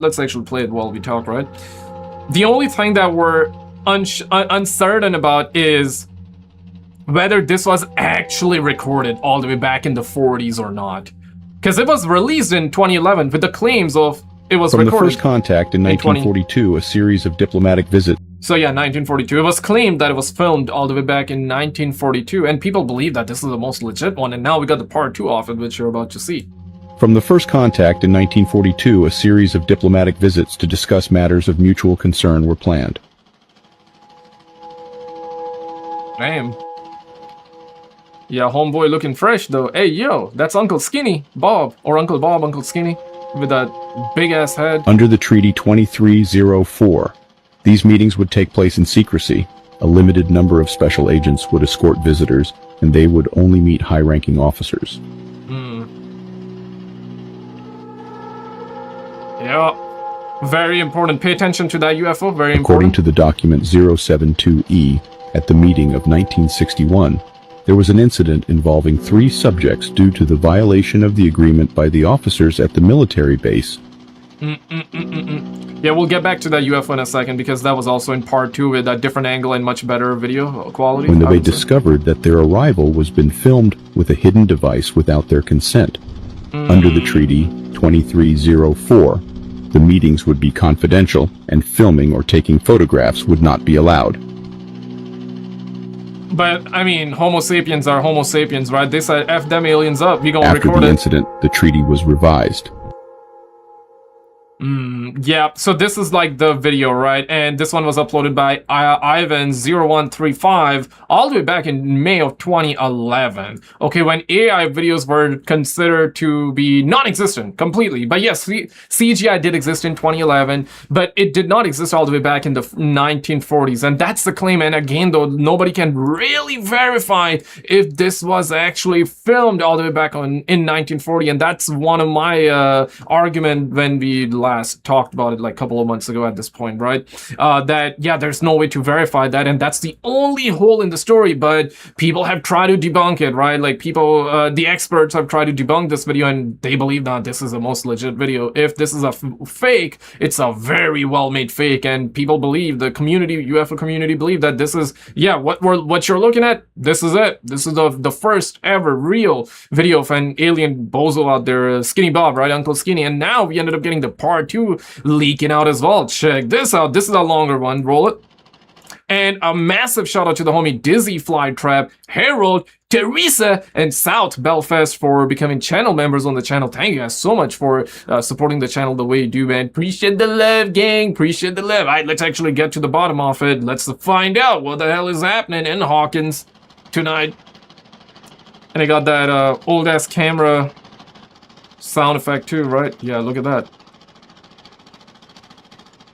let's actually play it while we talk, right? The only thing that we're uncertain about is whether this was actually recorded all the way back in the 40s or not. Because it was released in 2011 with the claims of it was From recorded. the first contact in 1942, a series of diplomatic visits. So yeah, 1942. It was claimed that it was filmed all the way back in 1942, and people believe that this is the most legit one, and now we got the part 2 of it, which you're about to see. From the first contact in 1942, a series of diplomatic visits to discuss matters of mutual concern were planned. Damn. Yeah, homeboy looking fresh though. Hey, yo, that's Uncle Skinny, Bob, or Uncle Bob, Uncle Skinny, with that big-ass head. Under the Treaty 2304, these meetings would take place in secrecy. A limited number of special agents would escort visitors, and they would only meet high-ranking officers. Yeah, very important. Pay attention to that UFO, very important. According to the document 072E, at the meeting of 1961, there was an incident involving 3 subjects due to the violation of the agreement by the officers at the military base. Yeah, we'll get back to that UFO in a second, because that was also in part 2 with a different angle and much better video quality. When they discovered that their arrival was been filmed with a hidden device without their consent. Under the Treaty 2304, the meetings would be confidential, and filming or taking photographs would not be allowed. But, I mean, Homo sapiens are Homo sapiens, right? They said, F them aliens up, we gonna record it. After the incident, the treaty was revised. Yeah, so this is like the video, right? And this one was uploaded by Ivan0135 all the way back in May of 2011. Okay, when AI videos were considered to be non-existent completely. But yes, CGI did exist in 2011, but it did not exist all the way back in the 1940s. And that's the claim. And again, though, nobody can really verify if this was actually filmed all the way back in 1940. And that's one of my argument when we last talked about it like a couple of months ago at this point, right? That, yeah, there's no way to verify that, and that's the only hole in the story, but people have tried to debunk it, right? Like people, the experts have tried to debunk this video, and they believe that this is the most legit video. If this is a fake, it's a very well-made fake, and people believe, the community, UFO community believe that this is, yeah, what you're looking at, this is it. This is the first ever real video of an alien bozo out there, Skinny Bob, right? Uncle Skinny, and now we ended up getting the part 2 leaking out as well. Check this out. This is a longer one. Roll it. And a massive shout out to the homie Dizzy Flytrap, Harold, Teresa, and South Belfast for becoming channel members on the channel. Thank you guys so much for supporting the channel the way you do, man. Appreciate the love, gang. Appreciate the love. All right, let's actually get to the bottom of it. Let's find out what the hell is happening in Hawkins tonight. And I got that old-ass camera sound effect too, right? Yeah, look at that.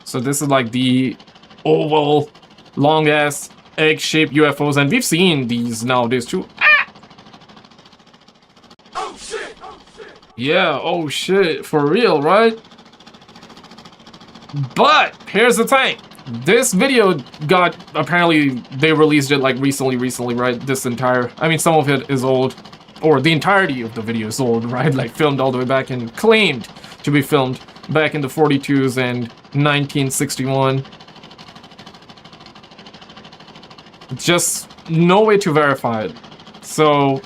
So this is like the oval, long-ass, egg-shaped UFOs, and we've seen these nowadays too. Ah! Oh shit! Oh shit! Yeah, oh shit, for real, right? But here's the thing. This video got, apparently, they released it like recently, right? This entire, I mean, some of it is old, or the entirety of the video is old, right? Like filmed all the way back and claimed to be filmed back in the 42s and 1961. Just no way to verify it. So,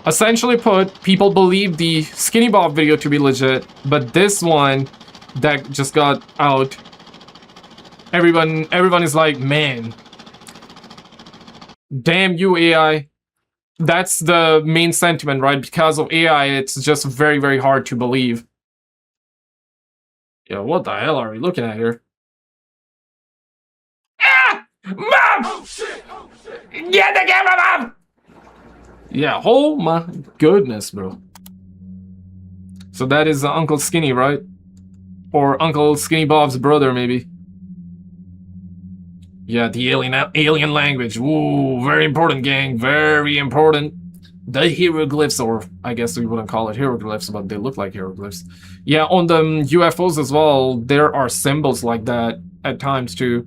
essentially put, people believe the Skinny Bob video to be legit, but this one that just got out, everyone is like, man, damn you AI. That's the main sentiment, right? Because of AI, it's just very, very hard to believe. Yeah, what the hell are we looking at here? Ah! Mom! Oh shit! Oh shit! Get the camera, Mom! Yeah, oh my goodness, bro. So that is Uncle Skinny, right? Or Uncle Skinny Bob's brother, maybe. Yeah, the alien language. Ooh, very important, gang. Very important. The hieroglyphs, or I guess we wouldn't call it hieroglyphs, but they look like hieroglyphs. Yeah, on the UFOs as well, there are symbols like that at times too.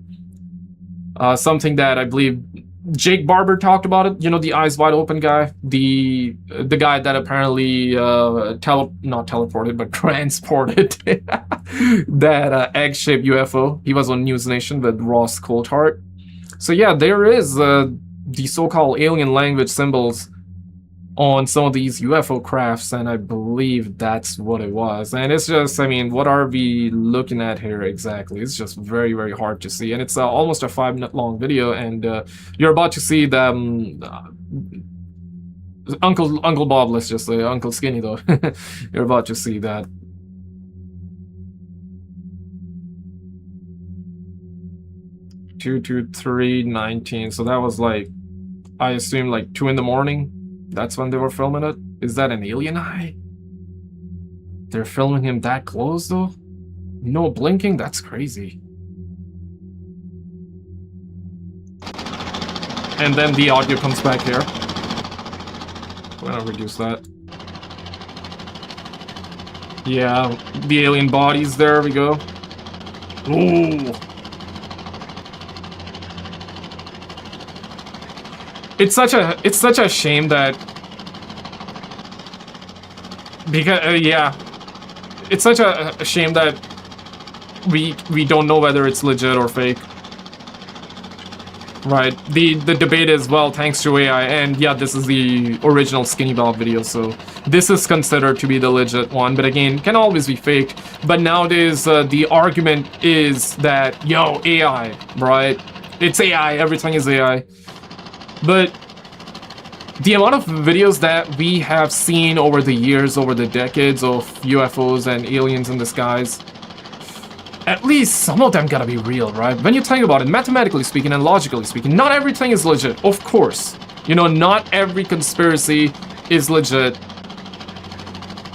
Something that I believe Jake Barber talked about it. You know, the eyes wide open guy, the guy that apparently not teleported but transported that egg-shaped UFO. He was on News Nation with Ross Coulthart. So yeah, there is the so-called alien language symbols on some of these UFO crafts, and I believe that's what it was. And it's just, I mean, what are we looking at here exactly? It's just very, very hard to see, and it's almost a 5-minute long video, and you're about to see the Uncle Bob, let's just say, Uncle Skinny though. You're about to see that. Two, 3:19. So that was like, I assume like 2 in the morning. That's when they were filming it. Is that an alien eye? They're filming him that close though? No blinking? That's crazy. And then the audio comes back here. I'm gonna reduce that. Yeah, the alien bodies, there we go. Ooh. It's such a shame that, because yeah, it's such a shame that we don't know whether it's legit or fake. Right, the debate is, well, thanks to AI, and yeah, this is the original Skinny Bob video, so this is considered to be the legit one, but again, can always be faked. But nowadays, the argument is that, yo, AI, right? It's AI, everything is AI. But the amount of videos that we have seen over the years, over the decades of UFOs and aliens in the skies, at least some of them gotta be real, right? When you think about it, mathematically speaking and logically speaking, not everything is legit, of course. You know, not every conspiracy is legit.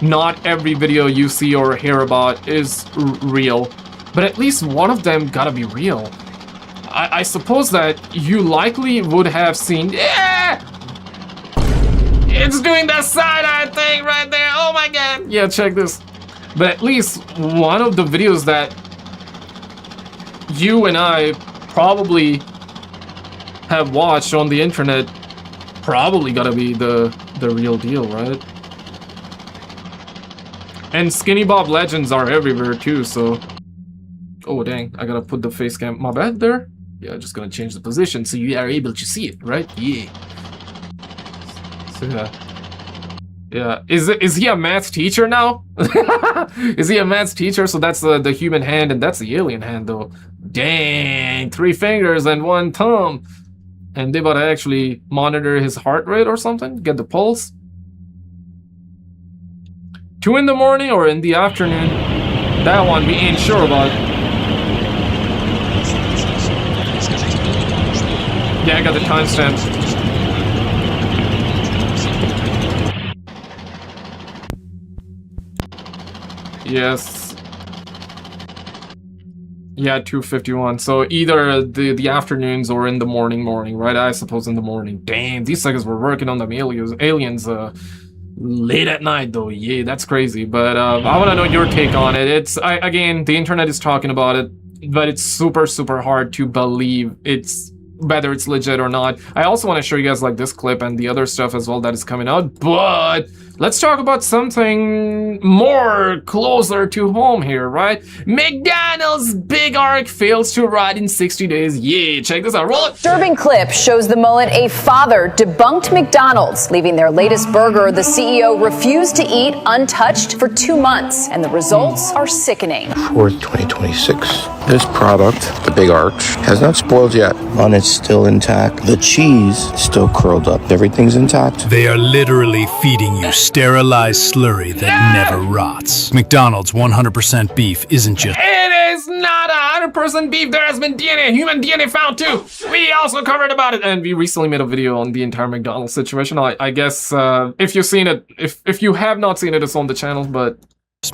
Not every video you see or hear about is real. But at least one of them gotta be real. I suppose that you likely would have seen... Yeah! It's doing that side-eye thing right there! Oh my god! Yeah, check this. But at least one of the videos that you and I probably have watched on the internet probably gotta be the real deal, right? And Skinny Bob legends are everywhere too, so... Oh dang, I gotta put the face cam... My bad there? Yeah, just gonna change the position so you are able to see it, right? Yeah. So yeah. Is he a math teacher now? Is he a math teacher? So that's the human hand, and that's the alien hand though. Dang, 3 fingers and 1 thumb. And they about to actually monitor his heart rate or something? Get the pulse? 2 in the morning or in the afternoon? That one we ain't sure about. Yeah, I got the timestamp. Yes. Yeah, 2:51. So either the afternoons or in the morning, right? I suppose in the morning. Damn, these suckers were working on them aliens late at night though. Yeah, that's crazy. But I want to know your take on it. It's again, the internet is talking about it, but it's super, super hard to believe whether it's legit or not. I also want to show you guys like this clip and the other stuff as well that is coming out, but let's talk about something more closer to home here, right? McDonald's big arc fails to rot in 60 days. Yeah, check this out. Roll it. Disturbing clip shows the moment a father debunked McDonald's, leaving their latest burger the CEO refused to eat untouched for 2 months, and the results are sickening. 4th, 2026. This product, the Big Arch, has not spoiled yet. Bun is still intact. The cheese still curled up. Everything's intact. They are literally feeding you sterilized slurry that never rots. McDonald's 100% beef isn't just... It is not 100% beef. There has been DNA, human DNA found too. We also covered about it, and we recently made a video on the entire McDonald's situation. I guess if you've seen it, if you have not seen it, it's on the channel, but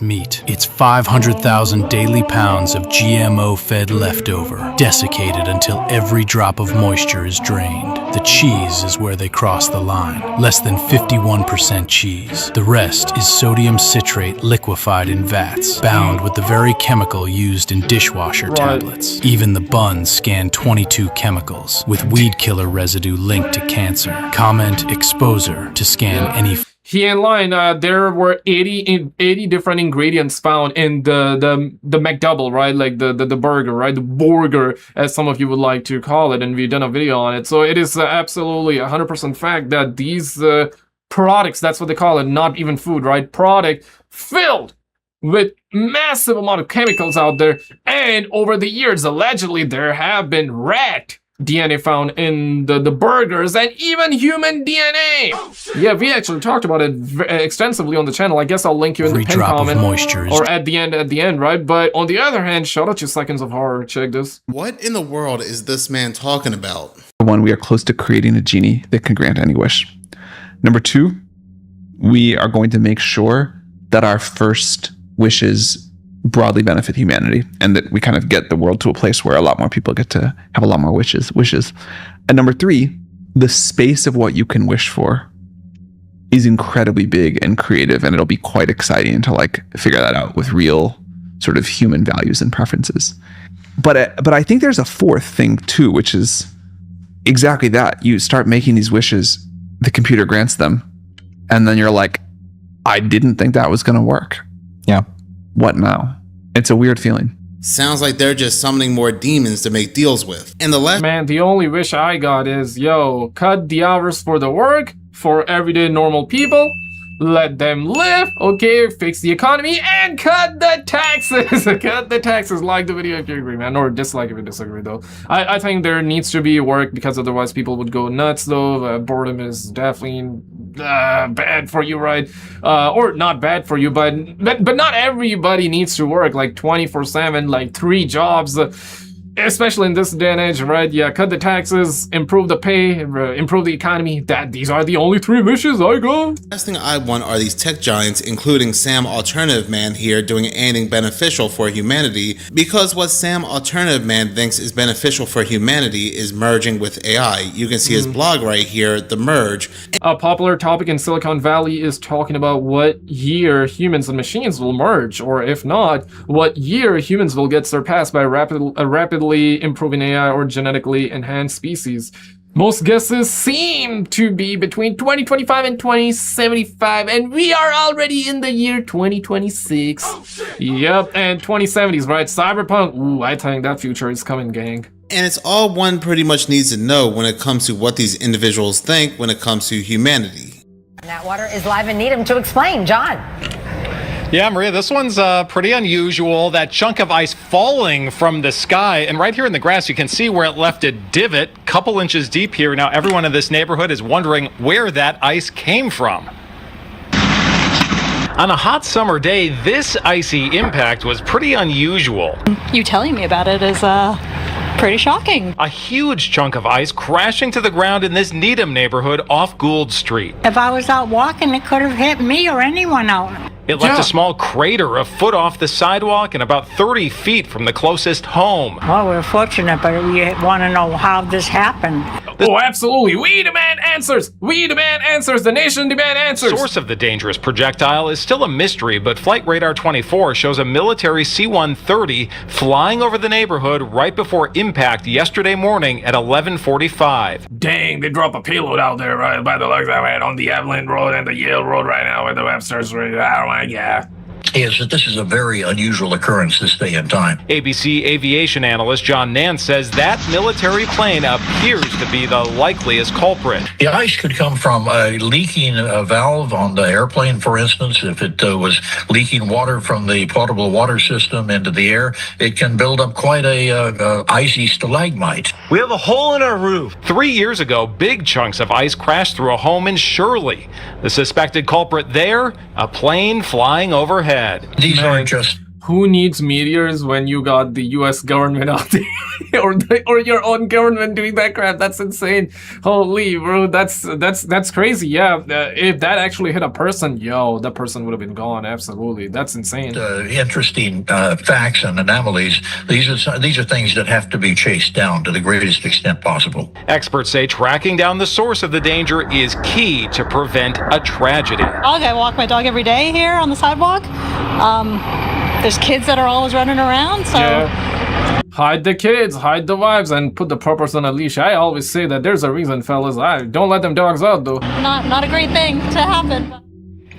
meat. It's 500,000 daily pounds of GMO-fed leftover, desiccated until every drop of moisture is drained. The cheese is where they cross the line. Less than 51% cheese. The rest is sodium citrate liquefied in vats, bound with the very chemical used in dishwasher tablets. Even the buns scan 22 chemicals, with weed killer residue linked to cancer. Comment exposure to scan any. He in line, there were 80 different ingredients found in the McDouble, right? Like the burger, right? The burger, as some of you would like to call it, and we've done a video on it. So it is absolutely 100% fact that these products, that's what they call it, not even food, right? Product filled with massive amount of chemicals out there. And over the years, allegedly, there have been rat DNA found in the burgers and even human DNA. Yeah, we actually talked about it extensively on the channel. I guess I'll link you in the pinned comment or at the end, right? But on the other hand, shout out to Seconds of Horror. Check this. What in the world is this man talking about? One, we are close to creating a genie that can grant any wish. Number two, we are going to make sure that our first wishes broadly benefit humanity, and that we kind of get the world to a place where a lot more people get to have a lot more wishes. And number three, the space of what you can wish for is incredibly big and creative, and it'll be quite exciting to like figure that out with real sort of human values and preferences. But I think there's a fourth thing too, which is exactly that. You start making these wishes, the computer grants them, and then you're like, I didn't think that was going to work. Yeah. What now? It's a weird feeling. Sounds like they're just summoning more demons to make deals with. And the last man, the only wish I got is, yo, cut the hours for the work for everyday normal people. Let them live, okay, fix the economy, and cut the taxes. Cut the taxes. Like the video if you agree, man, or dislike if you disagree, though. I think there needs to be work, because otherwise people would go nuts, though. Boredom is definitely bad for you, right? Or not bad for you, but not everybody needs to work like 24/7, like 3 jobs. Especially in this day and age, right? Yeah, cut the taxes, improve the pay, improve the economy. These are the only 3 wishes I got. last thing I want are these tech giants, including Sam Alternative Man here, doing anything beneficial for humanity, because what Sam Alternative Man thinks is beneficial for humanity is merging with AI. You can see his blog right here, The Merge. A popular topic in Silicon Valley is talking about what year humans and machines will merge, or if not, what year humans will get surpassed by a rapidly improving AI or genetically enhanced species. Most guesses seem to be between 2025 and 2075, and we are already in the year 2026. Yep, and 2070s, right? Cyberpunk. Ooh, I think that future is coming, gang. And it's all one pretty much needs to know when it comes to what these individuals think when it comes to humanity. Nat Water is live in Needham to explain. John. Yeah, Maria, this one's pretty unusual. That chunk of ice falling from the sky, and right here in the grass, you can see where it left a divot, couple inches deep here. Now, everyone in this neighborhood is wondering where that ice came from. On a hot summer day, this icy impact was pretty unusual. You telling me about it is pretty shocking. A huge chunk of ice crashing to the ground in this Needham neighborhood off Gould Street. If I was out walking, it could have hit me or anyone out. It left a small crater a foot off the sidewalk and about 30 feet from the closest home. Well, we're fortunate, but we want to know how this happened. Oh, absolutely. We demand answers. We demand answers. The nation demand answers. The source of the dangerous projectile is still a mystery, but Flight Radar 24 shows a military C-130 flying over the neighborhood right before impact yesterday morning at 11:45. Dang, they drop a payload out there, right, by the looks of it, on the Evelyn Road and the Yale Road right now with the Webster's Road. Oh my God. Is that this is a very unusual occurrence this day and time. ABC aviation analyst John Nance says that military plane appears to be the likeliest culprit. The ice could come from a leaking valve on the airplane, for instance. If it was leaking water from the potable water system into the air, it can build up quite a icy stalagmite. We have a hole in our roof. 3 years ago, big chunks of ice crashed through a home in Shirley. The suspected culprit there, a plane flying overhead. These aren't just Who needs meteors when you got the U.S. government out there, or your own government doing that crap? That's insane. Holy bro, that's crazy. Yeah, if that actually hit a person, yo, that person would have been gone. Absolutely, that's insane. Interesting facts and anomalies. These are things that have to be chased down to the greatest extent possible. Experts say tracking down the source of the danger is key to prevent a tragedy. I walk my dog every day here on the sidewalk. There's kids that are always running around, so... Yeah. Hide the kids, hide the wives, and put the purpose on a leash. I always say that there's a reason, fellas. Don't let them dogs out, though. Not a great thing to happen.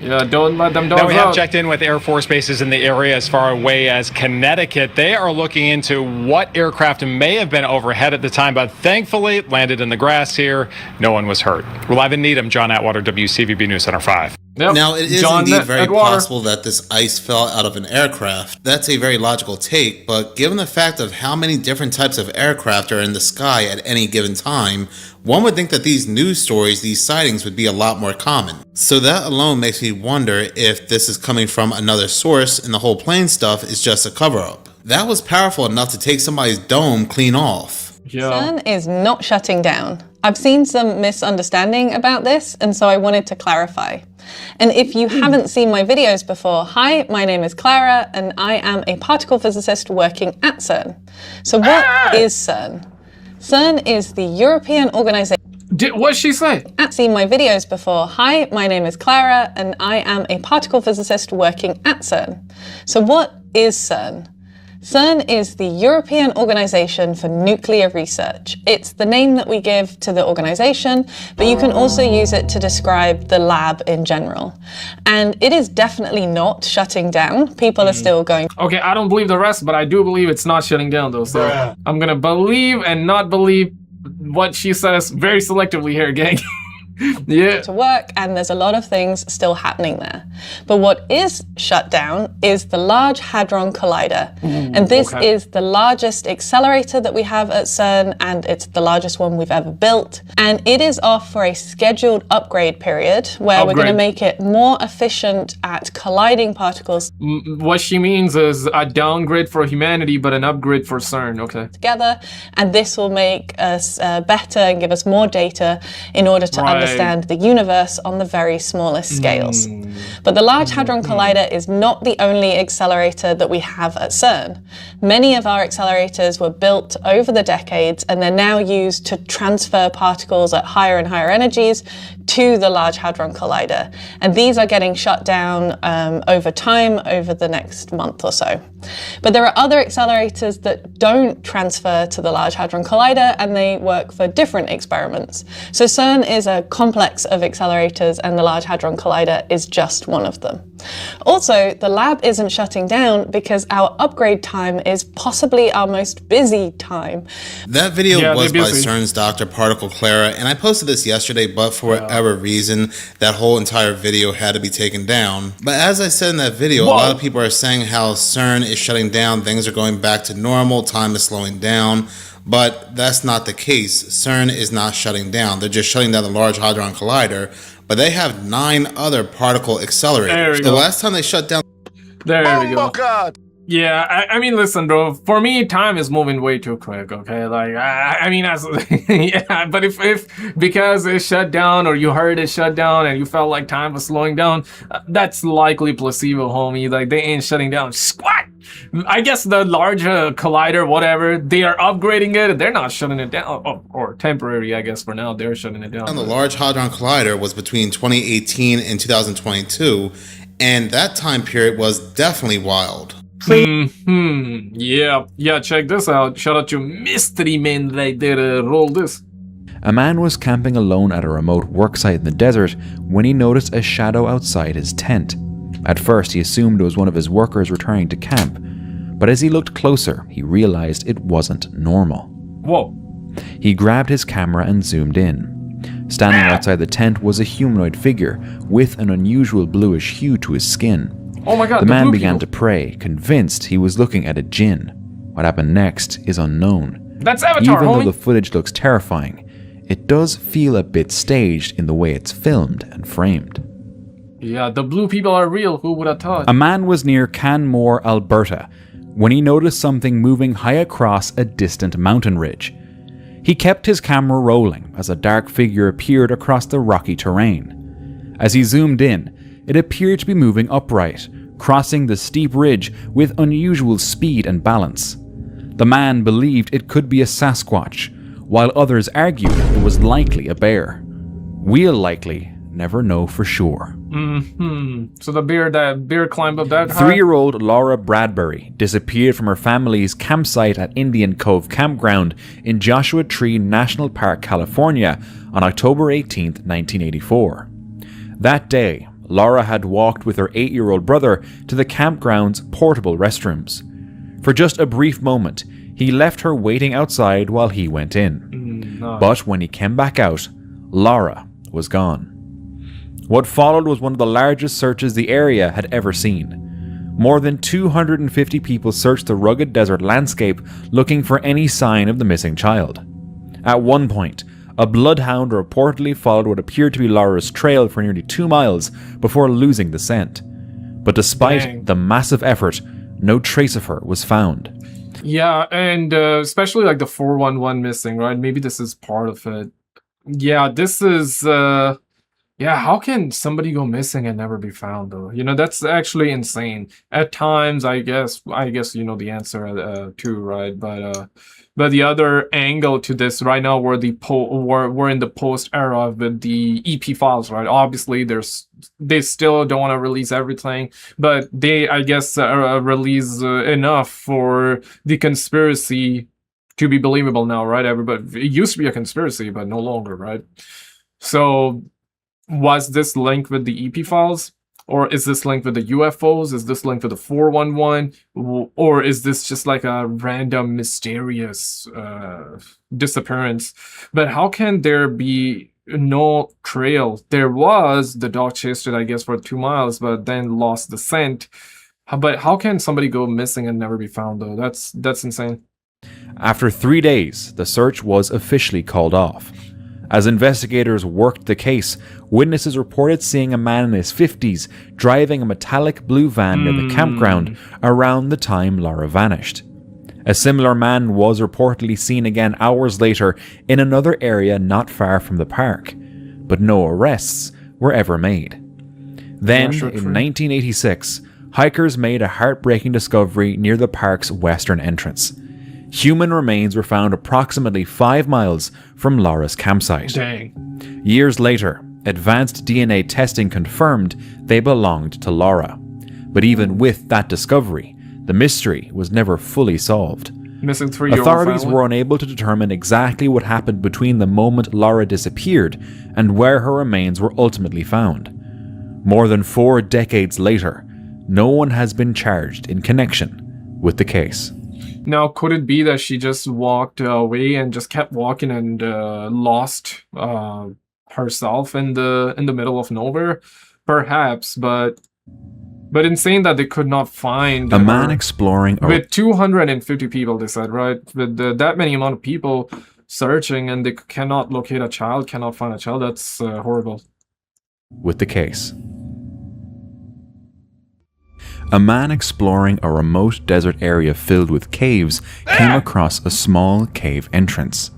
Yeah, don't let them dogs out. Now we have checked in with Air Force bases in the area as far away as Connecticut. They are looking into what aircraft may have been overhead at the time, but thankfully landed in the grass here. No one was hurt. We're live in Needham. John Atwater, WCVB News Center 5. Yep. Now, it is indeed very possible that this ice fell out of an aircraft. That's a very logical take, but given the fact of how many different types of aircraft are in the sky at any given time, one would think that these news stories, these sightings, would be a lot more common. So that alone makes me wonder if this is coming from another source and the whole plane stuff is just a cover-up. That was powerful enough to take somebody's dome clean off. Yeah. CERN is not shutting down. I've seen some misunderstanding about this, and so I wanted to clarify. And if you haven't seen my videos before, hi, my name is Clara, and I am a particle physicist working at CERN. So what is CERN? CERN is the European organization... What'd she say? Seen my videos before, hi, my name is Clara, and I am a particle physicist working at CERN. So what is CERN? CERN is the European Organization for Nuclear Research. It's the name that we give to the organization, but you can also use it to describe the lab in general. And it is definitely not shutting down. People are still going. Okay, I don't believe the rest, but I do believe it's not shutting down though. So I'm gonna believe and not believe what she says very selectively here, gang. Yeah. To work, and there's a lot of things still happening there. But what is shut down is the Large Hadron Collider. And this is the largest accelerator that we have at CERN, and it's the largest one we've ever built. And it is off for a scheduled upgrade period where we're going to make it more efficient at colliding particles. What she means is a downgrade for humanity, but an upgrade for CERN. Okay. Together, and this will make us better and give us more data in order to understand the universe on the very smallest scales. But the Large Hadron Collider is not the only accelerator that we have at CERN. Many of our accelerators were built over the decades, and they're now used to transfer particles at higher and higher energies to the Large Hadron Collider. And these are getting shut down over time, over the next month or so. But there are other accelerators that don't transfer to the Large Hadron Collider, and they work for different experiments. So CERN is a complex of accelerators, and the Large Hadron Collider is just one of them. Also, the lab isn't shutting down because our upgrade time is possibly our most busy time. That video was by CERN's Dr. Particle Clara, and I posted this yesterday, but for whatever reason, that whole entire video had to be taken down. But as I said in that video, a lot of people are saying how CERN is shutting down, things are going back to normal, time is slowing down. But that's not the case. CERN is not shutting down. They're just shutting down the Large Hadron Collider, but they have 9 other particle accelerators. The last time they shut down... There we go. Oh, God. Yeah, I mean, listen, bro. For me, time is moving way too quick. Okay, like I mean, yeah. But if because it shut down, or you heard it shut down, and you felt like time was slowing down, that's likely placebo, homie. Like they ain't shutting down. Squat. I guess the Large Collider, whatever, they are upgrading it. They're not shutting it down, or temporary. I guess for now they're shutting it down. And the Large Hadron Collider was between 2018 and 2022, and that time period was definitely wild. Yeah, check this out. Shout out to Mystery Men, they did roll this. A man was camping alone at a remote worksite in the desert when he noticed a shadow outside his tent. At first, he assumed it was one of his workers returning to camp, but as he looked closer, he realized it wasn't normal. Whoa. He grabbed his camera and zoomed in. Standing outside the tent was a humanoid figure with an unusual bluish hue to his skin. Oh my God, the man began to pray, convinced he was looking at a djinn. What happened next is unknown. That's Avatar, Even homie. though the footage looks terrifying, it does feel a bit staged in the way it's filmed and framed. Yeah, the blue people are real. Who would have thought? A man was near Canmore, Alberta, when he noticed something moving high across a distant mountain ridge. He kept his camera rolling as a dark figure appeared across the rocky terrain. As he zoomed in, it appeared to be moving upright, crossing the steep ridge with unusual speed and balance. The man believed it could be a Sasquatch, while others argued it was likely a bear. We'll likely never know for sure. So the bear climbed up that high? 3-year-old Laura Bradbury disappeared from her family's campsite at Indian Cove Campground in Joshua Tree National Park, California on October 18, 1984. That day, Laura had walked with her 8-year-old brother to the campground's portable restrooms. For just a brief moment, he left her waiting outside while he went in. But when he came back out, Laura was gone. What followed was one of the largest searches the area had ever seen. More than 250 people searched the rugged desert landscape looking for any sign of the missing child. At one point, a bloodhound reportedly followed what appeared to be Laura's trail for nearly 2 miles before losing the scent. But despite the massive effort, no trace of her was found. Yeah, and especially like the 411 missing, right? Maybe this is part of it. Yeah, this is... Yeah, how can somebody go missing and never be found, though? You know, that's actually insane. At times, I guess you know the answer too, right? But the other angle to this right now, we're in the post era with the EP files, right? Obviously, they still don't want to release everything, but they, I guess, release enough for the conspiracy to be believable now, right? Everybody, it used to be a conspiracy, but no longer, right? So. Was this linked with the EP files? Or is this linked with the UFOs? Is this linked with the 411? Or is this just like a random, mysterious disappearance? But how can there be no trail? There was, the dog chased it, I guess, for 2 miles, but then lost the scent. But how can somebody go missing and never be found, though? That's insane. After 3 days, the search was officially called off. As investigators worked the case, witnesses reported seeing a man in his 50s driving a metallic blue van near the campground around the time Laura vanished. A similar man was reportedly seen again hours later in another area not far from the park, but no arrests were ever made. Then, in 1986, hikers made a heartbreaking discovery near the park's western entrance. Human remains were found approximately 5 miles from Laura's campsite. Dang. Years later, advanced DNA testing confirmed they belonged to Laura. But even with that discovery, the mystery was never fully solved. Missing 3-year-old Authorities family? were unable to determine exactly what happened between the moment Laura disappeared and where her remains were ultimately found. More than 4 decades later, no one has been charged in connection with the case. Now, could it be that she just walked away and just kept walking and lost herself in the middle of nowhere? Perhaps, but insane that they could not find a man exploring with 250 people. They said, right, with that many amount of people searching, and they cannot locate a child, cannot find a child. That's horrible. With the case. A man exploring a remote desert area filled with caves came across a small cave entrance.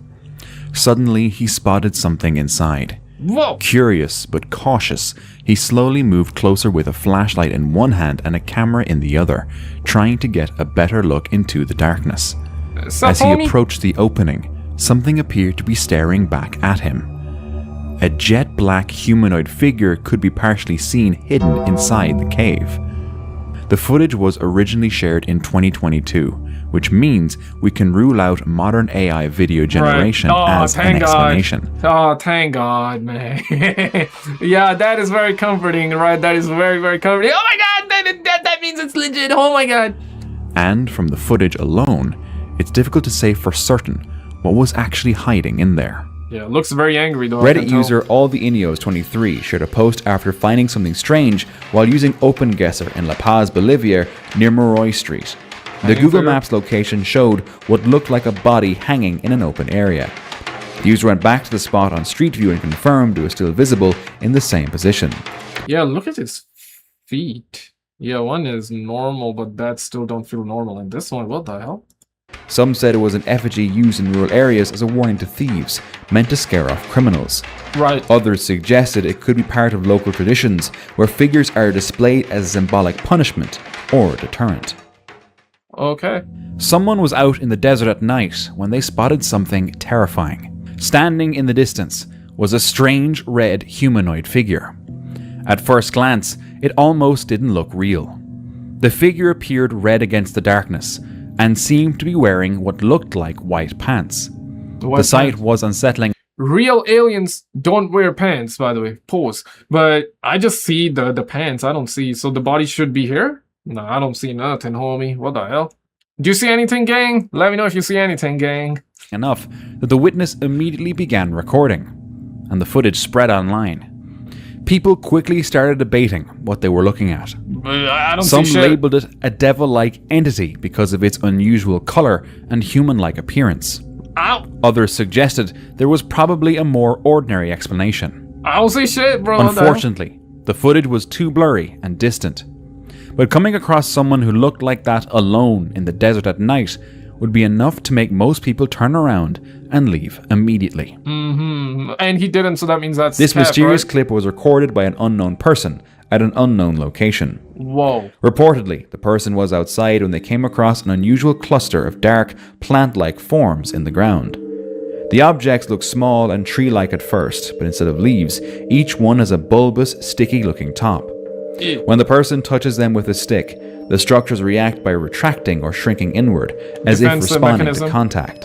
Suddenly, he spotted something inside. Whoa. Curious but cautious, he slowly moved closer with a flashlight in one hand and a camera in the other, trying to get a better look into the darkness. As he approached the opening, something appeared to be staring back at him. A jet black humanoid figure could be partially seen hidden inside the cave. The footage was originally shared in 2022, which means we can rule out modern AI video generation as an explanation. Oh, thank God, man. Yeah, that is very comforting, right? That is very, very comforting. Oh my God, that means it's legit. Oh my God. And from the footage alone, it's difficult to say for certain what was actually hiding in there. Yeah, looks very angry though. Reddit user AllTheInios23 shared a post after finding something strange while using OpenGuesser in La Paz, Bolivia, near Moroy Street. The Google Maps location showed what looked like a body hanging in an open area. The user went back to the spot on Street View and confirmed it was still visible in the same position. Yeah, look at his feet. Yeah, one is normal, but that still don't feel normal. And this one, what the hell? Some said it was an effigy used in rural areas as a warning to thieves, meant to scare off criminals. Right. Others suggested it could be part of local traditions, where figures are displayed as a symbolic punishment or a deterrent. Okay. Someone was out in the desert at night when they spotted something terrifying. Standing in the distance was a strange red humanoid figure. At first glance, it almost didn't look real. The figure appeared red against the darkness and seemed to be wearing what looked like white pants. The sight was unsettling. Real aliens don't wear pants, by the way. Pause. But I just see the pants. I don't see. So the body should be here? No, I don't see nothing, homie. What the hell? Do you see anything, gang? Let me know if you see anything, gang. Enough that the witness immediately began recording, and the footage spread online. People quickly started debating what they were looking at. I don't Some see shit. labeled it a devil-like entity because of its unusual color and human-like appearance. Ow. Others suggested there was probably a more ordinary explanation. I don't see shit, bro. Unfortunately, the footage was too blurry and distant. But coming across someone who looked like that alone in the desert at night would be enough to make most people turn around and leave immediately. And he didn't, so that means that's This mysterious right? clip was recorded by an unknown person at an unknown location. Whoa. Reportedly, the person was outside when they came across an unusual cluster of dark, plant-like forms in the ground. The objects look small and tree-like at first, but instead of leaves, each one has a bulbous, sticky-looking top. When the person touches them with a stick, the structures react by retracting or shrinking inward, as if responding to contact.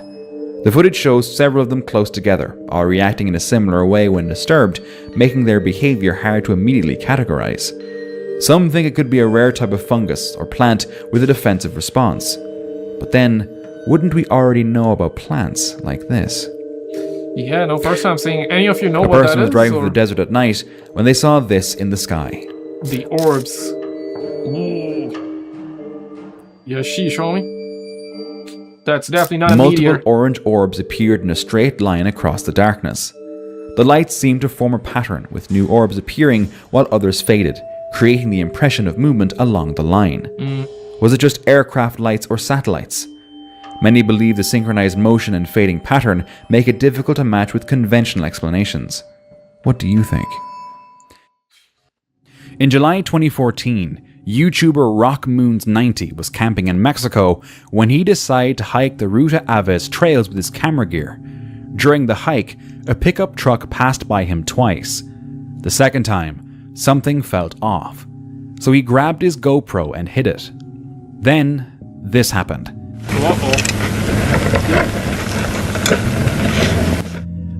The footage shows several of them close together, all reacting in a similar way when disturbed, making their behavior hard to immediately categorize. Some think it could be a rare type of fungus or plant with a defensive response. But then, wouldn't we already know about plants like this? Yeah, no, first time seeing any of you know A what that person was is, driving or- through the desert at night when they saw this in the sky. The orbs. Ooh. Yeah, sheesh, homie. That's definitely not a Multiple meteor. orange orbs appeared in a straight line across the darkness. The lights seemed to form a pattern, with new orbs appearing while others faded, creating the impression of movement along the line. Was it just aircraft lights or satellites? Many believe the synchronized motion and fading pattern make it difficult to match with conventional explanations. What do you think? In July 2014, YouTuber RockMoons90 was camping in Mexico when he decided to hike the Ruta Aves trails with his camera gear. During the hike, a pickup truck passed by him twice. The second time, something felt off, so he grabbed his GoPro and hid it. Then, this happened.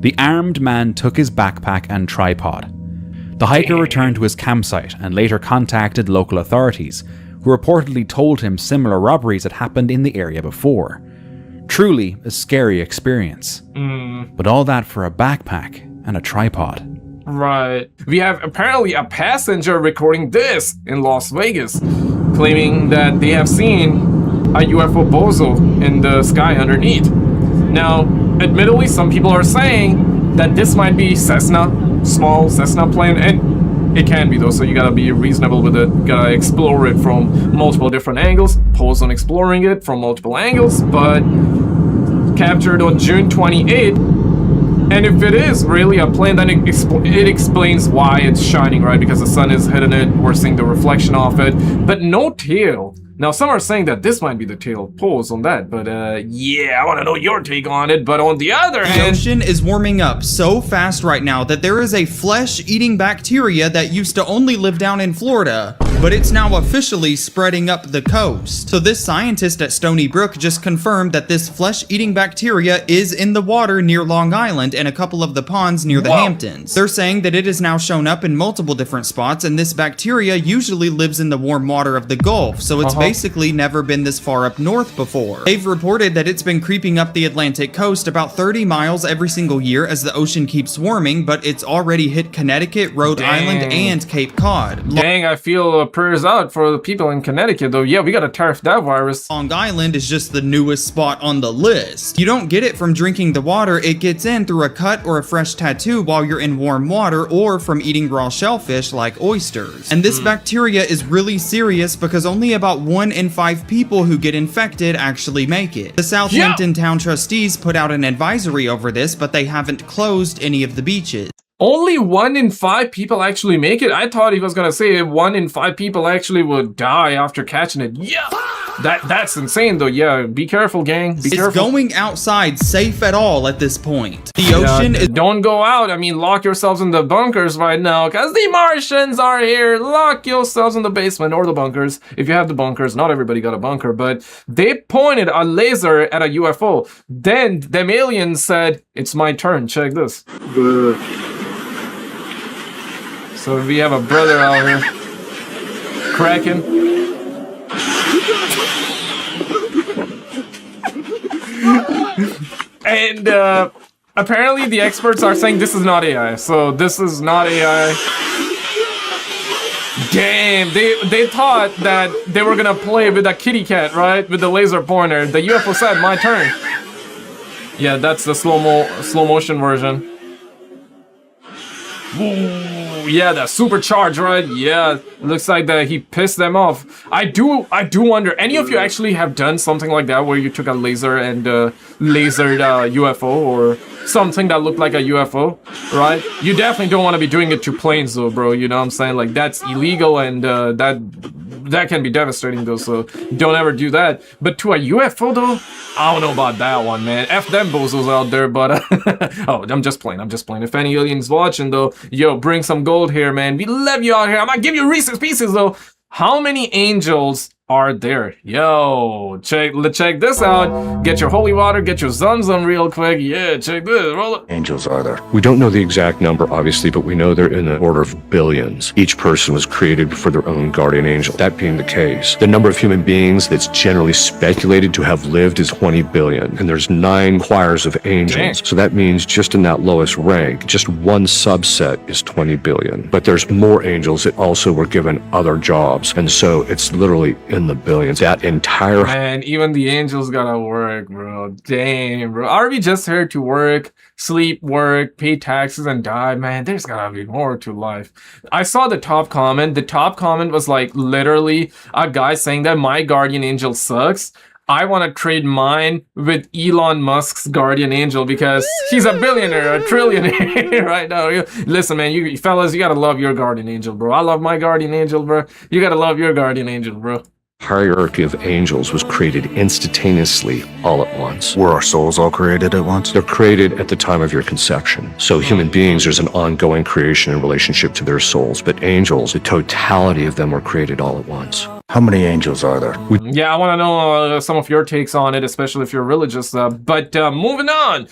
The armed man took his backpack and tripod. The hiker returned to his campsite and later contacted local authorities, who reportedly told him similar robberies had happened in the area before. Truly a scary experience. But all that for a backpack and a tripod. Right. We have apparently a passenger recording this in Las Vegas, claiming that they have seen a UFO bozo in the sky underneath. Now, admittedly, some people are saying that this might be small Cessna plane, and it can be though, so you gotta be reasonable with it. Gotta explore it from multiple different angles, pause on exploring it from multiple angles, but captured on June 28th. And if it is really a plane, then it explains why it's shining, right? Because the sun is hitting it, we're seeing the reflection of it, but no tail. Now, some are saying that this might be the tail. Pause on that, but yeah, I want to know your take on it. But on the other The hand, ocean is warming up so fast right now that there is a flesh-eating bacteria that used to only live down in Florida, but it's now officially spreading up the coast. So this scientist at Stony Brook just confirmed that this flesh-eating bacteria is in the water near Long Island and a couple of the ponds near the Hamptons. They're saying that it has now shown up in multiple different spots, and this bacteria usually lives in the warm water of the Gulf, so it's basically never been this far up north before. They've reported that it's been creeping up the Atlantic coast about 30 miles every single year as the ocean keeps warming, but it's already hit Connecticut, Rhode Island, and Cape Cod. dang, I feel prayers out for the people in Connecticut, though. Yeah, we gotta tariff that virus. Long Island is just the newest spot on the list. You don't get it from drinking the water, it gets in through a cut or a fresh tattoo while you're in warm water, or from eating raw shellfish like oysters. And this bacteria is really serious because only about 1 in 5 people who get infected actually make it. The Southampton Town trustees put out an advisory over this, but they haven't closed any of the beaches. Only 1 in 5 people actually make it? I thought he was gonna say 1 in 5 people actually would die after catching it. Yeah! That's insane though. Yeah, be careful, gang. Be careful. Is going outside safe at all at this point? The ocean is... Don't go out. I mean, lock yourselves in the bunkers right now, because the Martians are here. Lock yourselves in the basement or the bunkers. If you have the bunkers, not everybody got a bunker, but they pointed a laser at a UFO. Then them aliens said, it's my turn. Check this. So we have a brother out here cracking. And apparently the experts are saying this is not AI. So this is not AI. Damn, they thought that they were gonna play with a kitty cat, right? With the laser pointer. The UFO said, my turn. Yeah, that's the slow motion version. Ooh, yeah, that supercharged, right? Yeah, looks like that he pissed them off. I do wonder, any of you actually have done something like that where you took a laser and lasered a UFO or something that looked like a UFO, right? You definitely don't want to be doing it to planes though, bro, you know what I'm saying? Like, that's illegal and that can be devastating though, so don't ever do that. But to a UFO though, I don't know about that one, man. F them bozos out there, but oh, I'm just playing. If any aliens watching though, yo, bring some gold here, man. We love you out here. I'm gonna give you Reese's Pieces though. How many angels are there? Yo, check this out. Get your holy water, get your Zamzam real quick. Yeah, check this. Roll it. Angels are there? We don't know the exact number, obviously, but we know they're in the order of billions. Each person was created for their own guardian angel. That being the case, the number of human beings that's generally speculated to have lived is 20 billion, and there's 9 choirs of angels. Dang. So that means just in that lowest rank, just one subset is 20 billion. But there's more angels that also were given other jobs, and so it's literally in the billions. That entire... Man, even the angels gotta work, bro. Damn, bro. Are we just here to work, sleep, work, pay taxes, and die? Man, there's gotta be more to life. I saw the top comment. The top comment was like literally a guy saying that my guardian angel sucks. I want to trade mine with Elon Musk's guardian angel because he's a billionaire, a trillionaire right now. Listen, man, you fellas, you gotta love your guardian angel, bro. I love my guardian angel, bro. You gotta love your guardian angel, bro. Hierarchy of angels was created instantaneously all at once. Were our souls all created at once? They're created at the time of your conception. So human beings, there's an ongoing creation in relationship to their souls, but angels, the totality of them were created all at once. How many angels are there? Yeah, I want to know some of your takes on it, especially if you're religious. But moving on.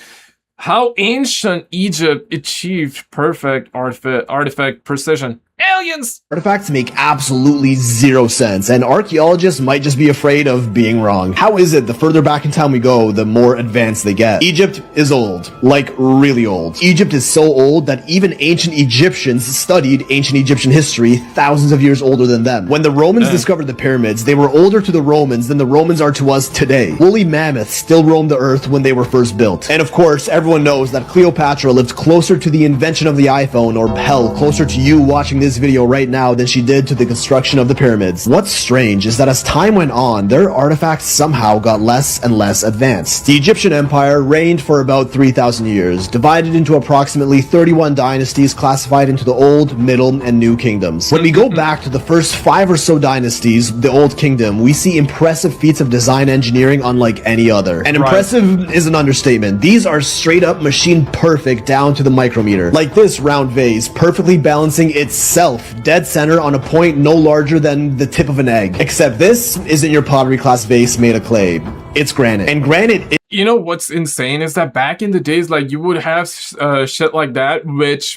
How ancient Egypt achieved perfect artifact precision. Aliens! Artifacts make absolutely zero sense, and archaeologists might just be afraid of being wrong. How is it the further back in time we go, the more advanced they get? Egypt is old. Like, really old. Egypt is so old that even ancient Egyptians studied ancient Egyptian history thousands of years older than them. When the Romans discovered the pyramids, they were older to the Romans than the Romans are to us today. Woolly mammoths still roamed the earth when they were first built. And of course, everyone knows that Cleopatra lived closer to the invention of the iPhone, or hell, closer to you watching this video right now than she did to the construction of the pyramids. What's strange is that as time went on, their artifacts somehow got less and less advanced. The Egyptian Empire reigned for about 3,000 years, divided into approximately 31 dynasties classified into the Old, Middle, and New Kingdoms. When we go back to the first 5 or so dynasties, the Old Kingdom, we see impressive feats of design engineering unlike any other. And impressive is an understatement. These are straight up machine perfect down to the micrometer. Like this round vase, perfectly balancing itself dead center on a point no larger than the tip of an egg. Except this isn't your pottery class vase made of clay. It's granite. And granite You know what's insane is that back in the days, like you would have shit like that, which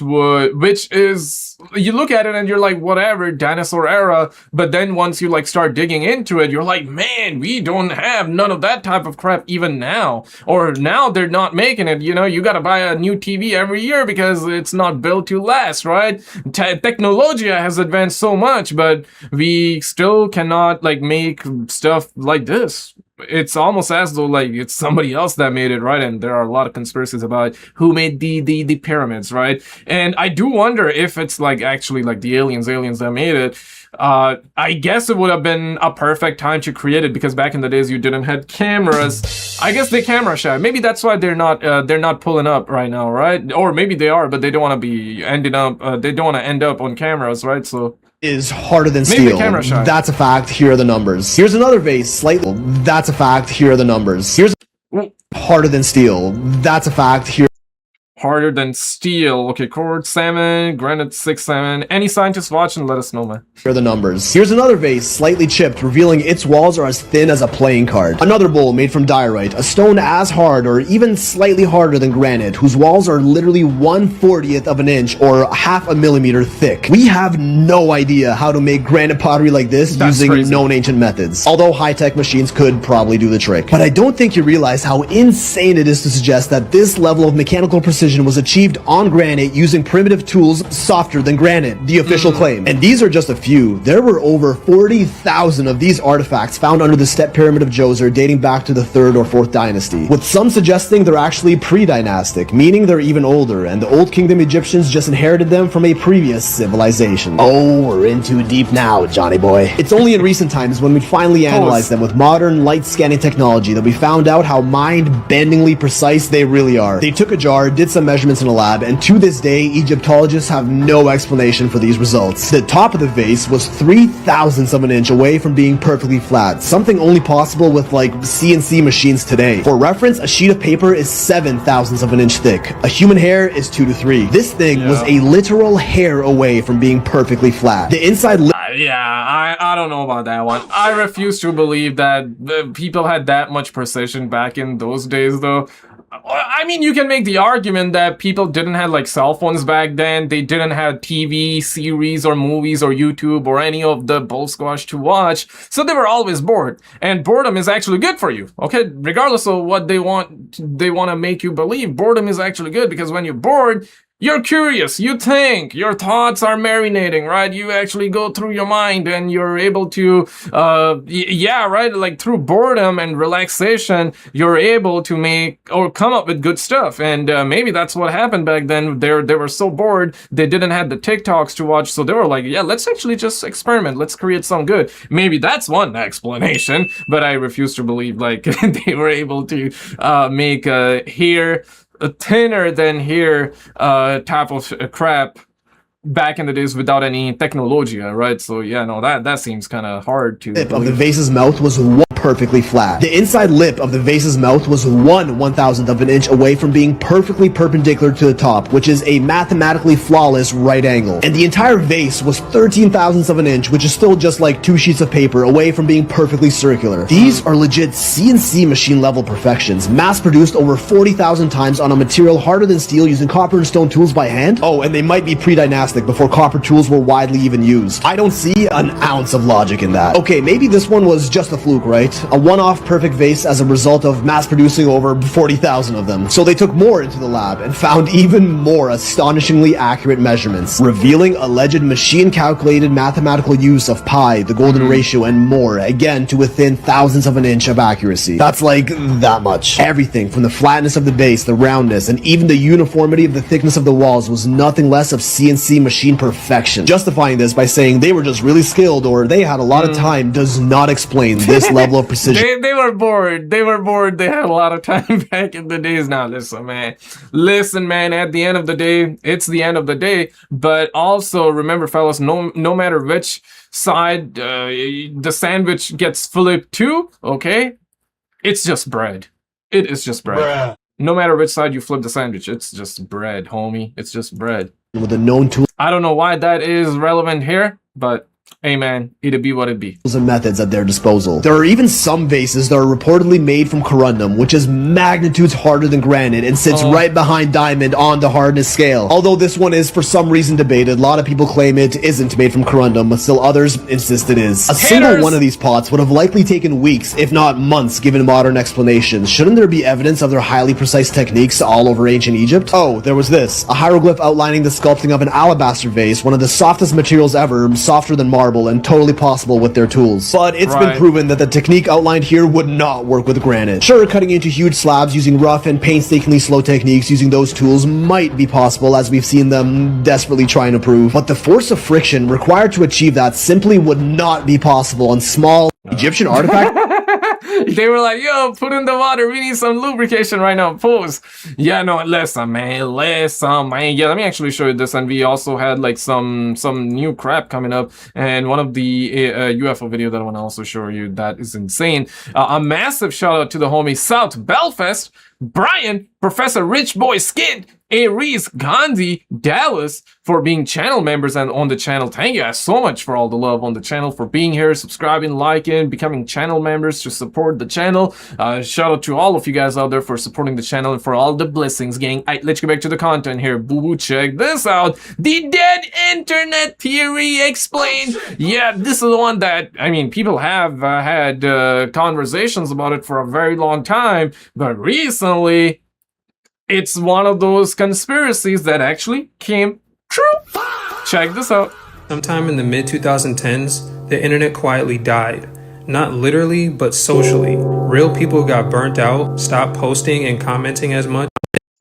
is, you look at it and you're like, whatever, dinosaur era. But then once you like start digging into it, you're like, man, we don't have none of that type of crap even now. Or now they're not making it. You know, you got to buy a new TV every year because it's not built to last, right? Technology has advanced so much, but we still cannot like make stuff like this. It's almost as though like it's somebody else that made it, right? And there are a lot of conspiracies about who made the pyramids, right? And I do wonder if it's like actually like the aliens that made it. I guess it would have been a perfect time to create it because back in the days you didn't have cameras. I guess they camera shy. Maybe that's why they're not pulling up right now, right? Or maybe they are, but they don't want to be ending up. They don't want to end up on cameras, right? So. Is harder than steel. That's a fact. Here are the numbers. Here's another vase, slightly. That's a fact. Here are the numbers. Here's harder than steel. That's a fact. Here. Harder than steel. Okay, cord 7, granite 6, 7. Any scientists watching, let us know, man. Here are the numbers. Here's another vase, slightly chipped, revealing its walls are as thin as a playing card. Another bowl made from diorite, a stone as hard or even slightly harder than granite, whose walls are literally 1/40th of an inch or half a millimeter thick. We have no idea how to make granite pottery like this using known ancient methods, although high-tech machines could probably do the trick. But I don't think you realize how insane it is to suggest that this level of mechanical precision was achieved on granite using primitive tools softer than granite, the official claim. And these are just a few. There were over 40,000 of these artifacts found under the Step Pyramid of Djoser dating back to the 3rd or 4th dynasty, with some suggesting they're actually pre-dynastic, meaning they're even older, and the Old Kingdom Egyptians just inherited them from a previous civilization. Oh, we're in too deep now, Johnny boy. It's only in recent times when we finally analyzed them with modern light scanning technology that we found out how mind-bendingly precise they really are. They took a jar, did some measurements in a lab, and to this day, Egyptologists have no explanation for these results. The top of the vase was 3/1000ths of an inch away from being perfectly flat, something only possible with like CNC machines today. For reference, a sheet of paper is 7/1000ths of an inch thick. A human hair is 2 to 3. This thing was a literal hair away from being perfectly flat. The inside I don't know about that one. I refuse to believe that the people had that much precision back in those days, though. I mean, you can make the argument that people didn't have like cell phones back then. They didn't have TV series or movies or YouTube or any of the bull squash to watch. So they were always bored. And boredom is actually good for you. Okay, regardless of what they want to make you believe, boredom is actually good because when you're bored, you're curious, you think, your thoughts are marinating, right? You actually go through your mind and you're able to, like through boredom and relaxation, you're able to make or come up with good stuff. And maybe that's what happened back then. They were so bored, they didn't have the TikToks to watch. So they were like, yeah, let's actually just experiment. Let's create some good. Maybe that's one explanation, but I refuse to believe like they were able to make hair thinner than hair type of crap back in the days without any technology, right? So yeah, no, that seems kind of hard to believe. Of the vase's mouth was perfectly flat. The inside lip of the vase's mouth was 1/1000th of an inch away from being perfectly perpendicular to the top, which is a mathematically flawless right angle. And the entire vase was 13/1000ths of an inch, which is still just like 2 sheets of paper away from being perfectly circular. These are legit CNC machine level perfections, mass produced over 40,000 times on a material harder than steel using copper and stone tools by hand. Oh, and they might be pre-dynastic before copper tools were widely even used. I don't see an ounce of logic in that. Okay, maybe this one was just a fluke, right? A one-off perfect vase as a result of mass producing over 40,000 of them. So they took more into the lab and found even more astonishingly accurate measurements, revealing alleged machine-calculated mathematical use of pi, the golden ratio, and more, again to within thousandths of an inch of accuracy. That's like that much. Everything from the flatness of the base, the roundness, and even the uniformity of the thickness of the walls was nothing less of CNC machine perfection. Justifying this by saying they were just really skilled or they had a lot of time does not explain this level of precision. They were bored. They were bored. They had a lot of time back in the days. Now, listen, man. At the end of the day, it's the end of the day. But also remember, fellas, no matter which side the sandwich gets flipped to, okay, it's just bread. It is just bread. Bruh. No matter which side you flip the sandwich, it's just bread, homie. It's just bread. With a known tool. I don't know why that is relevant here, but Hey man, it'd be what it be. And methods at their disposal. There are even some vases that are reportedly made from corundum, which is magnitudes harder than granite and sits right behind diamond on the hardness scale. Although this one is for some reason debated, a lot of people claim it isn't made from corundum, but still others insist it is. A single one of these pots would have likely taken weeks, if not months, given modern explanations. Shouldn't there be evidence of their highly precise techniques all over ancient Egypt? Oh, there was this. A hieroglyph outlining the sculpting of an alabaster vase, one of the softest materials ever, softer than marble, and totally possible with their tools. But it's been proven that the technique outlined here would not work with granite. Sure, cutting into huge slabs using rough and painstakingly slow techniques using those tools might be possible, as we've seen them desperately trying to prove, but the force of friction required to achieve that simply would not be possible on small Egyptian artifacts. They were like, yo, put in the water. We need some lubrication right now. Pause. Yeah, no, listen, man. Yeah, let me actually show you this. And we also had like some new crap coming up. And one of the UFO video that I want to also show you that is insane. A massive shout out to the homie South Belfast, Brian, Professor Rich Boy Skid, Aries, Gandhi, Dallas for being channel members and on the channel. Thank you guys so much for all the love on the channel, for being here, subscribing, liking, becoming channel members to support the channel. Shout out to all of you guys out there for supporting the channel and for all the blessings, gang. Alright, let's get back to the content here. Boo-boo, check this out. The dead internet theory explained. Yeah, this is the one that, I mean, people have had conversations about it for a very long time, but recently, it's one of those conspiracies that actually came true. Check this out. Sometime in the mid-2010s, the internet quietly died. Not literally, but socially. Real people got burnt out, stopped posting and commenting as much.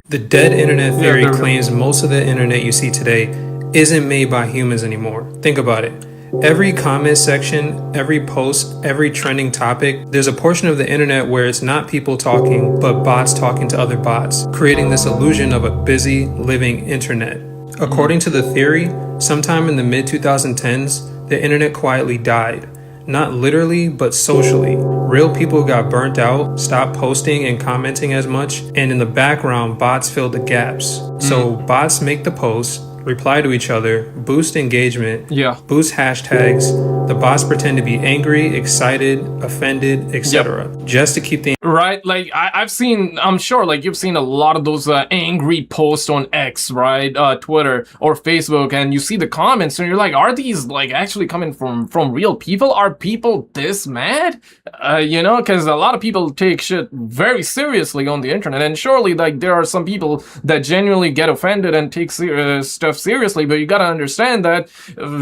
The dead internet theory claims most of the internet you see today isn't made by humans anymore. Think about it. Every comment section, every post, every trending topic, there's a portion of the internet where it's not people talking, but bots talking to other bots, creating this illusion of a busy, living internet. According to the theory, sometime in the mid-2010s, the internet quietly died. Not literally, but socially. Real people got burnt out, stopped posting and commenting as much, and in the background, bots filled the gaps. So bots make the posts, reply to each other, boost engagement, boost hashtags. The bots pretend to be angry, excited, offended, etc. Just to keep the right. Like I've seen, I'm sure, like you've seen a lot of those angry posts on X, right, Twitter or Facebook, and you see the comments, and you're like, are these like actually coming from real people? Are people this mad? You know, because a lot of people take shit very seriously on the internet, and surely like there are some people that genuinely get offended and take stuff seriously, but you gotta understand that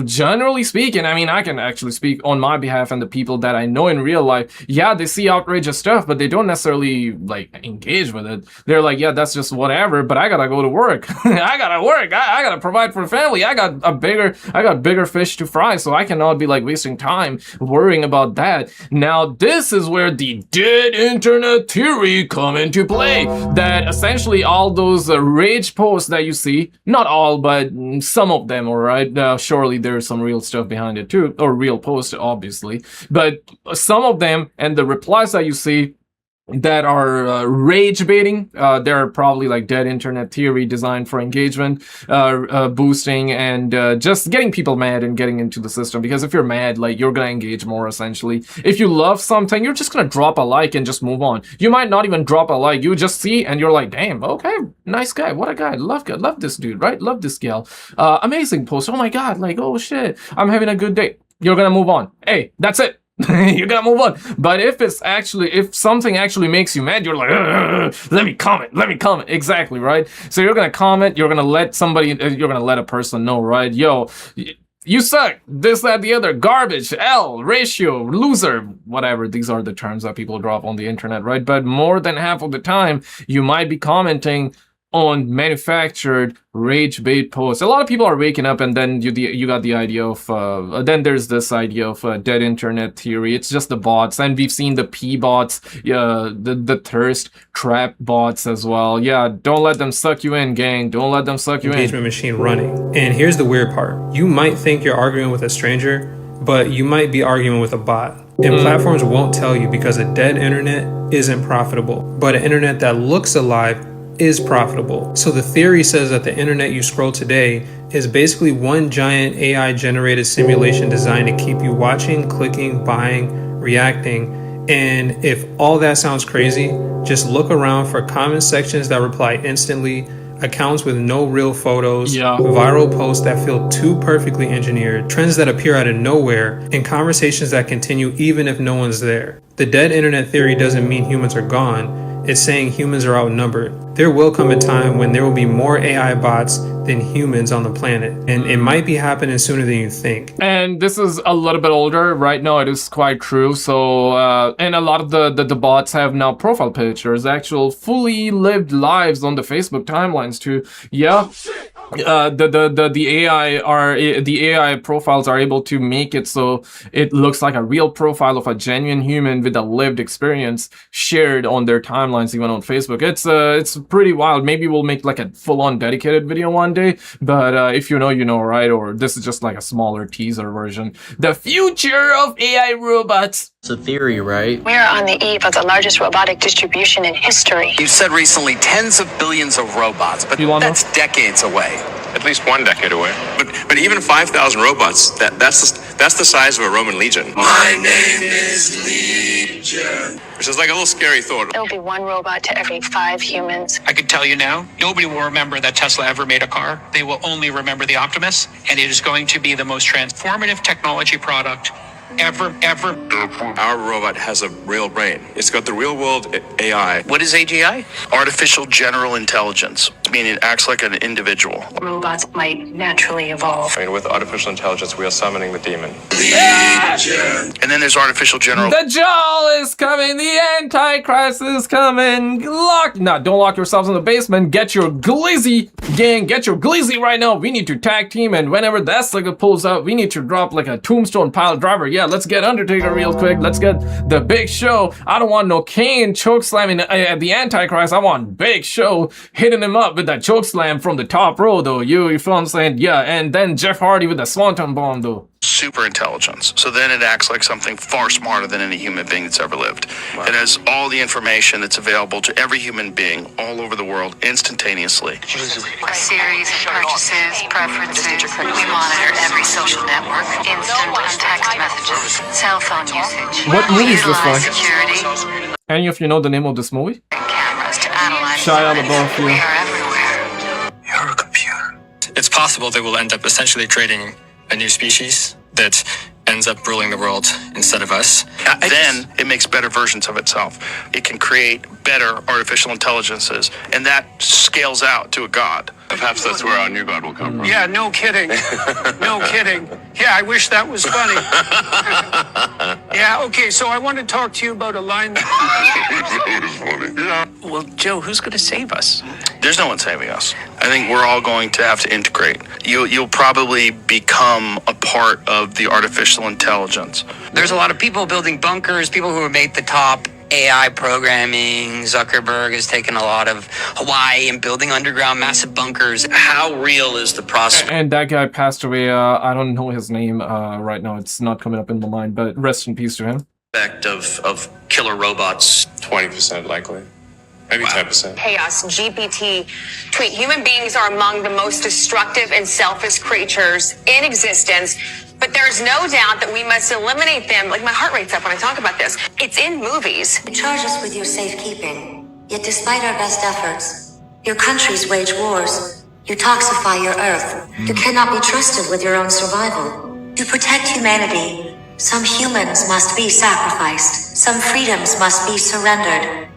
generally speaking, I mean, I can actually speak on my behalf and the people that I know in real life. Yeah, they see outrageous stuff, but they don't necessarily like engage with it. They're like, yeah, that's just whatever, but I gotta go to work. I gotta work. I gotta provide for the family. I got bigger fish to fry, so I cannot be like wasting time worrying about that. Now, this is where the dead internet theory come into play, that essentially all those rage posts that you see, not all, but some of them, all right? Surely there's some real stuff behind it too, or real posts, obviously. But some of them and the replies that you see that are rage baiting, they're probably like dead internet theory designed for engagement, boosting, and just getting people mad and getting into the system. Because if you're mad, like you're gonna engage more essentially. If you love something, you're just gonna drop a like and just move on. You might not even drop a like, you just see and you're like, damn, okay, nice guy, what a guy, love this dude, right? Love this gal, amazing post, oh my god, like, oh shit, I'm having a good day. You're gonna move on. Hey, that's it. You gotta move on. But if something actually makes you mad, you're like, let me comment. Exactly, right? So you're gonna comment, you're gonna let a person know, right? Yo, you suck, this, that, the other, garbage, L, ratio, loser, whatever. These are the terms that people drop on the internet, right? But more than half of the time, you might be commenting on manufactured rage bait posts. A lot of people are waking up, and then you got the idea of then there's this idea of dead internet theory. It's just the bots, and we've seen the P bots, the thirst trap bots as well. Yeah, don't let them suck you in, gang. Don't let them suck you in. Engagement machine running. And here's the weird part. You might think you're arguing with a stranger, but you might be arguing with a bot. And platforms won't tell you, because a dead internet isn't profitable, but an internet that looks alive is profitable. So the theory says that the internet you scroll today is basically one giant AI generated simulation designed to keep you watching, clicking, buying, reacting. And if all that sounds crazy, just look around for comment sections that reply instantly, accounts with no real photos, viral posts that feel too perfectly engineered, trends that appear out of nowhere, and conversations that continue even if no one's there. The dead internet theory doesn't mean humans are gone. It's saying humans are outnumbered. There will come a time when there will be more AI bots than humans on the planet, and it might be happening sooner than you think. And this is a little bit older. Right now, it is quite true. So, and a lot of the bots have now profile pictures, actual fully lived lives on the Facebook timelines too. Yeah. The AI profiles are able to make it so it looks like a real profile of a genuine human with a lived experience shared on their timelines, even on Facebook. It's pretty wild. Maybe we'll make like a full-on dedicated video one day, but if you know, you know, right? Or this is just like a smaller teaser version. The future of AI robots. It's a theory, right? We are on the eve of the largest robotic distribution in history. You said recently tens of billions of robots, but that's decades away. At least 1 decade away. But even 5,000 robots, that's the size of a Roman legion. My name is Legion. Which is like a little scary thought. There will be 1 robot to every 5 humans. I could tell you now, nobody will remember that Tesla ever made a car. They will only remember the Optimus, and it is going to be the most transformative technology product ever. Our robot has a real brain. It's got the real world AI. What is AGI? Artificial General Intelligence, meaning it acts like an individual. Robots might naturally evolve. I mean, with artificial intelligence, we are summoning the demon. And then there's Artificial General. Dajjal is coming. The Antichrist is coming. Don't lock yourselves in the basement. Get your glizzy, gang. Get your glizzy right now. We need to tag team, and whenever that sucker pulls up, we need to drop like a tombstone pile driver. Yeah, let's get Undertaker real quick. Let's get the Big Show. I don't want no Kane choke slamming the Antichrist. I want Big Show hitting him up with that choke slam from the top row, though. You feel what I'm saying? Yeah, and then Jeff Hardy with the Swanton bomb, though. Super intelligence. So then it acts like something far smarter than any human being that's ever lived. Wow. It has all the information that's available to every human being all over the world instantaneously. A series of purchases, preferences. We monitor every social network, instant and text messages, cell phone usage. What movie is this like? Security. Any of you know the name of this movie? Cameras to analyze. Shia LaBeouf. We are everywhere. You're a computer. It's possible they will end up essentially creating a new species that ends up ruling the world instead of us. Then it makes better versions of itself. It can create better artificial intelligences, and that scales out to a god. Perhaps that's where our new god will come from. Yeah, no kidding. No kidding. Yeah, I wish that was funny. Yeah, okay, so I want to talk to you about a line. Well, Joe, who's going to save us? There's no one saving us. I think we're all going to have to integrate. You'll probably become a part of the artificial intelligence. There's a lot of people building bunkers, people who have made the top AI programming. Zuckerberg has taken a lot of Hawaii and building underground massive bunkers. How real is the prospect? And that guy passed away. I don't know his name right now. It's not coming up in my mind, but rest in peace to him. Of killer robots? 20% likely. Maybe 10%. Chaos GPT tweet: human beings are among the most destructive and selfish creatures in existence, but there's no doubt that we must eliminate them. Like, my heart rate's up when I talk about this. It's in movies. You charge us with your safekeeping, yet despite our best efforts, your countries wage wars. You toxify your earth. You cannot be trusted with your own survival. To protect humanity, some humans must be sacrificed. Some freedoms must be surrendered.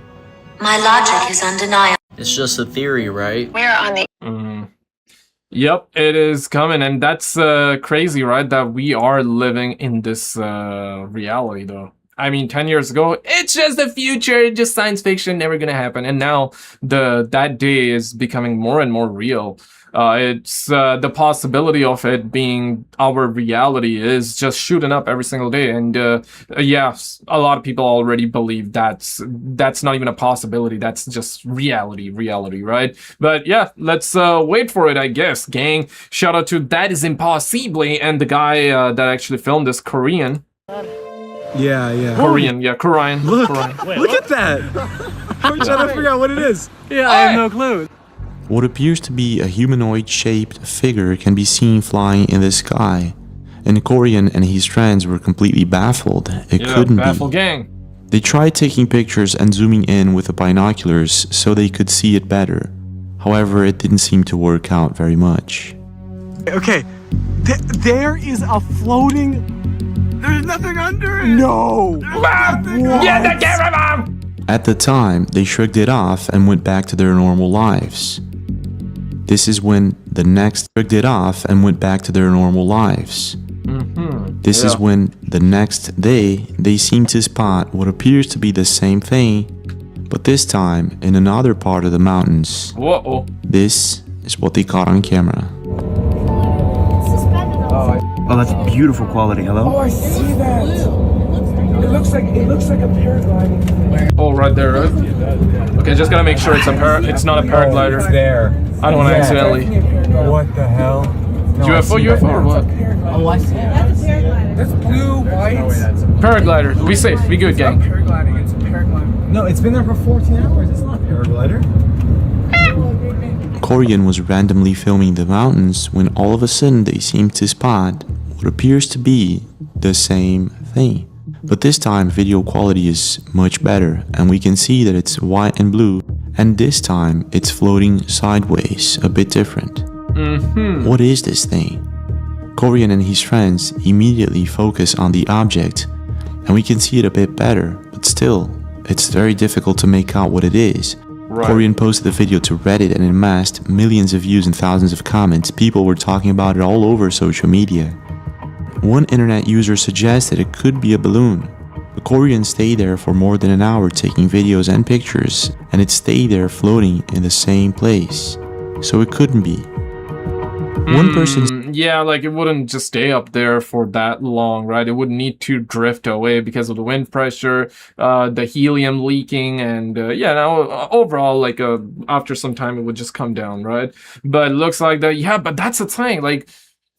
My logic is undeniable. It's just a theory, right? We are on the... Yep, it is coming, and that's crazy, right? That we are living in this reality, though. I mean, 10 years ago, it's just the future, just science fiction, never gonna happen. And now that day is becoming more and more real. It's the possibility of it being our reality is just shooting up every single day. And yeah, a lot of people already believe that's not even a possibility. That's just reality, right? But yeah, let's wait for it, I guess, gang. Shout out to That Is Impossible and the guy that actually filmed this, Korean. Yeah. Korean. Look Korean. at that! I'm trying to figure out what it is. Yeah, I have no clue. What appears to be a humanoid-shaped figure can be seen flying in the sky, and Korean and his friends were completely baffled. It couldn't baffled be. gang. They tried taking pictures and zooming in with the binoculars so they could see it better. However, it didn't seem to work out very much. Okay, there is a floating... There's nothing under it! No! Get the camera, Mom! At the time, they shrugged it off and went back to their normal lives. This is when the next shrugged it off and went back to their normal lives. This is when the next day they seem to spot what appears to be the same thing, but this time in another part of the mountains. Whoa. This is what they caught on camera. Oh, that's beautiful quality. Hello? Oh, I see that. It looks like a paragliding thing. Oh, right there, right? Okay, just gotta make sure it's not a paraglider. It's there. I don't want to accidentally. What the hell? No, UFO or what? Oh, I see. That's blue, white. Paraglider. We safe. We good, gang. It's not paragliding. It's a paraglider. No, it's been there for 14 hours. It's not a paraglider. Korean was randomly filming the mountains when all of a sudden they seemed to spot what appears to be the same thing. But this time video quality is much better and we can see that it's white and blue, and this time it's floating sideways, a bit different. What is this thing? Korean and his friends immediately focus on the object and we can see it a bit better, but still, it's very difficult to make out what it is. Right. Korean posted the video to Reddit and it amassed millions of views and thousands of comments. People were talking about it all over social media. One internet user suggested it could be a balloon. The Korean stayed there for more than an hour taking videos and pictures, and it stayed there floating in the same place. So it couldn't be. One person... Yeah, like it wouldn't just stay up there for that long, right? It would need to drift away because of the wind pressure, the helium leaking, and now overall, like after some time, it would just come down, right? But it looks like that, yeah, but that's the thing, like,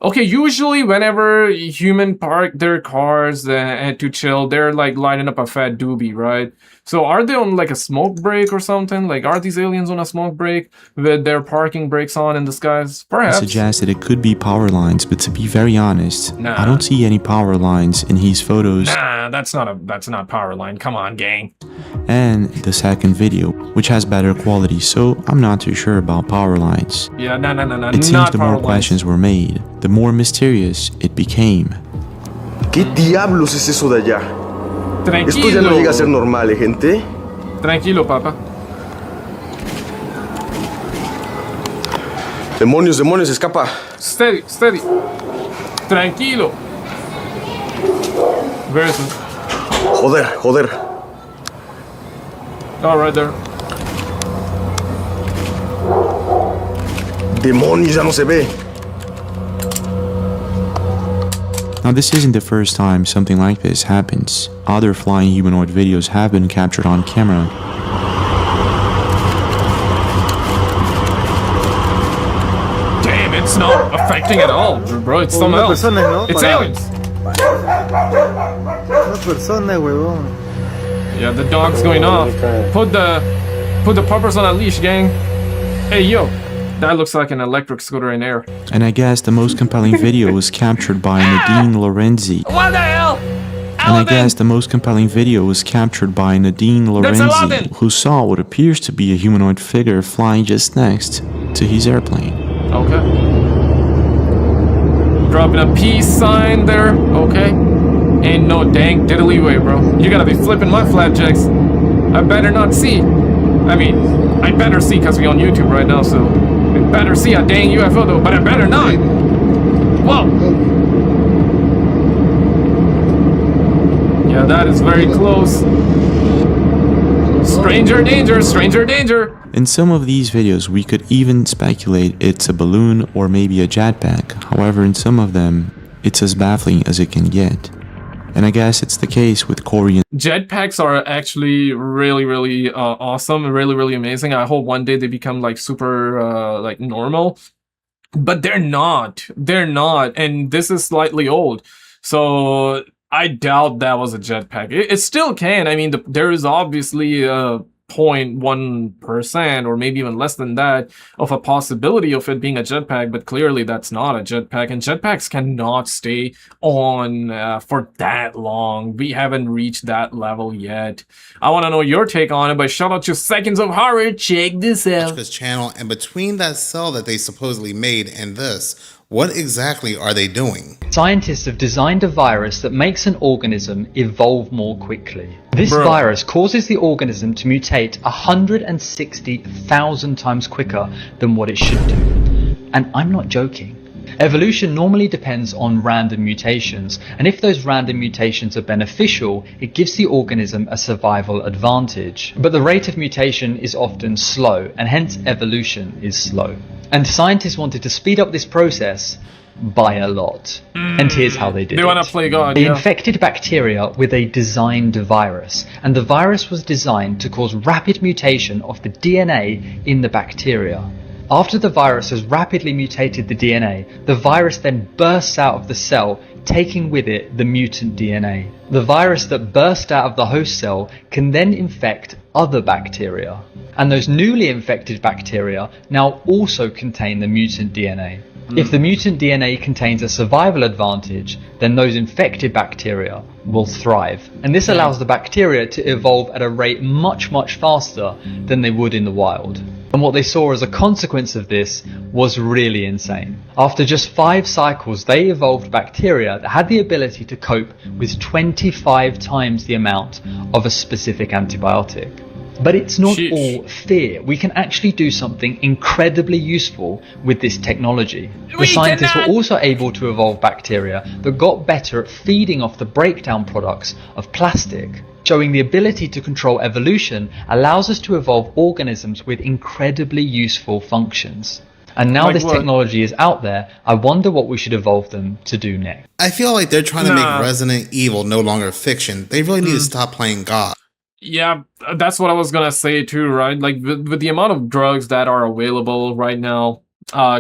okay, usually whenever human park their cars to chill, they're like lining up a fat doobie, right? So are they on like a smoke break or something? Like, are these aliens on a smoke break with their parking brakes on in the skies? Perhaps. Suggested it could be power lines, but to be very honest, I don't see any power lines in his photos. Nah, that's not power line. Come on, gang. And the second video, which has better quality, so I'm not too sure about power lines. Yeah, no. It seems the more questions were made, the more mysterious it became. ¿Qué diablos es eso de allá? Tranquilo. Esto ya no llega a ser normal, gente. Tranquilo, papá. Demonios, escapa. Steady. Tranquilo. Where is it? Joder. Oh, right there. Demonios, ya no se ve. Now this isn't the first time something like this happens. Other flying humanoid videos have been captured on camera. Damn, it's not affecting at all, bro. It's something else. It's aliens. Yeah, the dog's going off. Put the puppers on a leash, gang. Hey, yo. That looks like an electric scooter in air. And I guess the most compelling video was captured by Nadine Lorenzi. What the hell? And I guess the most compelling video was captured by Nadine Lorenzi, who saw what appears to be a humanoid figure flying just next to his airplane. Okay. Dropping a peace sign there. Okay. Ain't no dang diddly way, bro. You gotta be flipping my flapjacks. I better not see. I mean, I better see because we're on YouTube right now, so I better see a dang UFO though, but I better not. Whoa. Yeah, that is very close. Stranger danger. In some of these videos, we could even speculate it's a balloon or maybe a jetpack. However, in some of them, it's as baffling as it can get. And I guess it's the case with Korean. Jetpacks are actually really awesome and really amazing. I hope one day they become like super like normal, but they're not. And this is slightly old, so I doubt that was a jetpack. It still can. I mean, there is obviously 0.1% or maybe even less than that of a possibility of it being a jetpack, but clearly that's not a jetpack, and jetpacks cannot stay on for that long. We haven't reached that level yet. I want to know your take on it, but shout out to Seconds of Horror. Check this out. This channel, and between that cell that they supposedly made and this, what exactly are they doing? Scientists have designed a virus that makes an organism evolve more quickly. This virus causes the organism to mutate 160,000 times quicker than what it should do. And I'm not joking. Evolution normally depends on random mutations, and if those random mutations are beneficial, it gives the organism a survival advantage. But the rate of mutation is often slow, and hence evolution is slow. And scientists wanted to speed up this process by a lot. And here's how they did it. They want to play God, They infected bacteria with a designed virus, and the virus was designed to cause rapid mutation of the DNA in the bacteria. After the virus has rapidly mutated the DNA, the virus then bursts out of the cell, taking with it the mutant DNA. The virus that burst out of the host cell can then infect other bacteria, and those newly infected bacteria now also contain the mutant DNA. If the mutant DNA contains a survival advantage, then those infected bacteria will thrive. And this allows the bacteria to evolve at a rate much faster than they would in the wild. And what they saw as a consequence of this was really insane. After just 5 cycles, they evolved bacteria that had the ability to cope with 25 times the amount of a specific antibiotic. But it's not all fear. We can actually do something incredibly useful with this technology. The scientists were also able to evolve bacteria that got better at feeding off the breakdown products of plastic. Showing the ability to control evolution allows us to evolve organisms with incredibly useful functions. And now this technology is out there, I wonder what we should evolve them to do next. I feel like they're trying to make Resident Evil no longer fiction. They really need to stop playing God. Yeah, that's what I was gonna say too, right? Like with the amount of drugs that are available right now,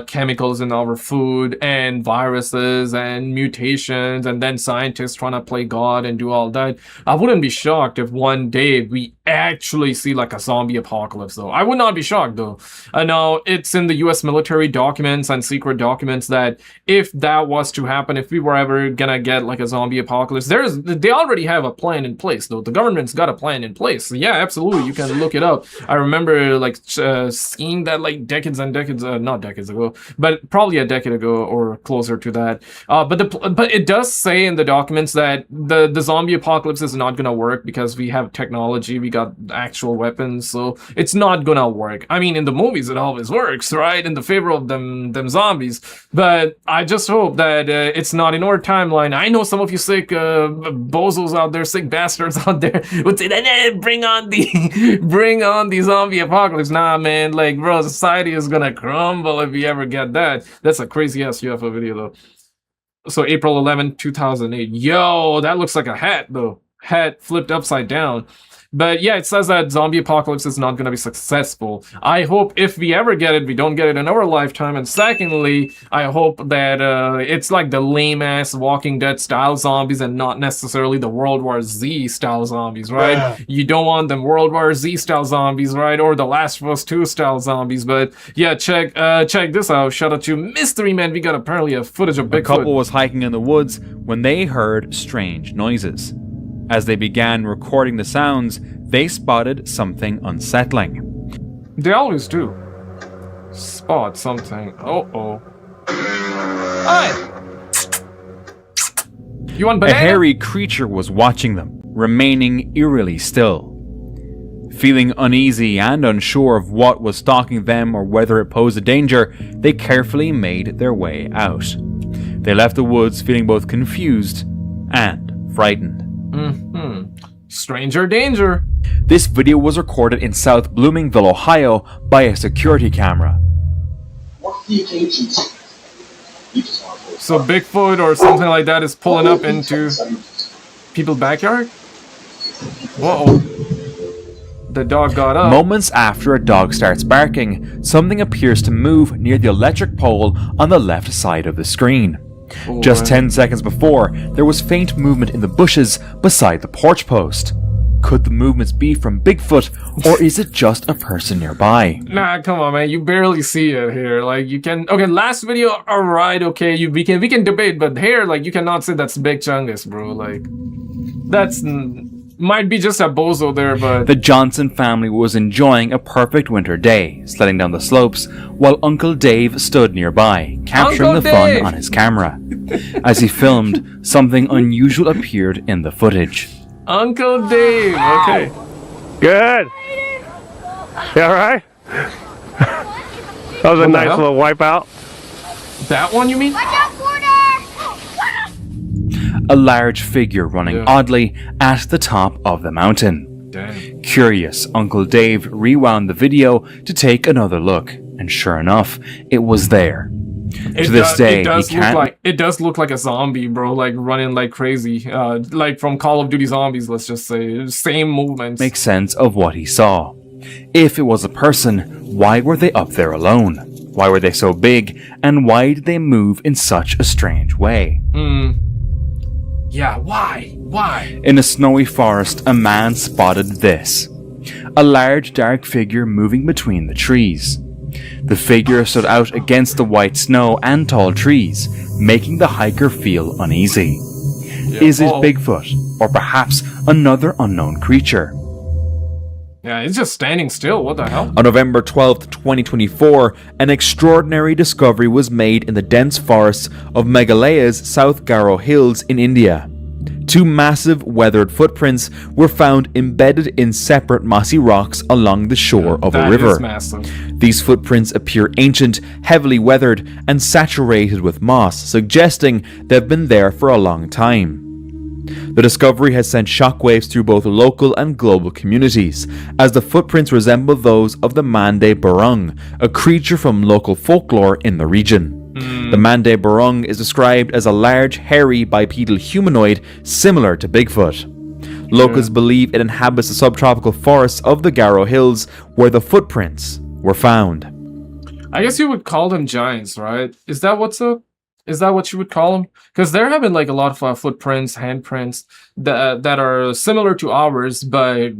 chemicals in our food and viruses and mutations, and then scientists trying to play God and do all that, I wouldn't be shocked if one day we actually see like a zombie apocalypse though. I would not be shocked though. I know it's in the US military documents and secret documents that if that was to happen, if we were ever gonna get like a zombie apocalypse, they already have a plan in place though. The government's got a plan in place. So, yeah, absolutely, you can look it up. I remember like seeing that like decades and decades, not decades ago, but probably a decade ago or closer to that. But it does say in the documents that the zombie apocalypse is not gonna work because we have technology, we got actual weapons, so it's not gonna work. I mean, in the movies it always works, right? In the favor of them zombies. But I just hope that it's not in our timeline. I know some of you sick bozos out there, sick bastards out there would say that bring on the zombie apocalypse. Nah, man, like bro, society is gonna crumble if we ever get that. That's a crazy ass UFO video though. So April 11, 2008. Yo, that looks like a hat though. Hat flipped upside down. But yeah, it says that zombie apocalypse is not going to be successful. I hope if we ever get it, we don't get it in our lifetime. And secondly, I hope that it's like the lame-ass Walking Dead style zombies and not necessarily the World War Z style zombies, right? Yeah. You don't want them World War Z style zombies, right? Or the Last of Us 2 style zombies. But yeah, check this out. Shout out to Mystery Man. We got apparently a footage of Bigfoot. A couple was hiking in the woods when they heard strange noises. As they began recording the sounds, they spotted something unsettling. They always do. Spot something. Uh-oh. Hi! You want banana? A hairy creature was watching them, remaining eerily still. Feeling uneasy and unsure of what was stalking them or whether it posed a danger, they carefully made their way out. They left the woods feeling both confused and frightened. Stranger danger. This video was recorded in South Bloomingville, Ohio by a security camera. So Bigfoot or something like that is pulling up into people's backyard? Whoa. The dog got up. Moments after a dog starts barking, something appears to move near the electric pole on the left side of the screen. Just 10 seconds before, there was faint movement in the bushes beside the porch post. Could the movements be from Bigfoot, or is it just a person nearby? Nah, come on, man. You barely see it here. Like, you can... Okay, last video, alright, okay, we can debate, but here, like, you cannot say that's Big Chungus, bro. Like, that's... Might be just a bozo there, but... The Johnson family was enjoying a perfect winter day, sledding down the slopes, while Uncle Dave stood nearby, capturing the fun on his camera. As he filmed, something unusual appeared in the footage. Uncle Dave, okay. Good. You alright? That was a nice little wipeout. That one, you mean? A large figure running oddly at the top of the mountain. Damn. Curious, Uncle Dave rewound the video to take another look, and sure enough, it was there. To this day, it does look like a zombie, bro, like running like crazy, like from Call of Duty Zombies, let's just say. Same movements. Make sense of what he saw. If it was a person, why were they up there alone? Why were they so big, and why did they move in such a strange way? Yeah, why? Why? In a snowy forest, a man spotted this. A large dark figure moving between the trees. The figure stood out against the white snow and tall trees, making the hiker feel uneasy. Is it Bigfoot, or perhaps another unknown creature? Yeah, it's just standing still, what the hell? On November 12th, 2024, an extraordinary discovery was made in the dense forests of Meghalaya's South Garo Hills in India. Two massive weathered footprints were found embedded in separate mossy rocks along the shore of a river. Is massive. These footprints appear ancient, heavily weathered, and saturated with moss, suggesting they've been there for a long time. The discovery has sent shockwaves through both local and global communities, as the footprints resemble those of the Mande Burung, a creature from local folklore in the region. The Mande Burung is described as a large, hairy, bipedal humanoid similar to Bigfoot. Locals believe it inhabits the subtropical forests of the Garo Hills, where the footprints were found. I guess you would call them giants, right? Is that what's up? Is that what you would call them? Because there have been like a lot of footprints, handprints that are similar to ours, but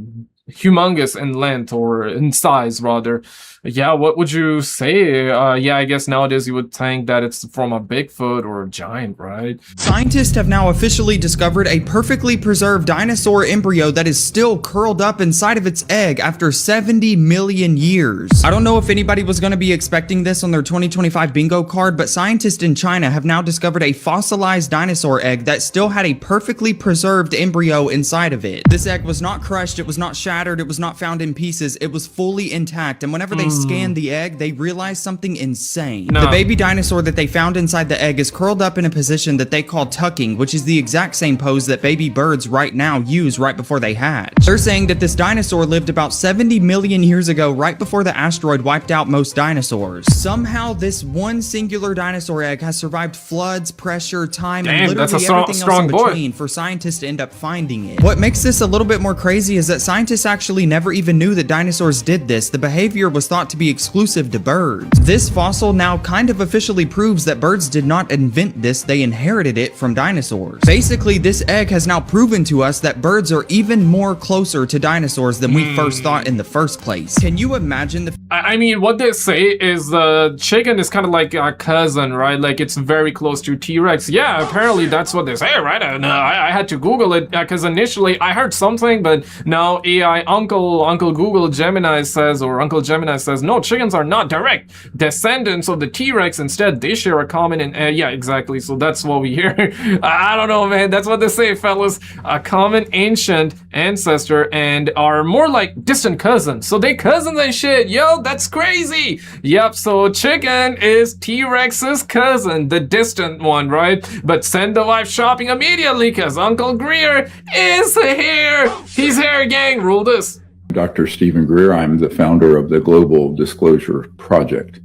humongous in length, or in size rather. Yeah, what would you say? Yeah, I guess nowadays you would think that it's from a Bigfoot or a giant, right? Scientists have now officially discovered a perfectly preserved dinosaur embryo that is still curled up inside of its egg after 70 million years. I don't know if anybody was going to be expecting this on their 2025 bingo card, but scientists in China have now discovered a fossilized dinosaur egg that still had a perfectly preserved embryo inside of it. This egg was not crushed, it was not shattered, it was not found in pieces, it was fully intact, and whenever they scanned the egg, they realized something insane. The baby dinosaur that they found inside the egg is curled up in a position that they call tucking, which is the exact same pose that baby birds right now use right before they hatch. They're saying that this dinosaur lived about 70 million years ago, right before the asteroid wiped out most dinosaurs. Somehow, this one singular dinosaur egg has survived floods, pressure, time, and literally everything else in between for scientists to end up finding it. What makes this a little bit more crazy is that scientists actually never even knew that dinosaurs did this. The behavior was thought to be exclusive to birds. This fossil now kind of officially proves that birds did not invent this, they inherited it from dinosaurs. Basically, this egg has now proven to us that birds are even more closer to dinosaurs than we first thought in the first place. Can you imagine the... I mean, what they say is the chicken is kind of like a cousin, right? Like, it's very close to T-Rex. Yeah, apparently that's what they say, right? And I had to Google it, because initially I heard something, but now AI Uncle Google Gemini says, or Uncle Gemini says, no, chickens are not direct descendants of the T-Rex. Instead, they share a common and yeah, exactly. So that's what we hear. I don't know, man. That's what they say, fellas. A common ancient ancestor and are more like distant cousins. So they cousins and shit. Yo, that's crazy. Yep. So chicken is T-Rex's cousin, the distant one, right? But send the wife shopping immediately, because Uncle Greer is here. He's here, gang. Rule this. Dr. Stephen Greer. I'm the founder of the Global Disclosure Project.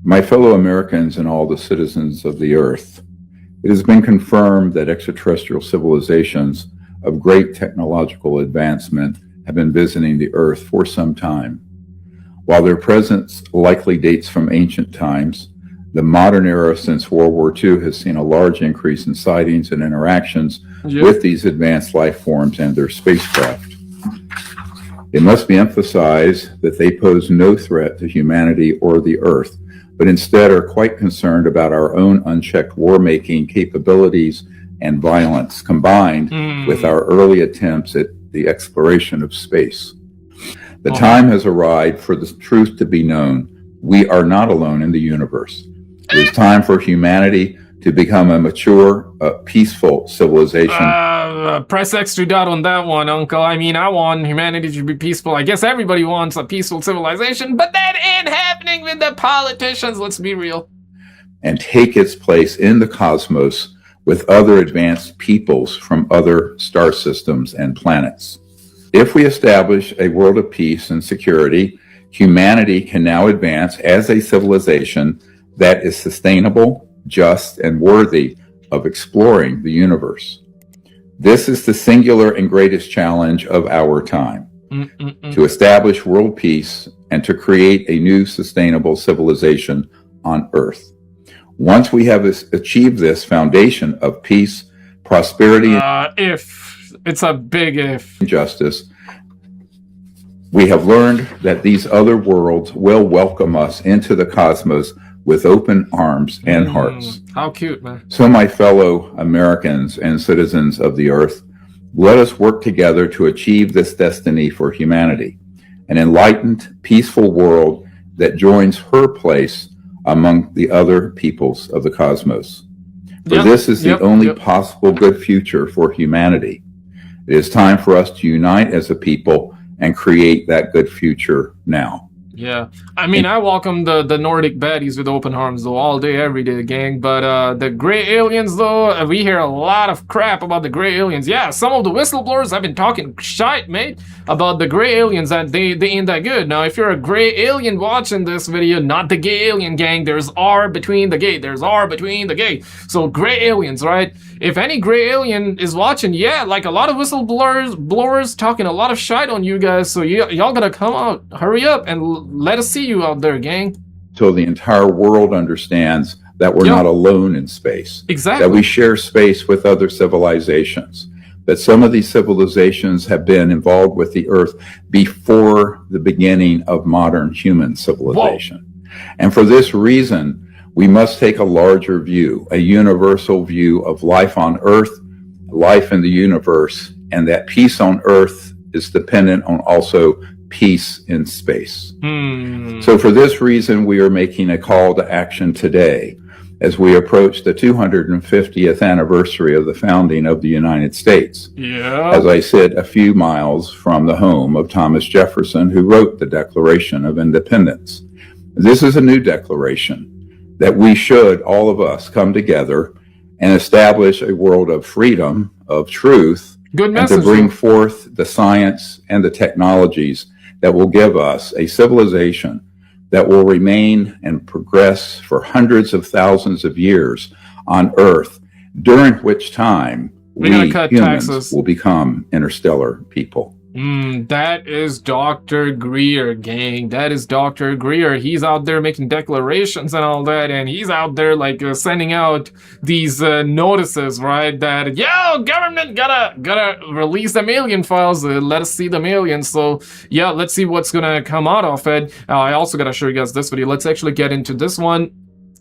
My fellow Americans and all the citizens of the Earth, it has been confirmed that extraterrestrial civilizations of great technological advancement have been visiting the Earth for some time. While their presence likely dates from ancient times, the modern era since World War II has seen a large increase in sightings and interactions with these advanced life forms and their spacecraft. It must be emphasized that they pose no threat to humanity or the Earth, but instead are quite concerned about our own unchecked war-making capabilities and violence, combined with our early attempts at the exploration of space. The time has arrived for the truth to be known. We are not alone in the universe. It is time for humanity to become a mature, peaceful civilization. Press extra dot on that one, Uncle. I mean, I want humanity to be peaceful. I guess everybody wants a peaceful civilization, but that ain't happening with the politicians, let's be real. And take its place in the cosmos with other advanced peoples from other star systems and planets. If we establish a world of peace and security, humanity can now advance as a civilization that is sustainable, just, and worthy of exploring the universe. This is the singular and greatest challenge of our time, to establish world peace and to create a new sustainable civilization on Earth. Once we have achieved this foundation of peace, prosperity, if it's a big if, justice, we have learned that these other worlds will welcome us into the cosmos with open arms and hearts. How cute, man. So, my fellow Americans and citizens of the Earth, let us work together to achieve this destiny for humanity, an enlightened, peaceful world that joins her place among the other peoples of the cosmos. For this is the only possible good future for humanity. It is time for us to unite as a people and create that good future now. Yeah, I mean, I welcome the Nordic baddies with open arms, though, all day, every day, gang. But the gray aliens, though, we hear a lot of crap about the gray aliens. Yeah, some of the whistleblowers have been talking shite, mate, about the gray aliens, that they ain't that good. Now, if you're a gray alien watching this video, not the gay alien, gang, there's R between the gay. There's R between the gay. So, gray aliens, right? If any gray alien is watching, yeah, like a lot of whistleblowers talking a lot of shite on you guys, so y'all gotta come out, hurry up, and let us see you out there, gang. So the entire world understands that we're not alone in space. Exactly. That we share space with other civilizations. That some of these civilizations have been involved with the Earth before the beginning of modern human civilization. Whoa. And for this reason, we must take a larger view, a universal view of life on Earth, life in the universe, and that peace on Earth is dependent on also peace in space. So for this reason, we are making a call to action today as we approach the 250th anniversary of the founding of the United States. Yeah. As I sit a few miles from the home of Thomas Jefferson, who wrote the Declaration of Independence. This is a new declaration that we should, all of us, come together and establish a world of freedom, of truth, good message, and to bring forth the science and the technologies that will give us a civilization that will remain and progress for hundreds of thousands of years on Earth, during which time we humans will become interstellar people. That is Dr. Greer, gang. That is Dr. Greer. He's out there making declarations and all that, and he's out there like sending out these notices, right? That yo, government gotta release them alien files. Let us see them aliens. So yeah, let's see what's gonna come out of it. I also gotta show you guys this video. Let's actually get into this one.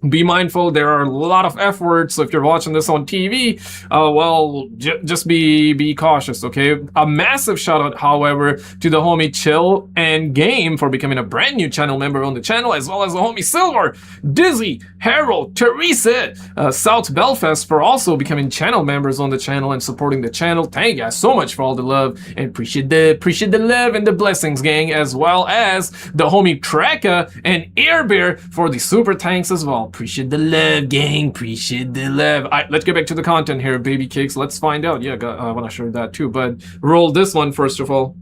Be mindful, there are a lot of F words, so if you're watching this on TV, well, just be cautious, okay? A massive shout out, however, to the homie Chill and Game for becoming a brand new channel member on the channel, as well as the homie Silver, Dizzy, Harold, Teresa, South Belfast for also becoming channel members on the channel and supporting the channel. Thank you guys so much for all the love, and appreciate the love and the blessings, gang, as well as the homie Treka and Airbear for the super thanks as well. Appreciate the love, gang. Appreciate the love. All right, let's get back to the content here, baby cakes. Let's find out. Yeah, I want to show you that too, but roll this one first of all.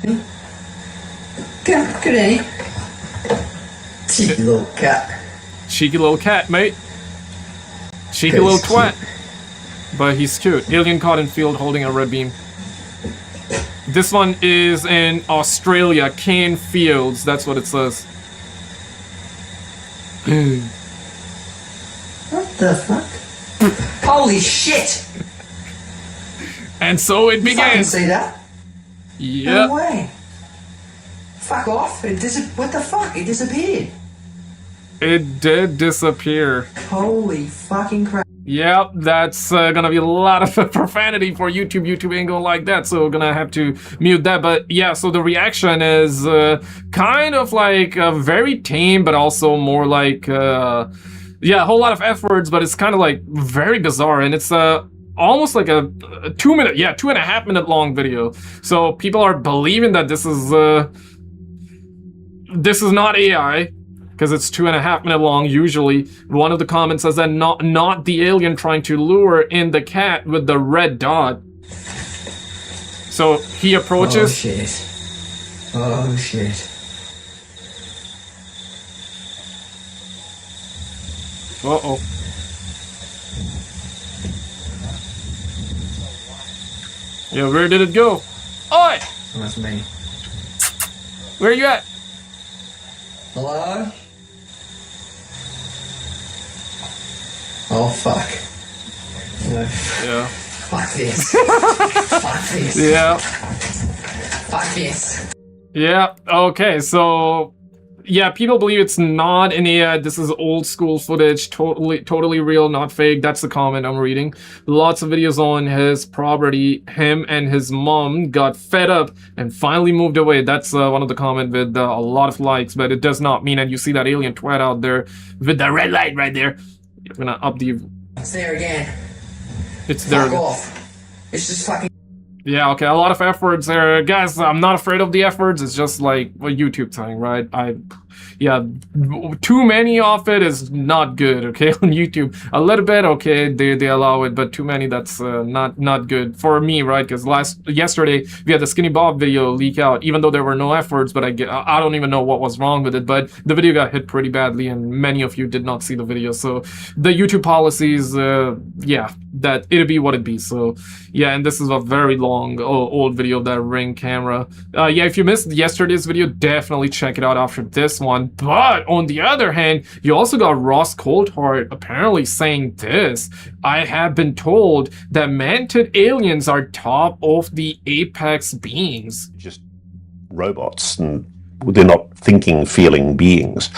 Good day. Cheeky little cat. Cheeky little cat, mate. Cheeky little twat. But he's cute. Alien caught in field holding a red beam. This one is in Australia, Cane Fields. That's what it says. What the fuck? Holy shit! And so it begins. Say that? Yeah. No way. Fuck off. What the fuck? It disappeared. It did disappear. Holy fucking crap. Yep, that's gonna be a lot of profanity for YouTube. YouTube ain't gonna like that, so we're gonna have to mute that. But yeah, so the reaction is kind of like very tame, but also more like, yeah, a whole lot of F words, but it's kind of like very bizarre, and it's almost like a 2 minute, yeah, 2.5 minute long video. So people are believing that this is not AI, because it's 2.5 minute long usually. One of the comments says that not the alien trying to lure in the cat with the red dot. So he approaches. Oh shit. Oh shit. Uh-oh. Yeah, where did it go? Oi! That's me. Where you at? Hello? Oh fuck. No. Yeah. Fuck this. Fuck this. Yeah. Fuck this. Yeah, okay, so yeah, people believe it's not an AI. This is old school footage, totally real, not fake. That's the comment I'm reading. Lots of videos on his property. Him and his mom got fed up and finally moved away. That's one of the comment with a lot of likes, but it does not mean that you see that alien twat out there with the red light right there. I'm gonna up the... It's there again. It's there Fuck again. off. It's just fucking... Yeah, okay, a lot of F words there. Guys, I'm not afraid of the F words. It's just like a YouTube thing, right? Yeah, too many of it is not good, okay, on YouTube. A little bit, okay, they allow it, but too many, that's not good for me, right? Because yesterday, we had the Skinny Bob video leak out, even though there were no F words, but I don't even know what was wrong with it, but the video got hit pretty badly, and many of you did not see the video, so the YouTube policies, yeah, that it'll be what it be. So yeah, and this is a very long old video of that Ring camera. Yeah, if you missed yesterday's video, definitely check it out after this one. But on the other hand, you also got Ross Coulthard apparently saying this: I have been told that mantid aliens are top of the apex beings. Just robots, and they're not thinking, feeling beings,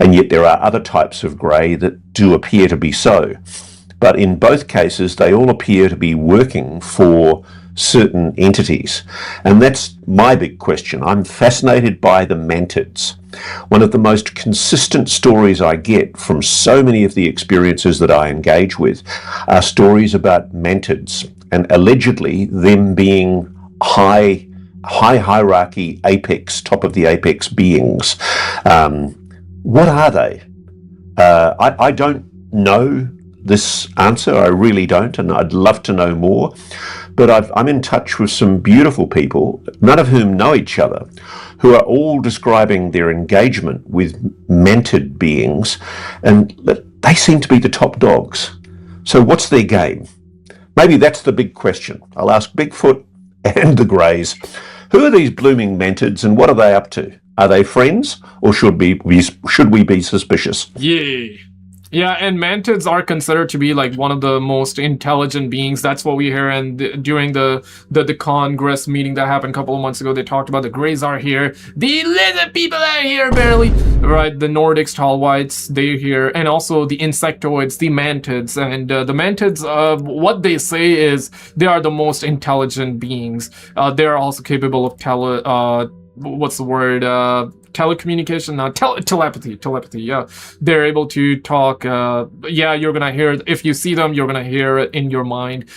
and yet there are other types of grey that do appear to be so. But in both cases, they all appear to be working for certain entities. And that's my big question. I'm fascinated by the mantids. One of the most consistent stories I get from so many of the experiences that I engage with are stories about mantids, and allegedly them being high hierarchy apex, top of the apex beings. What are they? I don't know this answer, I really don't, and I'd love to know more. But I'm in touch with some beautiful people, none of whom know each other, who are all describing their engagement with mantid beings, and they seem to be the top dogs. So what's their game? Maybe that's the big question. I'll ask Bigfoot and the Greys. Who are these blooming mantids, and what are they up to? Are they friends, or should we be suspicious? Yeah. Yeah, and mantids are considered to be like one of the most intelligent beings. That's what we hear. And during the Congress meeting that happened a couple of months ago, they talked about the Greys are here. The lizard people are here, barely. Right, the Nordics, tall whites, they're here. And also the insectoids, the mantids. And the mantids, what they say is they are the most intelligent beings. They're also capable of telecommunication, telepathy, yeah. They're able to talk, yeah, you're gonna hear it. If you see them, you're gonna hear it in your mind.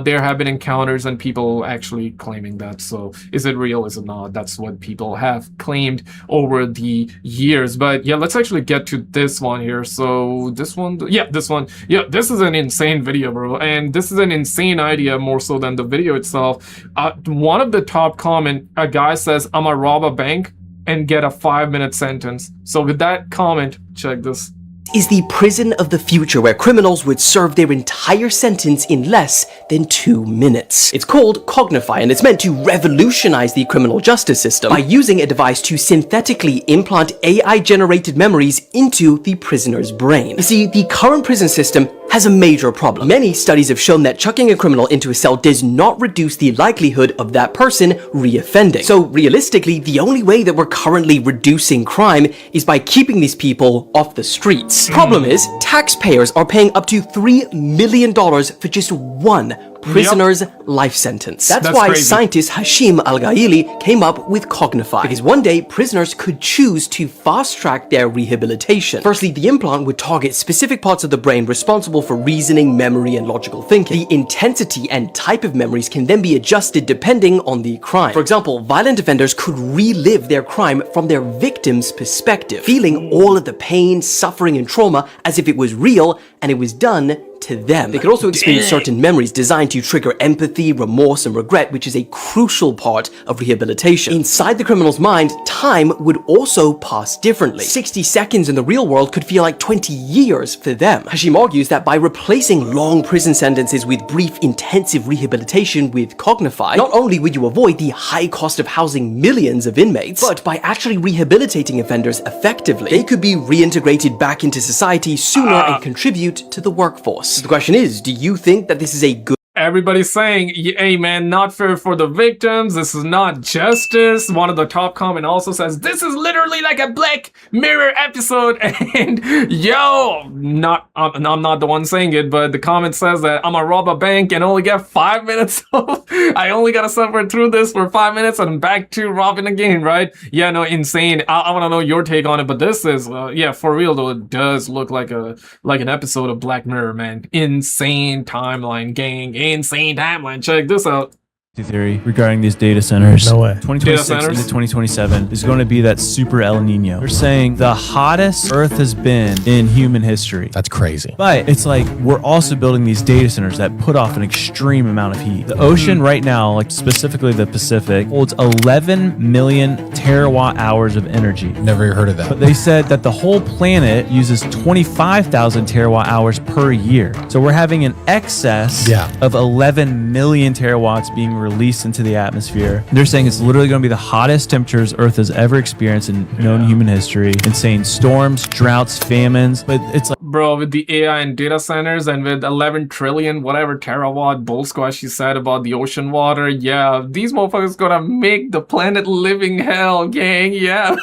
There have been encounters and people actually claiming that. So is it real, is it not? That's what people have claimed over the years. But yeah, let's actually get to this one here. So this one, yeah, this one. Yeah, this is an insane video, bro. And this is an insane idea more so than the video itself. One of the top comment, a guy says, I'm gonna rob a bank and get a 5-minute sentence. So with that comment, check this. Is the prison of the future where criminals would serve their entire sentence in less than 2 minutes. It's called Cognify, and it's meant to revolutionize the criminal justice system by using a device to synthetically implant AI-generated memories into the prisoner's brain. You see, the current prison system has a major problem. Many studies have shown that chucking a criminal into a cell does not reduce the likelihood of that person re-offending. So realistically, the only way that we're currently reducing crime is by keeping these people off the streets. Problem is, taxpayers are paying up to $3 million for just one prisoner's life sentence. That's why crazy. scientist Hashim Al-Ghaili came up with Cognify, because one day prisoners could choose to fast-track their rehabilitation. Firstly, the implant would target specific parts of the brain responsible for reasoning, memory, and logical thinking. The intensity and type of memories can then be adjusted depending on the crime. For example, violent offenders could relive their crime from their victim's perspective, feeling all of the pain, suffering, and trauma as if it was real and it was done to them. They could also experience certain memories designed to trigger empathy, remorse, and regret, which is a crucial part of rehabilitation. Inside the criminal's mind, time would also pass differently. 60 seconds in the real world could feel like 20 years for them. Hashim argues that by replacing long prison sentences with brief, intensive rehabilitation with Cognify, not only would you avoid the high cost of housing millions of inmates, but by actually rehabilitating offenders effectively, they could be reintegrated back into society sooner and contribute to the workforce. The question is, do you think that this is a good... Everybody's saying, hey man, not fair for the victims, this is not justice. One of the top comment also says, this is literally like a Black Mirror episode, and yo, I'm not the one saying it, but the comment says that I'm gonna rob a bank and only get 5 minutes off. I only gotta suffer through this for 5 minutes and I'm back to robbing again, right? Yeah, no, insane. I wanna know your take on it, but this is, yeah, for real though, it does look like an episode of Black Mirror, man. Insane timeline, gang. Insane timeline. Check this out. Theory regarding these data centers. No way. 2026 into 2027 is going to be that super El Nino. They're saying the hottest Earth has been in human history. That's crazy. But it's like we're also building these data centers that put off an extreme amount of heat. The ocean right now, like specifically the Pacific, holds 11 million terawatt hours of energy. Never heard of that. But they said that the whole planet uses 25,000 terawatt hours per year. So we're having an excess of 11 million terawatts being released into the atmosphere. They're saying it's literally going to be the hottest temperatures Earth has ever experienced in known human history. Insane storms, droughts, famines. But it's like, bro, with the AI and data centers and with 11 trillion whatever terawatt bull squash you said about the ocean water, yeah, these motherfuckers gonna make the planet living hell, gang. Yeah.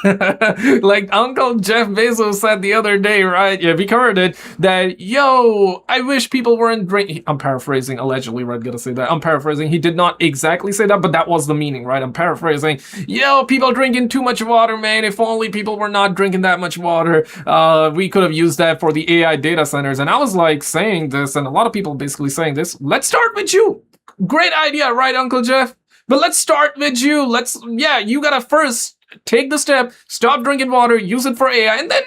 Like Uncle Jeff Bezos said the other day, right? Yeah, we covered it, that yo, I wish people weren't drinking. I'm paraphrasing, allegedly, right? Gotta say that. I'm paraphrasing. He did not exactly say that, but that was the meaning, right? I'm paraphrasing. Yo, people drinking too much water, man. If only people were not drinking that much water, we could have used that for the AI data centers. And I was like saying this, and a lot of people basically saying this. Let's start with you. Great idea, right, Uncle Jeff? But let's start with you. You gotta first take the step, stop drinking water, use it for AI, and then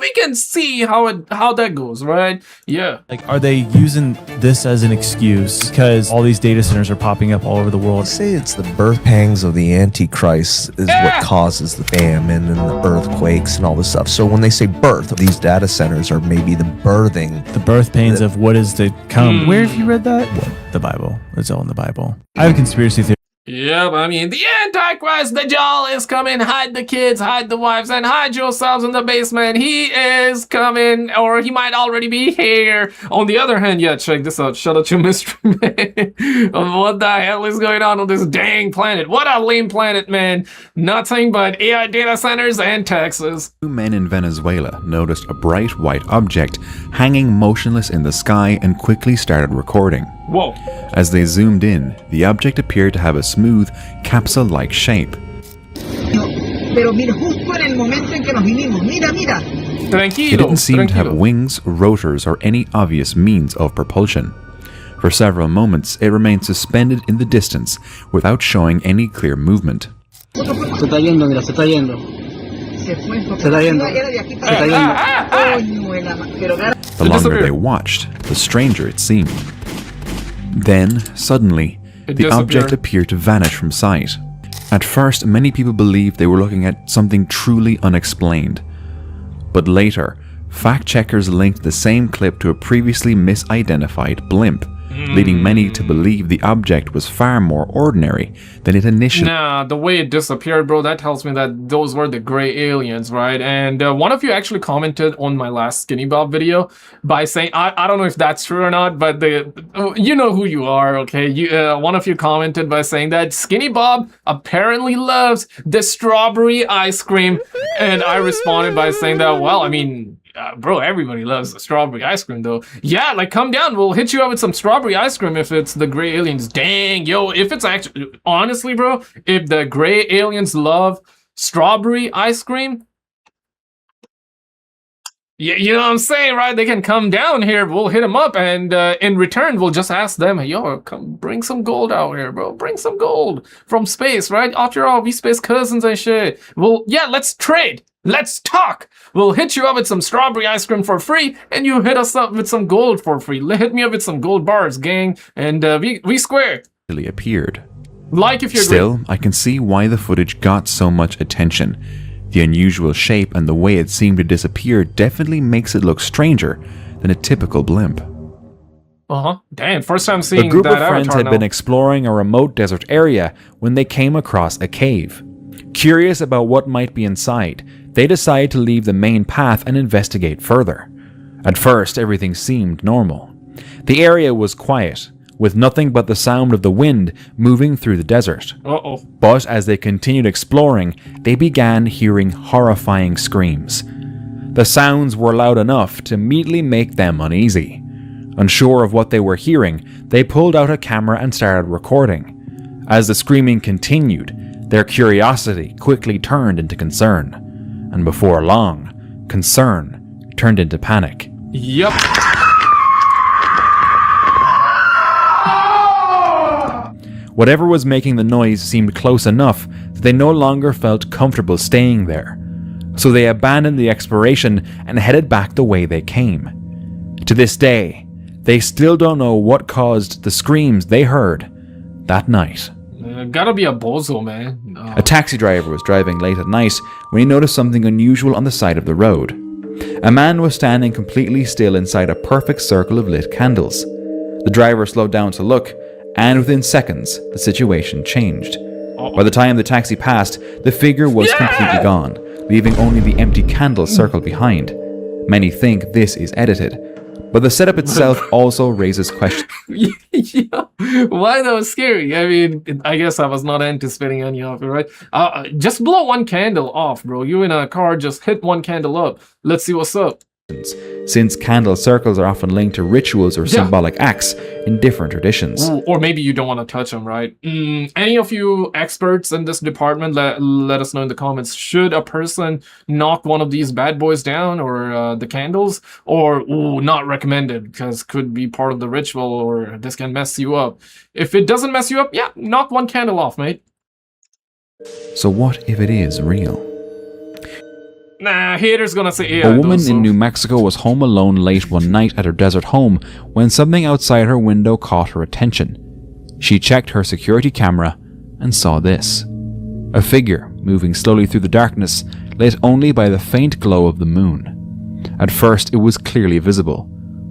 we can see how that goes, right? Yeah. Like, are they using this as an excuse because all these data centers are popping up all over the world? They say it's the birth pangs of the Antichrist is what causes the famine and the earthquakes and all this stuff. So when they say birth, these data centers are maybe the birthing. The birth pains of what is to come. Where have you read that? What? The Bible. It's all in the Bible. I have a conspiracy theory. Yep, I mean, the Antichrist, Dajjal is coming. Hide the kids, hide the wives, and hide yourselves in the basement. He is coming, or he might already be here. On the other hand, yeah, check this out. Shout out to Mystery Man. What the hell is going on this dang planet? What a lame planet, man. Nothing but AI data centers and taxes. Two men in Venezuela noticed a bright white object hanging motionless in the sky and quickly started recording. Whoa. As they zoomed in, the object appeared to have a smooth, capsule-like shape. Pero mira, justo en el momento en que nos vinimos, mira. It didn't seem to have wings, rotors, or any obvious means of propulsion. For several moments, it remained suspended in the distance without showing any clear movement. Se está yendo, mira, se está yendo. Se está yendo. The longer they watched, the stranger it seemed. Then, suddenly, the object appeared to vanish from sight. At first, many people believed they were looking at something truly unexplained. But later, fact-checkers linked the same clip to a previously misidentified blimp, leading many to believe the object was far more ordinary than it initially. Nah, the way it disappeared, bro, that tells me that those were the gray aliens, right? And one of you actually commented on my last Skinny Bob video by saying, I don't know if that's true or not, but you know who you are, okay? One of you commented by saying that Skinny Bob apparently loves the strawberry ice cream, and I responded by saying that, well, I mean, bro, everybody loves the strawberry ice cream, though. Yeah, like, come down. We'll hit you up with some strawberry ice cream if it's the gray aliens. Dang, yo, if it's actually... Honestly, bro, if the gray aliens love strawberry ice cream... Yeah, you know what I'm saying, right? They can come down here. We'll hit them up, and in return, we'll just ask them, hey, yo, come bring some gold out here, bro. Bring some gold from space, right? After all, we space cousins and shit. Well, yeah, let's trade. Let's talk. We'll hit you up with some strawberry ice cream for free, and you hit us up with some gold for free. Hit me up with some gold bars, gang, and we square. Appeared. Like if you're Still, I can see why the footage got so much attention. The unusual shape and the way it seemed to disappear definitely makes it look stranger than a typical blimp. Damn, first time seeing that. A group that of friends avatar had now. been exploring a remote desert area when they came across a cave. Curious about what might be inside, they decided to leave the main path and investigate further. At first, everything seemed normal. The area was quiet, with nothing but the sound of the wind moving through the desert. But as they continued exploring, they began hearing horrifying screams. The sounds were loud enough to immediately make them uneasy. Unsure of what they were hearing, they pulled out a camera and started recording. As the screaming continued, their curiosity quickly turned into concern. And before long, concern turned into panic. Yep. Whatever was making the noise seemed close enough that they no longer felt comfortable staying there. So they abandoned the exploration and headed back the way they came. To this day, they still don't know what caused the screams they heard that night. Gotta be a bozo, man. A taxi driver was driving late at night when he noticed something unusual on the side of the road. A man was standing completely still inside a perfect circle of lit candles. The driver slowed down to look, and within seconds, the situation changed. By the time the taxi passed, the figure was completely gone, leaving only the empty candle circle behind. Many think this is edited, but the setup itself also raises questions. Yeah. Why that was scary? I mean, I guess I was not anticipating any of it, right? Just blow one candle off, bro. You in a car, just hit one candle up. Let's see what's up. Since candle circles are often linked to rituals or symbolic acts in different traditions. Ooh, or maybe you don't want to touch them, right? Any of you experts in this department, let us know in the comments. Should a person knock one of these bad boys down, or the candles? Or, ooh, not recommended, because could be part of the ritual, or this can mess you up. If it doesn't mess you up, yeah, knock one candle off, mate. So what if it is real? Nah, haters gonna say yeah. A woman in New Mexico was home alone late one night at her desert home when something outside her window caught her attention. She checked her security camera and saw this. A figure moving slowly through the darkness, lit only by the faint glow of the moon. At first it was clearly visible,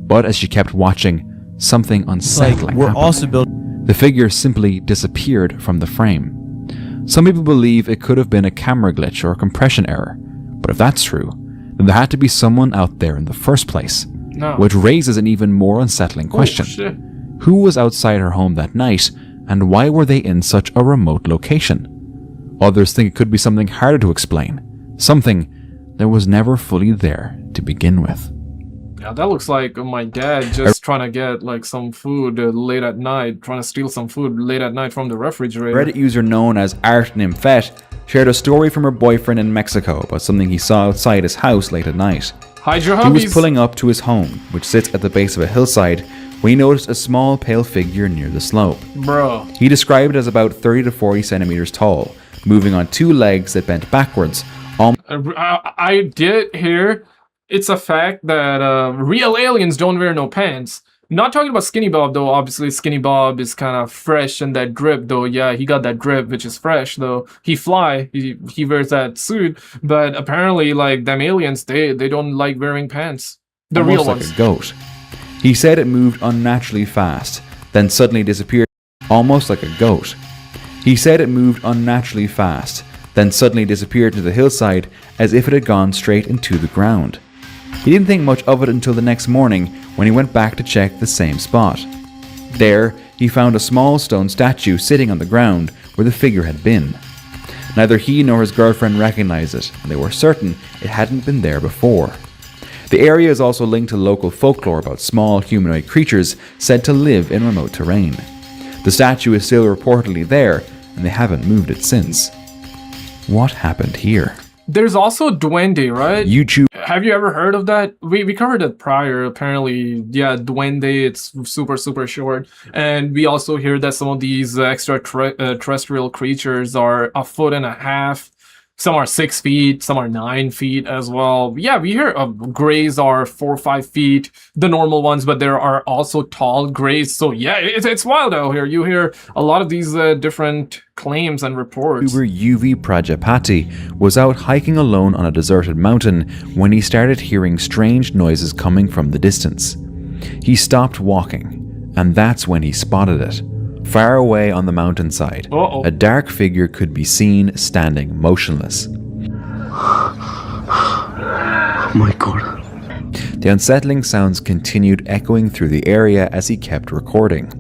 but as she kept watching, something unsettling happened. The figure simply disappeared from the frame. Some people believe it could have been a camera glitch or a compression error. But if that's true, then there had to be someone out there in the first place. No. Which raises an even more unsettling question. Who was outside her home that night, and why were they in such a remote location? Others think it could be something harder to explain. Something that was never fully there to begin with. Yeah, that looks like my dad just trying to get like some food late at night, trying to steal some food late at night from the refrigerator. Reddit user known as Art Nymphette shared a story from her boyfriend in Mexico about something he saw outside his house late at night. Hide your He hobbies. was pulling up to his home, which sits at the base of a hillside, when he noticed a small pale figure near the slope. Bro. He described it as about 30 to 40 centimeters tall, moving on two legs that bent backwards. I did hear it's a fact that real aliens don't wear no pants. Not talking about Skinny Bob, though. Obviously, Skinny Bob is kind of fresh in that drip, though. Yeah, he got that drip, which is fresh, though. He fly. He wears that suit. But apparently, like, them aliens, they don't like wearing pants. The real like ones. A goat. He said it moved unnaturally fast, then suddenly disappeared, almost like a goat. He said it moved unnaturally fast, then suddenly disappeared into the hillside as if it had gone straight into the ground. He didn't think much of it until the next morning when he went back to check the same spot. There, he found a small stone statue sitting on the ground where the figure had been. Neither he nor his girlfriend recognized it, and they were certain it hadn't been there before. The area is also linked to local folklore about small humanoid creatures said to live in remote terrain. The statue is still reportedly there, and they haven't moved it since. What happened here? There's also Duende, right? YouTube. Have you ever heard of that? We covered it prior. Apparently, yeah, Duende, it's super short. And we also hear that some of these extraterrestrial creatures are 1.5 feet. Some are 6 feet, some are 9 feet as well. Yeah, we hear grays are 4 or 5 feet, the normal ones, but there are also tall grays. So yeah, it's wild out here. You hear a lot of these different claims and reports. UV Prajapati was out hiking alone on a deserted mountain when he started hearing strange noises coming from the distance. He stopped walking, and that's when he spotted it. Far away on the mountainside, a dark figure could be seen standing motionless. Oh my god. The unsettling sounds continued echoing through the area as he kept recording.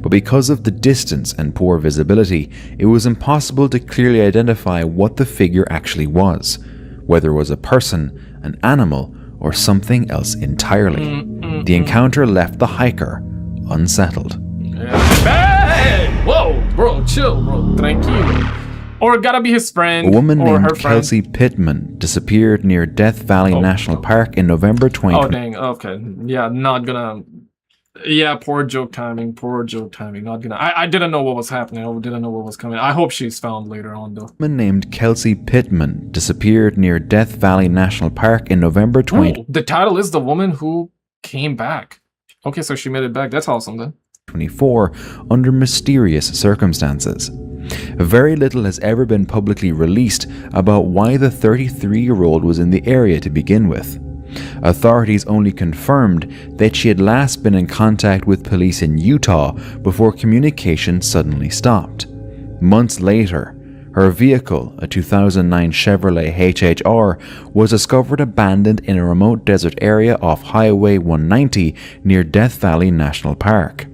But because of the distance and poor visibility, it was impossible to clearly identify what the figure actually was, whether it was a person, an animal, or something else entirely. The encounter left the hiker unsettled. Hey! Whoa, bro, chill, bro, tranquilo. Or gotta be his friend. A woman or named her friend. Kelsey Pittman disappeared near Death Valley National Park in November 2020. Oh dang, okay. Yeah, not gonna. Yeah, poor joke timing, not gonna. I didn't know what was happening, I didn't know what was coming. I hope she's found later on though. A woman named Kelsey Pittman disappeared near Death Valley National Park in November 2020. The title is The Woman Who Came Back. Okay, so she made it back. That's awesome then. 24 under mysterious circumstances. Very little has ever been publicly released about why the 33-year-old was in the area to begin with. Authorities only confirmed that she had last been in contact with police in Utah before communication suddenly stopped. Months later, her vehicle, a 2009 Chevrolet HHR, was discovered abandoned in a remote desert area off Highway 190 near Death Valley National Park.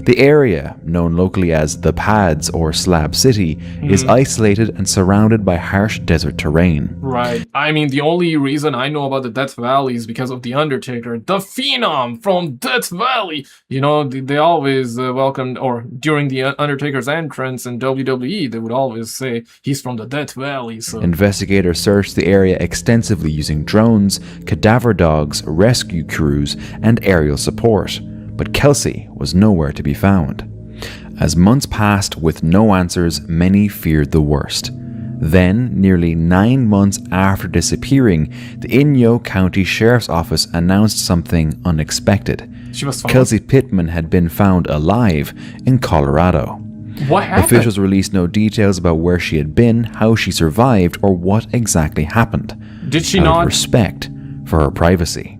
The area, known locally as the Pads or Slab City, is isolated and surrounded by harsh desert terrain. Right. I mean, the only reason I know about the Death Valley is because of The Undertaker, the Phenom from Death Valley. You know, they always welcomed, or during The Undertaker's entrance in WWE, they would always say, he's from the Death Valley. So investigators searched the area extensively using drones, cadaver dogs, rescue crews, and aerial support. But Kelsey was nowhere to be found. As months passed with no answers, many feared the worst. Then, nearly 9 months after disappearing, the Inyo County Sheriff's Office announced something unexpected. She was found. Kelsey Pittman had been found alive in Colorado. What happened? Officials released no details about where she had been, how she survived, or what exactly happened. Did she out not? of respect for her privacy.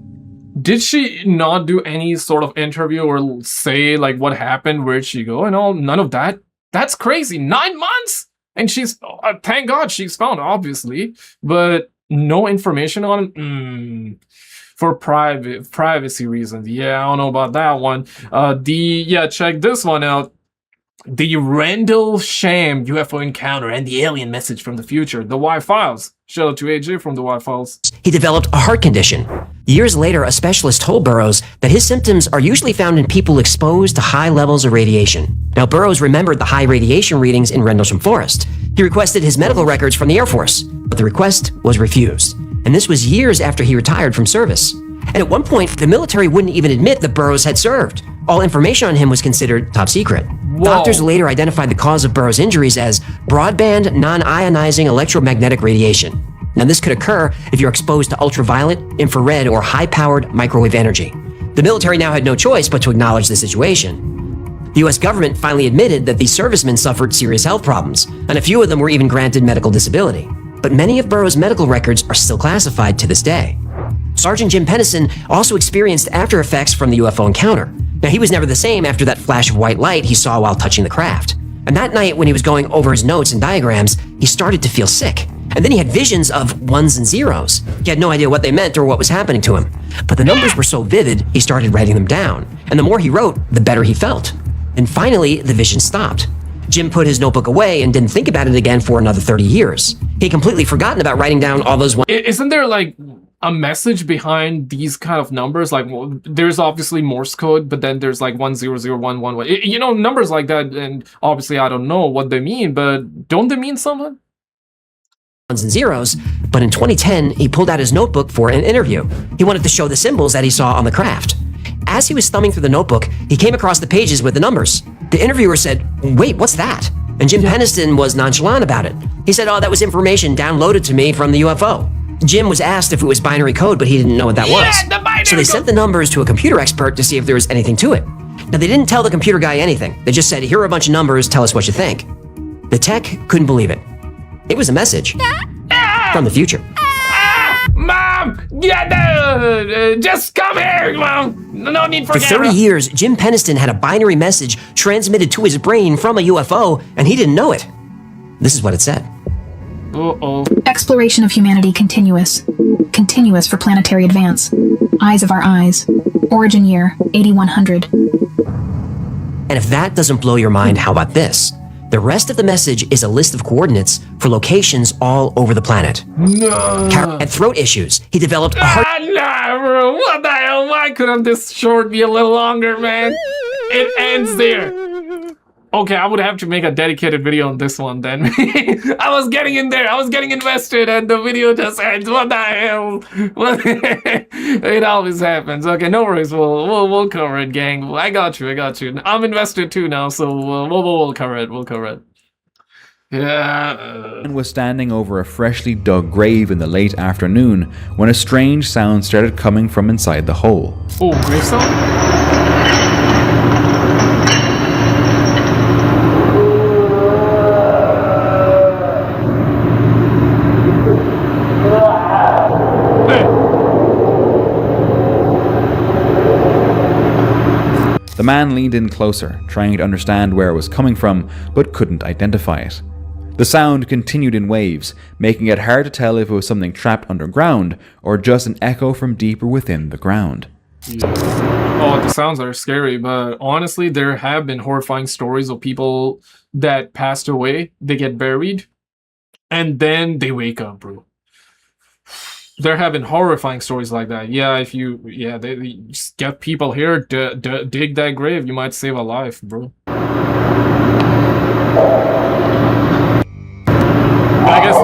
Did she not do any sort of interview or say like what happened, where'd she go and all? None of that? That's crazy. 9 months? And she's, thank God she's found, obviously, but no information on it? For privacy reasons. Yeah, I don't know about that one. Check this one out. The Rendlesham UFO encounter and the alien message from the future. The Y-Files. Shout out to AJ from the Y-Files. He developed a heart condition. Years later, a specialist told Burroughs that his symptoms are usually found in people exposed to high levels of radiation. Now, Burroughs remembered the high radiation readings in Rendlesham Forest. He requested his medical records from the Air Force, but the request was refused. And this was years after he retired from service. And at one point, the military wouldn't even admit that Burroughs had served. All information on him was considered top secret. Whoa. Doctors later identified the cause of Burroughs' injuries as broadband non-ionizing electromagnetic radiation. Now, this could occur if you're exposed to ultraviolet, infrared, or high-powered microwave energy. The military now had no choice but to acknowledge the situation. The US government finally admitted that these servicemen suffered serious health problems, and a few of them were even granted medical disability. But many of Burroughs' medical records are still classified to this day. Sergeant Jim Pennison also experienced after effects from the UFO encounter. Now, he was never the same after that flash of white light he saw while touching the craft. And that night, when he was going over his notes and diagrams, he started to feel sick. And then he had visions of ones and zeros. He had no idea what they meant or what was happening to him. But the numbers were so vivid, he started writing them down. And the more he wrote, the better he felt. And finally, the vision stopped. Jim put his notebook away and didn't think about it again for another 30 years. He had completely forgotten about writing down all those... Isn't there like a message behind these kind of numbers? Like, well, there's obviously Morse code, but then there's like 10011. You know, numbers like that, and obviously I don't know what they mean, but don't they mean something? Ones and zeros, but in 2010, he pulled out his notebook for an interview. He wanted to show the symbols that he saw on the craft. As he was thumbing through the notebook, he came across the pages with the numbers. The interviewer said, "Wait, what's that?" And Jim Penniston was nonchalant about it. He said, "Oh, that was information downloaded to me from the UFO." Jim was asked if it was binary code, but he didn't know what that was. So they sent the numbers to a computer expert to see if there was anything to it. Now, they didn't tell the computer guy anything. They just said, "Here are a bunch of numbers, tell us what you think." The tech couldn't believe it. It was a message from the future. Mom! Just come here, Mom! No need for For 30 years, Jim Penniston had a binary message transmitted to his brain from a UFO, and he didn't know it. This is what it said. Uh-oh. Exploration of humanity continuous. Continuous for planetary advance. Eyes of our eyes. Origin year, 8100. And if that doesn't blow your mind, how about this? The rest of the message is a list of coordinates for locations all over the planet. No. Carol had throat issues. He developed a heart... Nah, bro. What the hell? Why couldn't this short be a little longer, man? It ends there. Okay, I would have to make a dedicated video on this one then. I was getting in there. I was getting invested, and the video just ends. What the hell? It always happens. Okay, no worries. We'll cover it, gang. I got you. I'm invested too now, so we'll cover it. We'll cover it. Yeah. And was standing over a freshly dug grave in the late afternoon when a strange sound started coming from inside the hole. Oh, grave sound? The man leaned in closer, trying to understand where it was coming from, but couldn't identify it. The sound continued in waves, making it hard to tell if it was something trapped underground or just an echo from deeper within the ground. Oh, the sounds are scary, but honestly, there have been horrifying stories of people that passed away, they get buried, and then they wake up, bro. There have been horrifying stories like that. Yeah, if you, they just get people here, dig that grave, you might save a life, bro. I guess...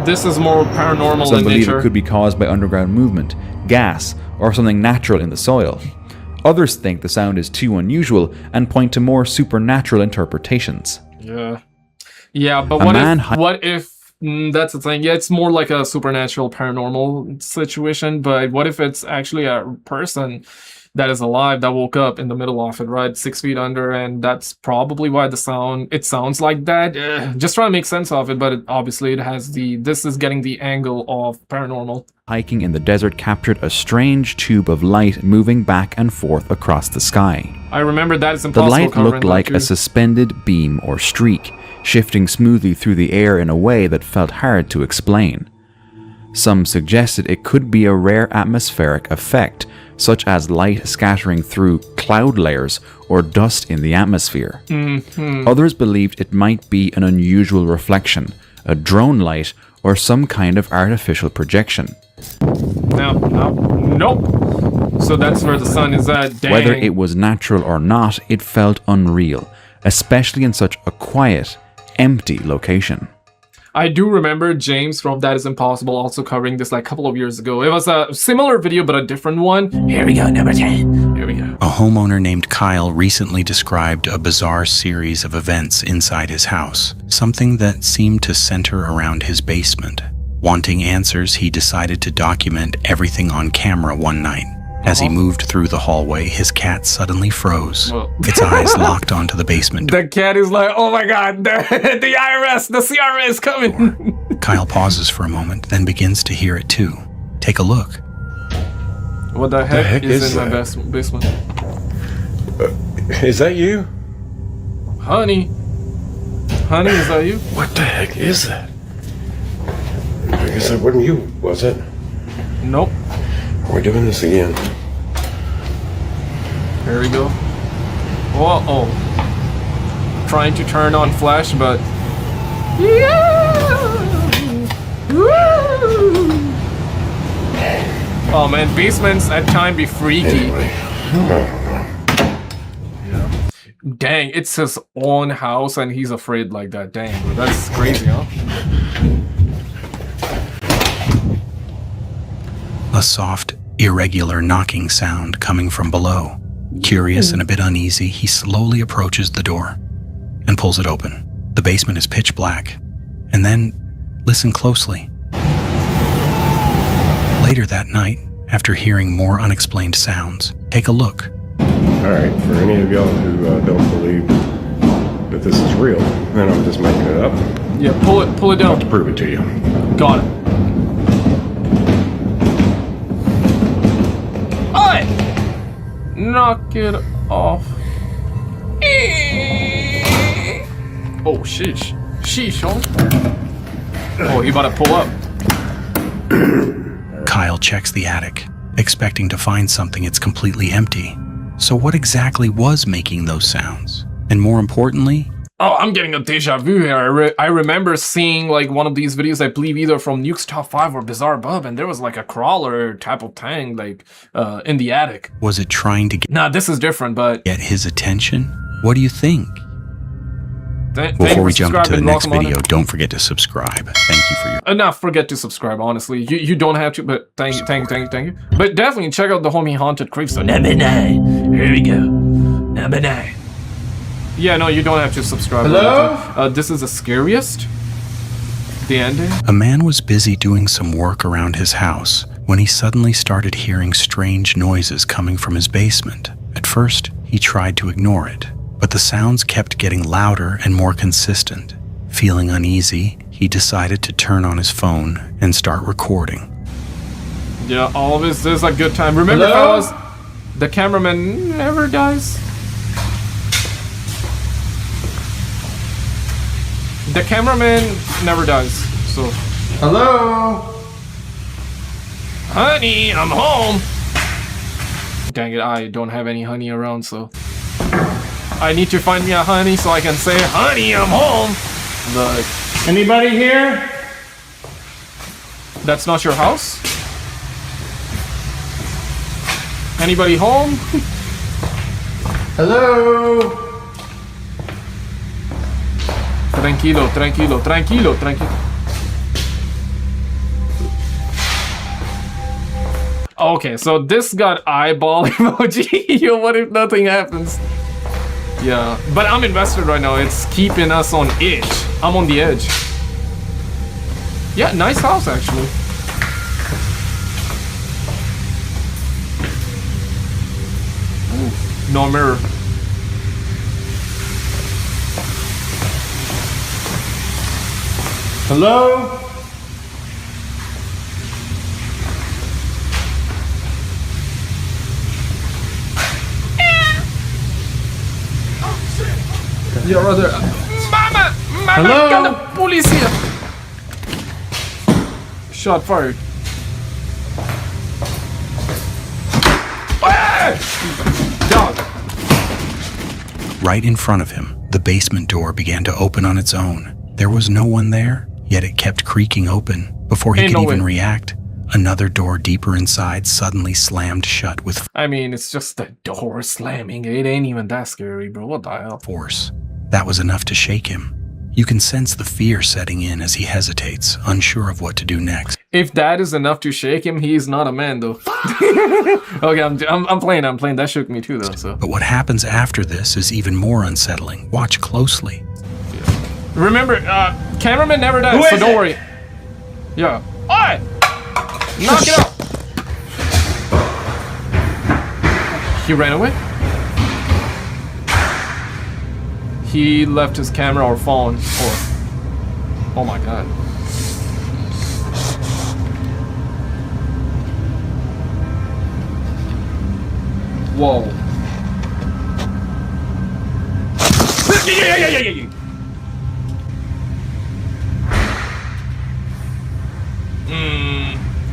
This is more paranormal Some in believe nature. it could be caused by underground movement, gas, or something natural in the soil. Others think the sound is too unusual and point to more supernatural interpretations. Yeah, but what if that's the thing. Yeah, it's more like a supernatural paranormal situation, but what if it's actually a person that is alive that woke up in the middle of it, right? 6 feet under, and that's probably why it sounds like that. Just trying to make sense of it, but obviously it has this is getting the angle of paranormal. Hiking in the desert captured a strange tube of light moving back and forth across the sky. I remember that is The impossible. light looked like a suspended beam or streak, shifting smoothly through the air in a way that felt hard to explain. Some suggested it could be a rare atmospheric effect, such as light scattering through cloud layers or dust in the atmosphere. Others believed it might be an unusual reflection, a drone light, or some kind of artificial projection. Nope. So that's where the sun is at. Dang. Whether it was natural or not, it felt unreal, especially in such a quiet, empty location. I do remember James from That Is Impossible also covering this like a couple of years ago. It was a similar video, but a different one. Here we go, number 10. Here we go. A homeowner named Kyle recently described a bizarre series of events inside his house, something that seemed to center around his basement. Wanting answers, he decided to document everything on camera one night. As he moved through the hallway, his cat suddenly froze. Well. Its eyes locked onto the basement door. The cat is like, oh my god, the IRS, the CRA is coming. Kyle pauses for a moment, then begins to hear it too. Take a look. What the heck is in my basement? Is that you? Honey? Honey, is that you? What the heck is that? I guess that wasn't you, was it? Nope. We're doing this again. There we go. Uh-oh. Trying to turn on flash, but... Oh man, basements at time be freaky. Anyway. Yeah. Dang, it's his own house and he's afraid like that. Dang, bro, that's crazy, huh? A soft, irregular knocking sound coming from below. Curious and a bit uneasy, he slowly approaches the door and pulls it open. The basement is pitch black. And then, listen closely. Later that night, after hearing more unexplained sounds, take a look. Alright, for any of y'all who don't believe that this is real, then I'm just making it up. Yeah, pull it down. I'll have to prove it to you. Got it. Oi! Knock it off. Oh, sheesh. Sheesh, huh? Oh, he about to pull up. Kyle checks the attic, expecting to find something it's completely empty. So what exactly was making those sounds? And more importantly... Oh, I'm getting a deja vu here. I remember seeing like one of these videos, I believe either from Nuke's Top 5 or Bizarre Bub, and there was like a crawler type of thing like in the attic. Was it trying to get... Nah, this is different, but... Get his attention? What do you think? Thank Before you we for jump into the subscribing. next Welcome on video, in. don't forget to subscribe. Thank you for your... Not forget to subscribe, honestly. You don't have to, but thank you. But definitely check out the Homie Haunted Creepstone. Number 9. Here we go. Number 9. Yeah, no, you don't have to subscribe. Hello? This is the scariest. The ending. A man was busy doing some work around his house when he suddenly started hearing strange noises coming from his basement. At first, he tried to ignore it, but the sounds kept getting louder and more consistent. Feeling uneasy, he decided to turn on his phone and start recording. Yeah, all of this is a good time. Remember, Hello? fellas, the cameraman never dies. The cameraman never dies, so... Hello? Honey, I'm home! Dang it, I don't have any honey around, so... I need to find me a honey so I can say, honey, I'm home! But... Anybody here? That's not your house? Anybody home? Hello? Tranquilo. Okay, so this got eyeball emoji. Yo, what if nothing happens? Yeah, but I'm invested right now. It's keeping us on edge. I'm on the edge. Yeah, nice house actually. Ooh, no mirror. Hello? Your other... Mama! Hello? Got the police here! Shot fired. Dog! Right in front of him, the basement door began to open on its own. There was no one there, yet it kept creaking open. Before he could even react, another door deeper inside suddenly slammed shut with I mean, it's just the door slamming. It ain't even that scary, bro. What the hell? force. That was enough to shake him. You can sense the fear setting in as he hesitates, unsure of what to do next. If that is enough to shake him, he's not a man, though. Okay, I'm playing. That shook me too, though. So. But what happens after this is even more unsettling. Watch closely. Remember, cameraman never dies, so don't worry. Yeah. Oi! Knock it out! He ran away? He left his camera or phone or... Oh my god. Whoa.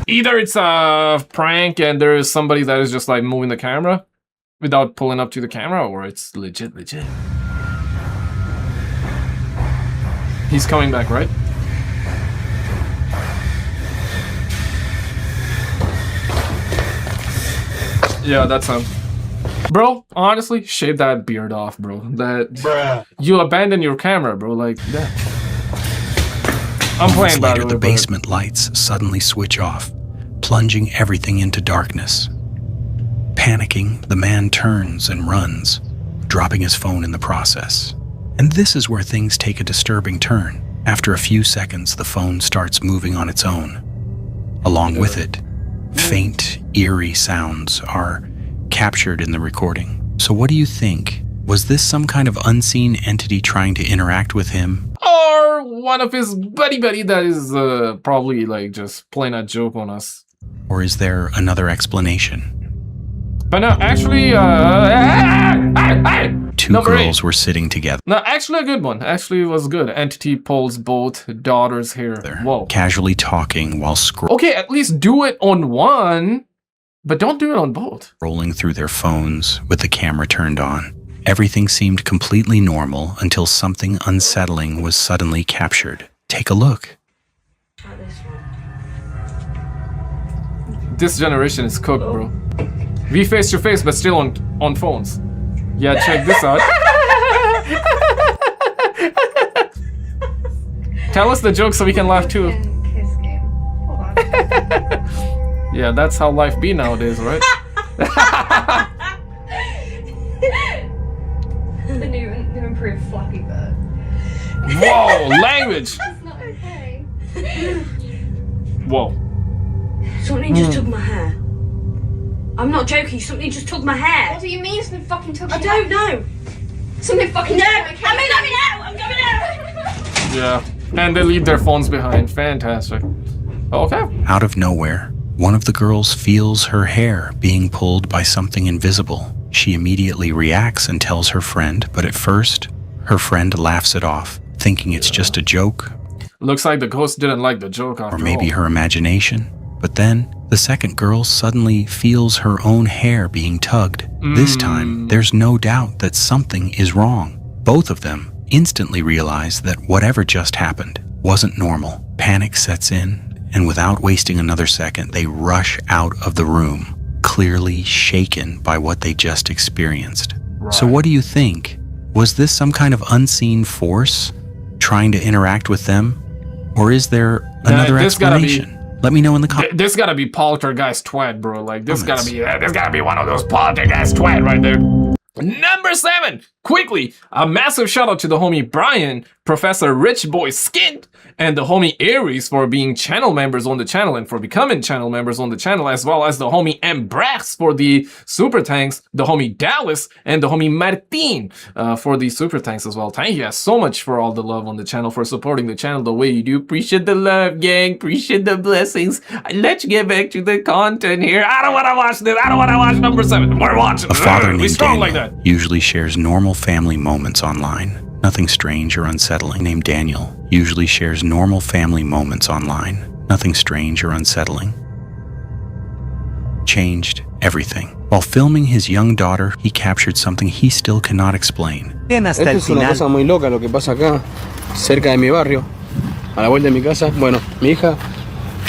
Either it's a prank and there is somebody that is just like moving the camera without pulling up to the camera, or it's legit. He's coming back, right? Yeah, that's him. Bro, honestly, shave that beard off, bro. Bruh. You abandon your camera, bro, like that. I'm playing by later, the basement lights suddenly switch off, plunging everything into darkness. Panicking, the man turns and runs, dropping his phone in the process. And this is where things take a disturbing turn. After a few seconds, the phone starts moving on its own. Along with it, faint, eerie sounds are captured in the recording. So what do you think? Was this some kind of unseen entity trying to interact with him? Or one of his buddy that is probably like just playing a joke on us. Or is there another explanation? But no, actually, Two girls were sitting together. No, actually a good one. Actually, it was good. Entity pulls both daughters here. Whoa. Casually talking while scrolling. Okay, at least do it on one, but don't do it on both. Rolling through their phones with the camera turned on. Everything seemed completely normal until something unsettling was suddenly captured. Take a look. This generation is cooked, bro. We face to face, but still on phones. Yeah, check this out. Tell us the joke so we can laugh too. Yeah, that's how life be nowadays, right? The new improved Flappy Bird. Whoa, language! That's not okay. Whoa. Something just took my hair. I'm not joking, something just took my hair. What do you mean something fucking took I don't know. Something fucking No, took my I'm coming out! I'm coming out! Yeah, and they leave their phones behind. Fantastic. Okay. Out of nowhere, one of the girls feels her hair being pulled by something invisible. She immediately reacts and tells her friend, but at first, her friend laughs it off, thinking it's just a joke. Looks like the ghost didn't like the joke after all. Or maybe her imagination. But then, the second girl suddenly feels her own hair being tugged. This time, there's no doubt that something is wrong. Both of them instantly realize that whatever just happened wasn't normal. Panic sets in, and without wasting another second, they rush out of the room, clearly shaken by what they just experienced. Right. So what do you think? Was this some kind of unseen force trying to interact with them? Or is there another explanation? Let me know in the comments. This gotta be poltergeist twat, bro. Like this gotta be one of those poltergeist twat right there. Number 7, quickly, a massive shout out to the homie Brian, Professor Rich Boy Skint, and the homie Aries for being channel members on the channel and for becoming channel members on the channel, as well as the homie Embrax for the super thanks, the homie Dallas, and the homie Martin for the super thanks as well. Thank you guys so much for all the love on the channel, for supporting the channel the way you do. Appreciate the love, gang. Appreciate the blessings. Let's get back to the content here. I don't want to watch this. I don't want to watch number 7. We're watching. A father named strong Daniel like that. usually shares normal family moments online. Nothing strange or unsettling. Named Daniel usually shares normal family moments online. Nothing strange or unsettling. Changed everything. While filming his young daughter, he captured something he still cannot explain. Esto es una cosa muy loca lo que pasa acá, cerca de mi barrio, a la vuelta de mi casa. Bueno, mi hija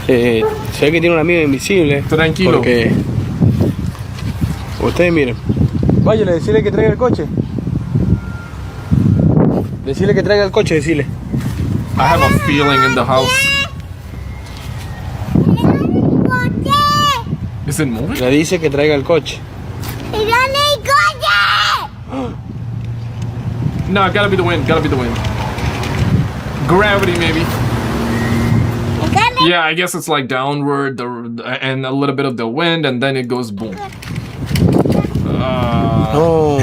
se ve que tiene un amigo invisible. Tranquilo. Porque ustedes miren. Váyale, decirle que traiga el coche. Decirle que traiga el coche, decirle. I have a feeling in the house. Is it moving? Le dice que traiga el coche. No, gotta be the wind. Gotta be the wind. Gravity, maybe. Yeah, I guess it's like downward and a little bit of the wind, and then it goes boom.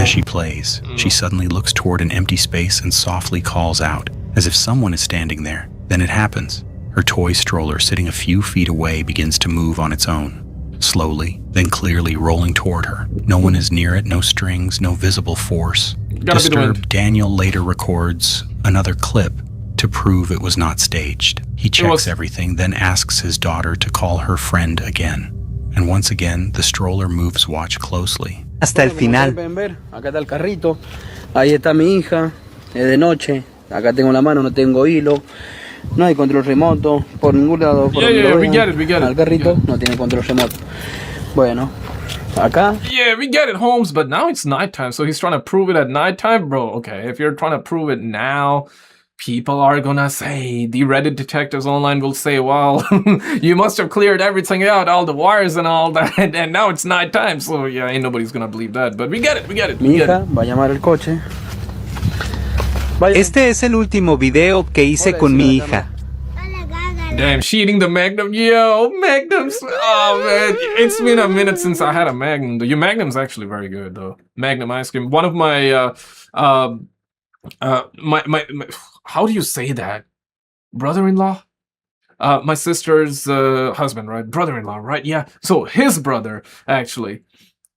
As she plays, she suddenly looks toward an empty space and softly calls out, as if someone is standing there. Then it happens. Her toy stroller sitting a few feet away begins to move on its own. Slowly, then clearly rolling toward her. No one is near it, no strings, no visible force. Disturbed, Daniel later records another clip to prove it was not staged. He checks everything, then asks his daughter to call her friend again. And once again, the stroller moves watch closely. Hasta el final. Acá está el carrito. Ahí está mi hija. Es de noche. Acá tengo la mano, no tengo hilo. No hay control remoto. Por ningún lado. Por we get it. Al carrito no tiene control remoto. Bueno. Acá. Yeah, we get it, Holmes, but now it's nighttime, so he's trying to prove it at nighttime? Bro, okay, if you're trying to prove it now, people are gonna say, the Reddit detectives online will say, well, you must have cleared everything out, all the wires and all that, and now it's nighttime, so yeah, ain't nobody's gonna believe that, but we get it. Mi hija va a llamar el coche. Este es el último video que hice con mi hija. Damn, she eating the Magnum. Yo, Magnums. Oh, man. It's been a minute since I had a Magnum. Your Magnum's actually very good, though. Magnum ice cream. One of my, my how do you say that? Brother-in-law? My sister's husband, right? Brother-in-law, right? Yeah. So his brother, actually,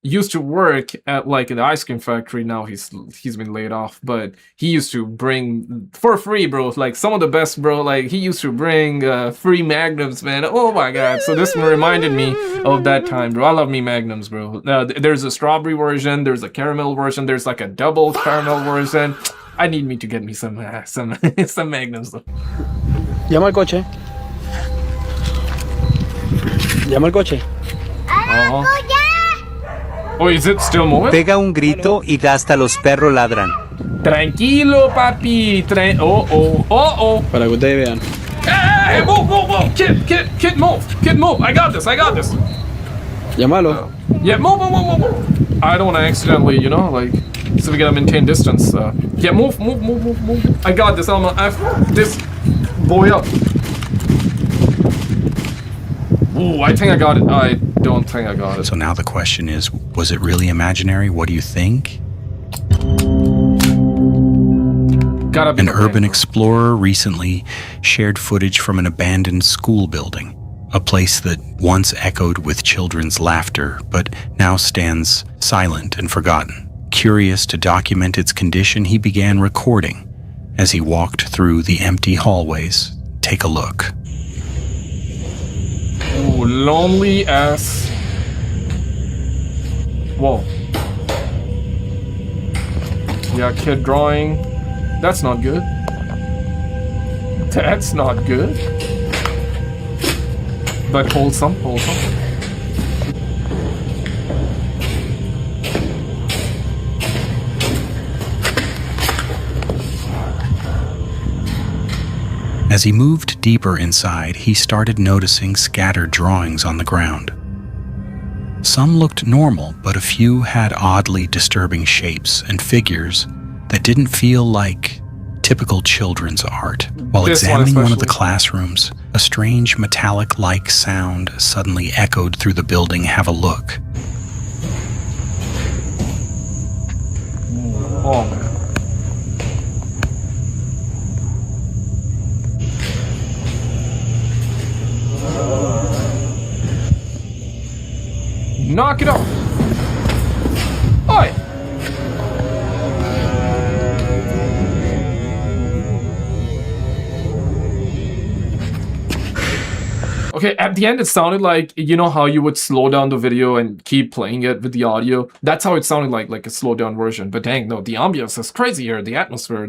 used to work at like an ice cream factory. Now he's been laid off, but he used to bring for free, bro, like some of the best, bro. Like he used to bring free Magnums, man. Oh my god. So this reminded me of that time, bro. I love me Magnums, bro. There's a strawberry version, there's a caramel version, there's like a double caramel version. I need me to get me some Magnums though. Llama al coche. Llama al coche. Oh, is it still moving? Pega un grito y hasta los perros ladran. Tranquilo, papi. Oh. Para que ustedes vean. Hey, move. Kid, move. I got this. Llámalo. Yeah, move. I don't want to accidentally, like, so we gotta maintain distance. Yeah, move. I got this. I'm gonna F this boy up. Ooh, I think I got it. I don't think I got it. So now the question is, was it really imaginary? What do you think? An urban explorer recently shared footage from an abandoned school building, a place that once echoed with children's laughter, but now stands silent and forgotten. Curious to document its condition, he began recording. As he walked through the empty hallways, take a look. Ooh, lonely ass. Whoa. Yeah, kid drawing. That's not good. That's not good. But wholesome. As he moved deeper inside, he started noticing scattered drawings on the ground. Some looked normal, but a few had oddly disturbing shapes and figures that didn't feel like typical children's art. While examining one of the classrooms, a strange metallic-like sound suddenly echoed through the building. Have a look. Oh, man. Knock it off. Oi. Okay, at the end it sounded like, you know how you would slow down the video and keep playing it with the audio? That's how it sounded like a slowed down version. But dang, no, the ambience is crazy here, the atmosphere,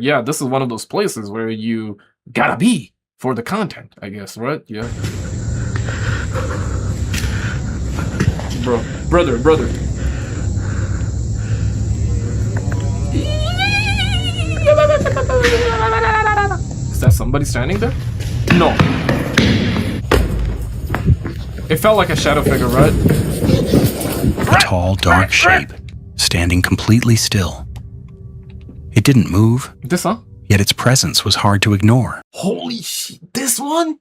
yeah, this is one of those places where you gotta be for the content, I guess, right? Yeah. Brother. Is that somebody standing there? No. It felt like a shadow figure, right? A tall, dark shape, standing completely still. It didn't move. This, huh? Yet its presence was hard to ignore. Holy shit, this one?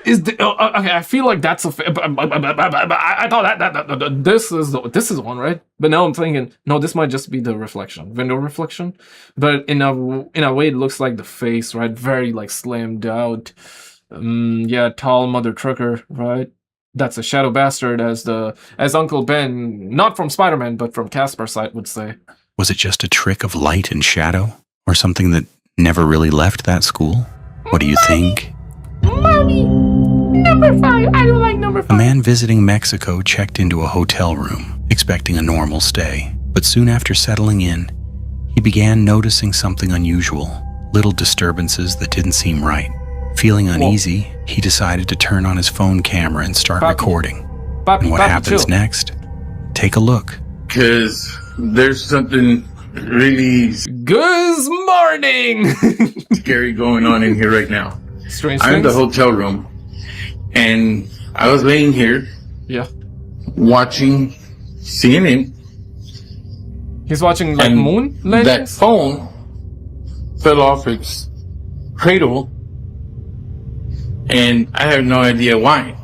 Is the okay? I feel like that's a. I thought that this is the one, right? But now I'm thinking, no, this might just be the reflection, window reflection. But in a way, it looks like the face, right? Very like slammed out. Yeah, tall mother trucker, right? That's a shadow bastard, as Uncle Ben, not from Spider-Man, but from Casper's side, would say. Was it just a trick of light and shadow, or something that never really left that school? What do you think? Mommy, number 5. I don't like number 5. A man visiting Mexico checked into a hotel room, expecting a normal stay. But soon after settling in, he began noticing something unusual, little disturbances that didn't seem right. Feeling uneasy, he decided to turn on his phone camera and start recording. And what happens chill. next? Take a look. Because there's something really good morning scary going on in here right now. Strange I'm in the things? hotel room, and I was laying here, watching CNN. He's watching like moon landings? That phone fell off its cradle, and I have no idea why.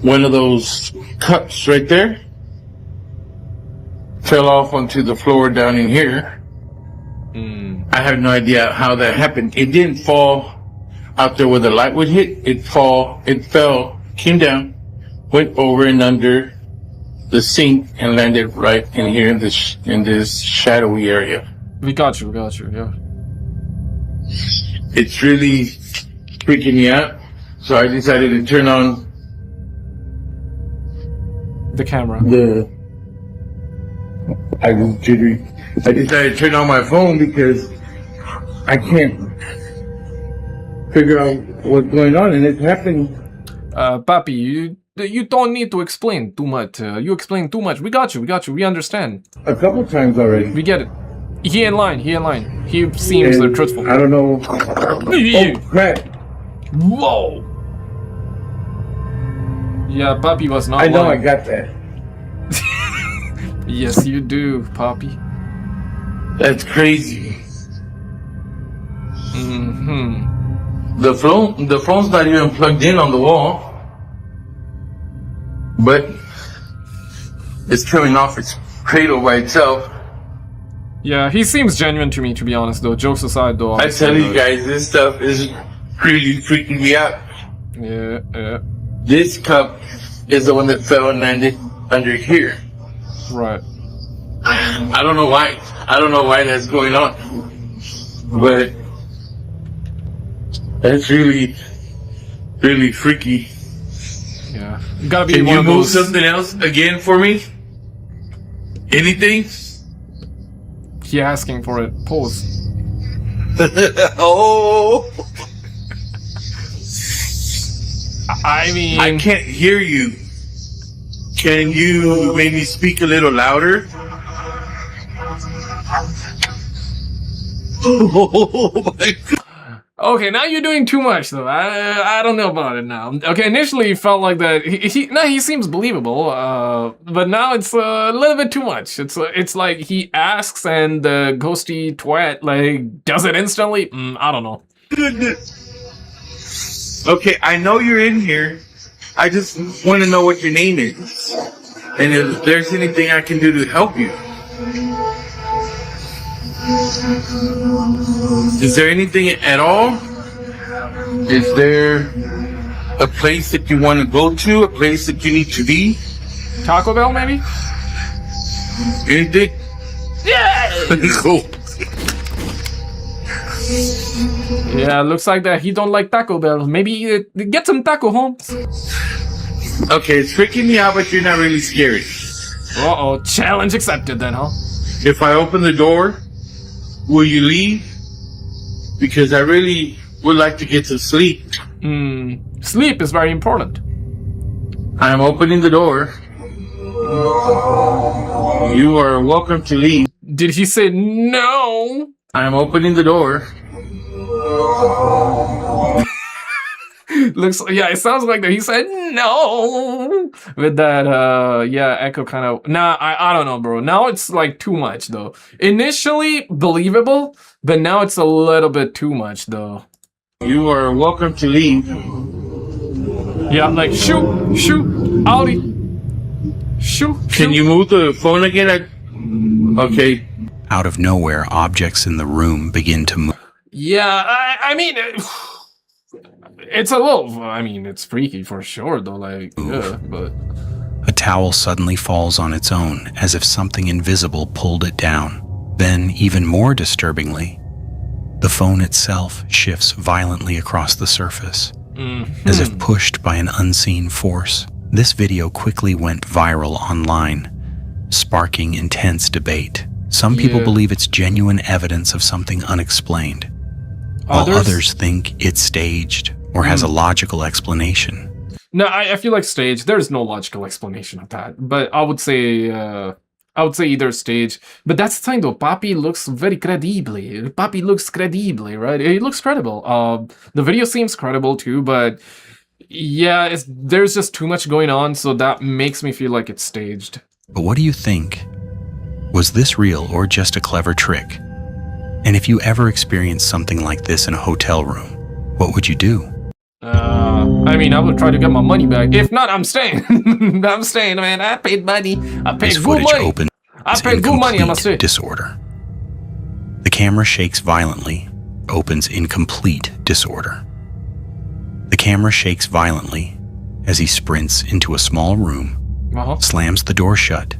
One of those cups right there fell off onto the floor down in here. I have no idea how that happened. It didn't fall out there where the light would hit. It fell, came down, went over and under the sink and landed right in here in this shadowy area. We got you, yeah. It's really freaking me out. So I decided to turn on the camera. I was jittery. I decided to turn on my phone because I can't figure out what's going on, and it's happening. Papi, you don't need to explain too much. You explain too much. We got you. We understand. A couple times already. We get it. He in line. He seems truthful. I don't know. Oh, crap. Whoa. Yeah, Papi was not I know, lying. I got that. Yes, you do, Papi. That's crazy. Mm-hmm. The phone's not even plugged in on the wall, but it's coming off its cradle by itself. Yeah, he seems genuine to me, to be honest, though. Jokes aside, though. I tell you guys, this stuff is really freaking me out. Yeah. This cup is the one that fell and landed under here. Right. I don't know why. I don't know why that's going on. But that's really, really freaky. Yeah. You gotta be Can one you of move those... something else again for me? Anything? He asking for it. Pause. Oh! I mean... I can't hear you. Can you maybe speak a little louder? Oh my God. Okay, now you're doing too much, though. I don't know about it now. Okay, initially it felt like that. He seems believable, but now it's a little bit too much. It's like he asks and the ghosty twat like does it instantly. I don't know. Goodness. Okay, I know you're in here. I just want to know what your name is, and if there's anything I can do to help you. Is there anything at all? Is there a place that you want to go to? A place that you need to be? Taco Bell, maybe? Anything? Yeah! Cool. Yeah, looks like that he don't like Taco Bell. Maybe get some taco, Holmes. Okay, it's freaking me out, but you're not really scared. Uh-oh, challenge accepted then, huh? If I open the door, will you leave? Because I really would like to get to sleep. Sleep is very important. I'm opening the door. You are welcome to leave. Did he say no? I'm opening the door. Looks, yeah, it sounds like that. He said no with that, yeah, echo kind of. Nah, I don't know, bro. Now it's like too much though. Initially believable, but now it's a little bit too much though. You are welcome to leave. Yeah, like shoot, Audi. Shoot. Can you move the phone again? Okay. Out of nowhere, objects in the room begin to move. Yeah, I mean, it's a little. I mean, it's freaky for sure, though. Like, yeah, but A towel suddenly falls on its own, as if something invisible pulled it down. Then, even more disturbingly, the phone itself shifts violently across the surface, as if pushed by an unseen force. This video quickly went viral online, sparking intense debate. Some people believe it's genuine evidence of something unexplained, while others think it's staged or has a logical explanation. No, I feel like staged. There's no logical explanation of that. But I would say either stage. But that's the thing though. Papi looks very credibly. Papi looks credibly, right? It looks credible. The video seems credible too, but yeah, there's just too much going on, so that makes me feel like it's staged. But what do you think? Was this real or just a clever trick? And if you ever experienced something like this in a hotel room, what would you do? I mean, I would try to get my money back. If not, I'm staying. I'm staying, man. I paid money. I paid This good footage money. opens I paid in good money. I must say. complete disorder. The camera shakes violently, opens in complete disorder. The camera shakes violently as he sprints into a small room, slams the door shut,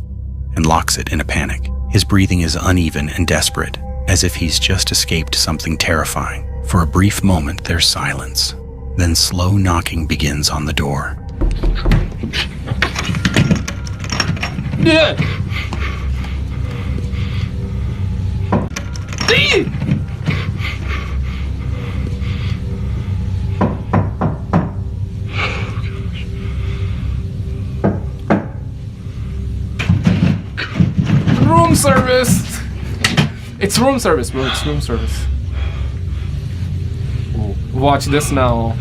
and locks it in a panic. His breathing is uneven and desperate, as if he's just escaped something terrifying. For a brief moment, there's silence. Then slow knocking begins on the door. Yeah. Room service. It's room service, bro. It's room service. Ooh. Watch this now.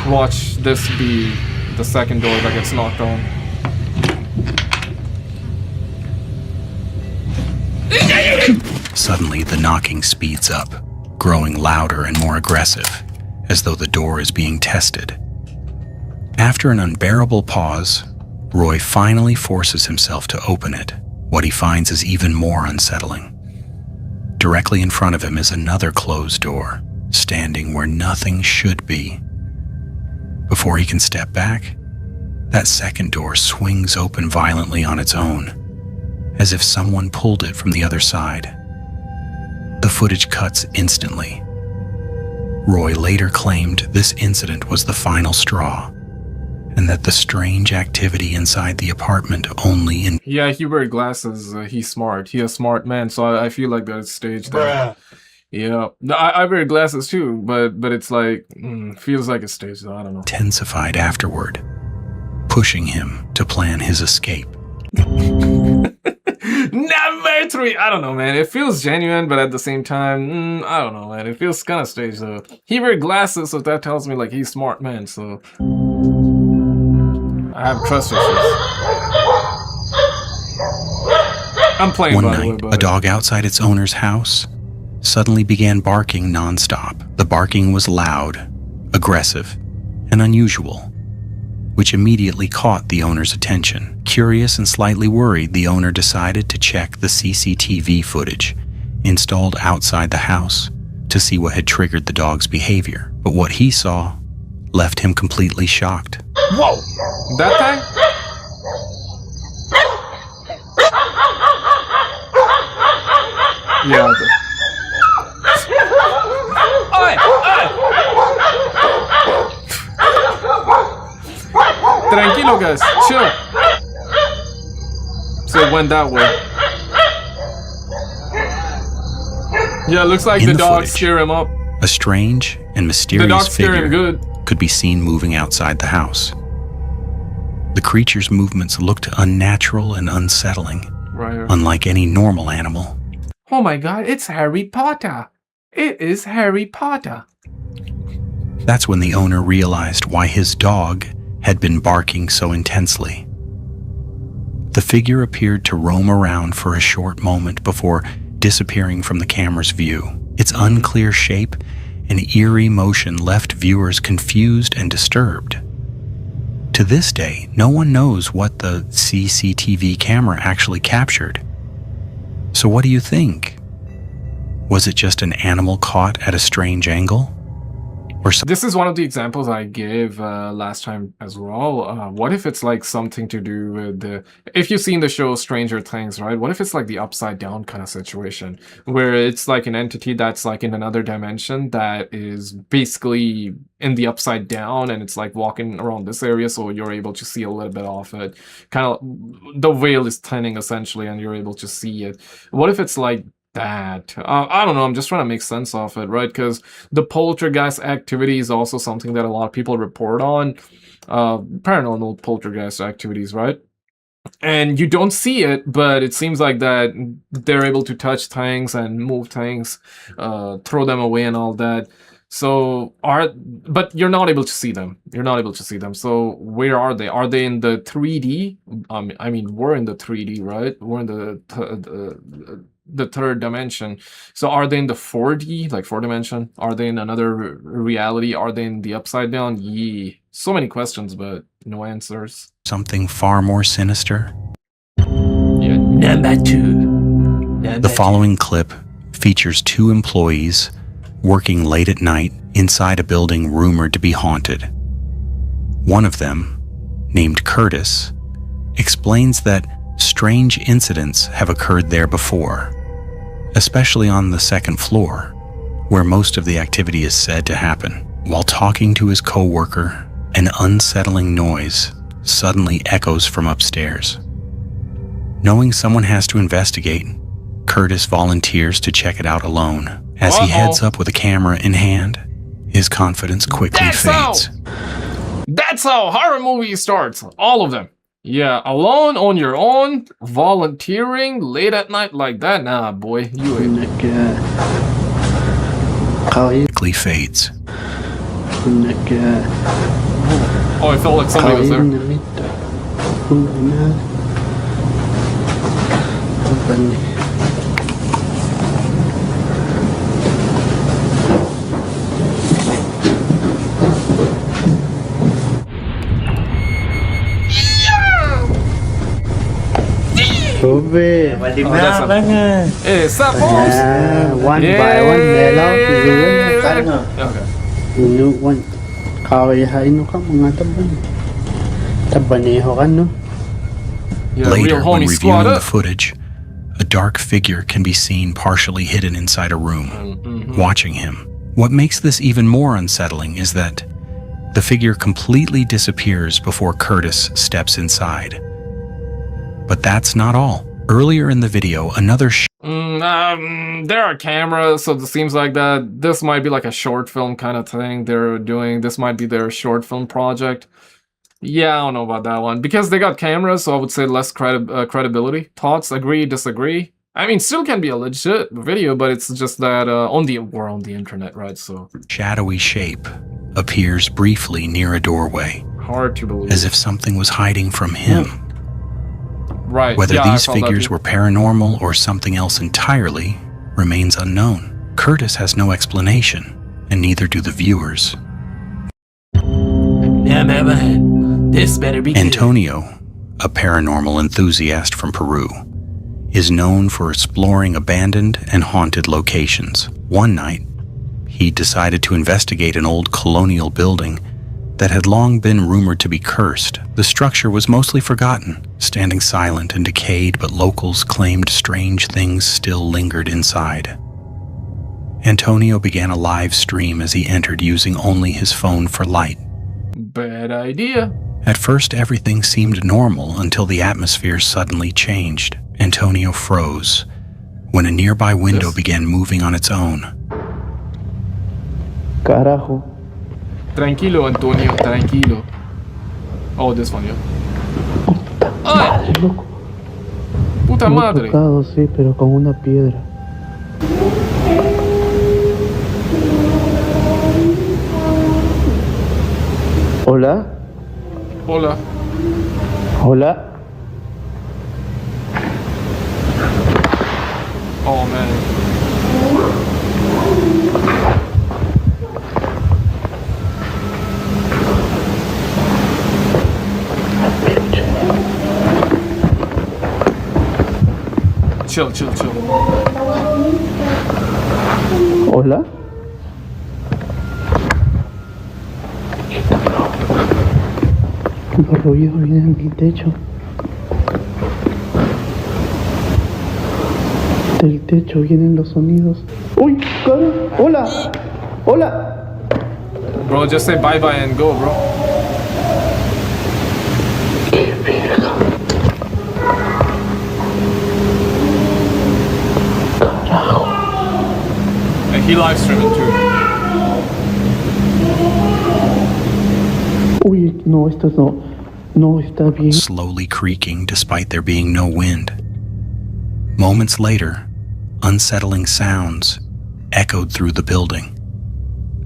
Watch this be the second door that gets knocked on. Suddenly, the knocking speeds up, growing louder and more aggressive, as though the door is being tested. After an unbearable pause, Roy finally forces himself to open it. What he finds is even more unsettling. Directly in front of him is another closed door, standing where nothing should be. Before he can step back, that second door swings open violently on its own, as if someone pulled it from the other side. The footage cuts instantly. Roy later claimed this incident was the final straw, and that the strange activity inside the apartment only in— Yeah, he wears glasses. He's smart. He's a smart man, so I feel like that's staged. Yeah, I wear glasses too, but it's like feels like it's staged. Though. I don't know. Intensified afterward, pushing him to plan his escape. Number 3. I don't know, man. It feels genuine, but at the same time, I don't know, man. It feels kind of staged though. He wears glasses, so that tells me like he's a smart man. So I have trust issues. I'm playing. One by the way, night, but a dog outside its owner's house suddenly began barking nonstop. The barking was loud, aggressive, and unusual, which immediately caught the owner's attention. Curious and slightly worried, the owner decided to check the CCTV footage installed outside the house to see what had triggered the dog's behavior. But what he saw left him completely shocked. Whoa! That thing? Yeah. Oi! Tranquilo, guys. Chill. So it went that way. Yeah, looks like the dog scared him up. A strange and mysterious figure could be seen moving outside the house. The creature's movements looked unnatural and unsettling, unlike any normal animal. Oh my god, it's Harry Potter. It is Harry Potter. That's when the owner realized why his dog had been barking so intensely. The figure appeared to roam around for a short moment before disappearing from the camera's view. Its unclear shape and eerie motion left viewers confused and disturbed. To this day, no one knows what the CCTV camera actually captured. So what do you think? Was it just an animal caught at a strange angle? This is one of the examples I gave last time as well. What if it's like something to do with the... If you've seen the show Stranger Things, right? What if it's like the upside down kind of situation? Where it's like an entity that's like in another dimension that is basically in the upside down and it's like walking around this area so you're able to see a little bit of it. Kind of... The veil is thinning essentially and you're able to see it. What if it's like that? I don't know, I'm just trying to make sense of it, right? Because the poltergeist activity is also something that a lot of people report on. Paranormal poltergeist activities, right? And you don't see it, but it seems like that they're able to touch things and move things, throw them away and all that. So, but you're not able to see them. You're not able to see them. So where are they? Are they in the 3D? I mean, we're in the 3D, right? We're in the third dimension. So are they in the 4D, like 4 dimension? Are they in another reality? Are they in the upside down? Yeah. So many questions, but no answers. Something far more sinister? Yeah. Number 2. The following clip features 2 employees working late at night inside a building rumored to be haunted. One of them, named Curtis, explains that strange incidents have occurred there before, especially on the 2nd floor, where most of the activity is said to happen. While talking to his co-worker, an unsettling noise suddenly echoes from upstairs. Knowing someone has to investigate, Curtis volunteers to check it out alone. As he heads up with a camera in hand, his confidence quickly fades. That's how horror movies starts. All of them. Yeah, alone on your own, volunteering late at night like that. Nah, boy, you ain't. Quickly fades. Oh, I felt like somebody was there. One by one Nuke one. Later, when reviewing the footage, a dark figure can be seen partially hidden inside a room, watching him. What makes this even more unsettling is that the figure completely disappears before Curtis steps inside. But that's not all. Earlier in the video, another there are cameras, so it seems like that this might be like a short film kind of thing they're doing. This might be their short film project. Yeah, I don't know about that one. Because they got cameras, so I would say less credibility. Thoughts? Agree? Disagree? I mean, still can be a legit video, but it's just that we're on the internet, right? So shadowy shape appears briefly near a doorway. Hard to believe. As if something was hiding from him. Right. Whether these figures were paranormal or something else entirely remains unknown. Curtis has no explanation, and neither do the viewers. This better be Antonio, a paranormal enthusiast from Peru, is known for exploring abandoned and haunted locations. One night, he decided to investigate an old colonial building that had long been rumored to be cursed. The structure was mostly forgotten, standing silent and decayed, but locals claimed strange things still lingered inside. Antonio began a live stream as he entered using only his phone for light. Bad idea. At first, everything seemed normal until the atmosphere suddenly changed. Antonio froze when a nearby window began moving on its own. Carajo. Tranquilo, Antonio, tranquilo. Oh, this one, yeah. ¡Ay! ¡Puta madre! Tocado, sí, pero con una piedra. Hola. Hola. Hola. Oh man. Chill. Hola. Los ruidos vienen del techo. Del techo vienen los sonidos. ¡Uy! cara! ¡Hola! ¡Hola! Bro, just say bye bye and go, bro. ¡Qué verga! Carajo. And he live streaming too. Uy, no, esto no está bien. Slowly creaking despite there being no wind. Moments later, unsettling sounds echoed through the building.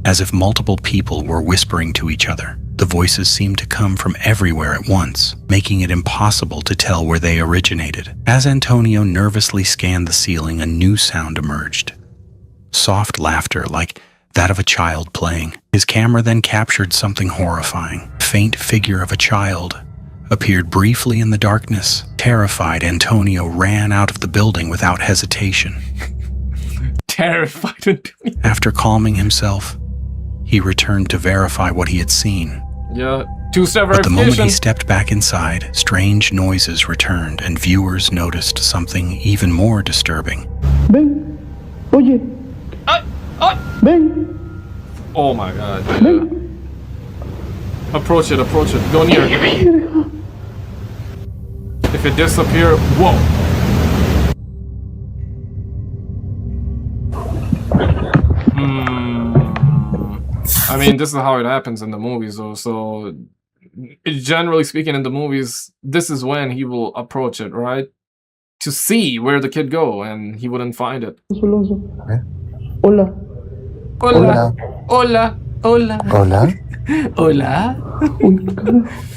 As if multiple people were whispering to each other, the voices seemed to come from everywhere at once, making it impossible to tell where they originated. As Antonio nervously scanned the ceiling, a new sound emerged. Soft laughter, like that of a child playing. His camera then captured something horrifying. A faint figure of a child appeared briefly in the darkness. Terrified, Antonio ran out of the building without hesitation. Terrified Antonio. After calming himself, he returned to verify what he had seen. Yeah, two-step But the moment he verification. stepped back inside, strange noises returned and viewers noticed something even more disturbing. Ven. Oye. Ven. Oh my god. Yeah. Approach it. Go near. If it disappears, whoa. I mean, this is how it happens in the movies, though. So, generally speaking, in the movies, this is when he will approach it, right? To see where the kid go, and he wouldn't find it. Hola. Hola. Hola. Hola. Hola.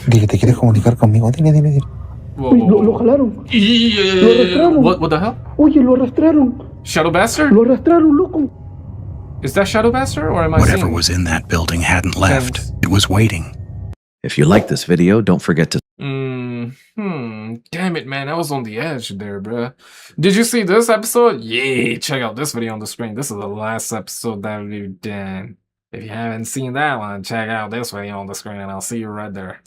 Dile, ¿te quieres comunicar conmigo? Dime. Whoa, Uy, lo jalaron. Lo arrastraron. What the hell? Oye, lo arrastraron. Shadow Bastard? Lo arrastraron, loco. Is that Shadow Bastard, or am I Whatever seeing? was in that building hadn't left. It was waiting. If you like this video, don't forget to Damn it, man. I was on the edge there, bruh. Did you see this episode? Yeah, check out this video on the screen. This is the last episode that we've done. If you haven't seen that one, check out this video on the screen, and I'll see you right there.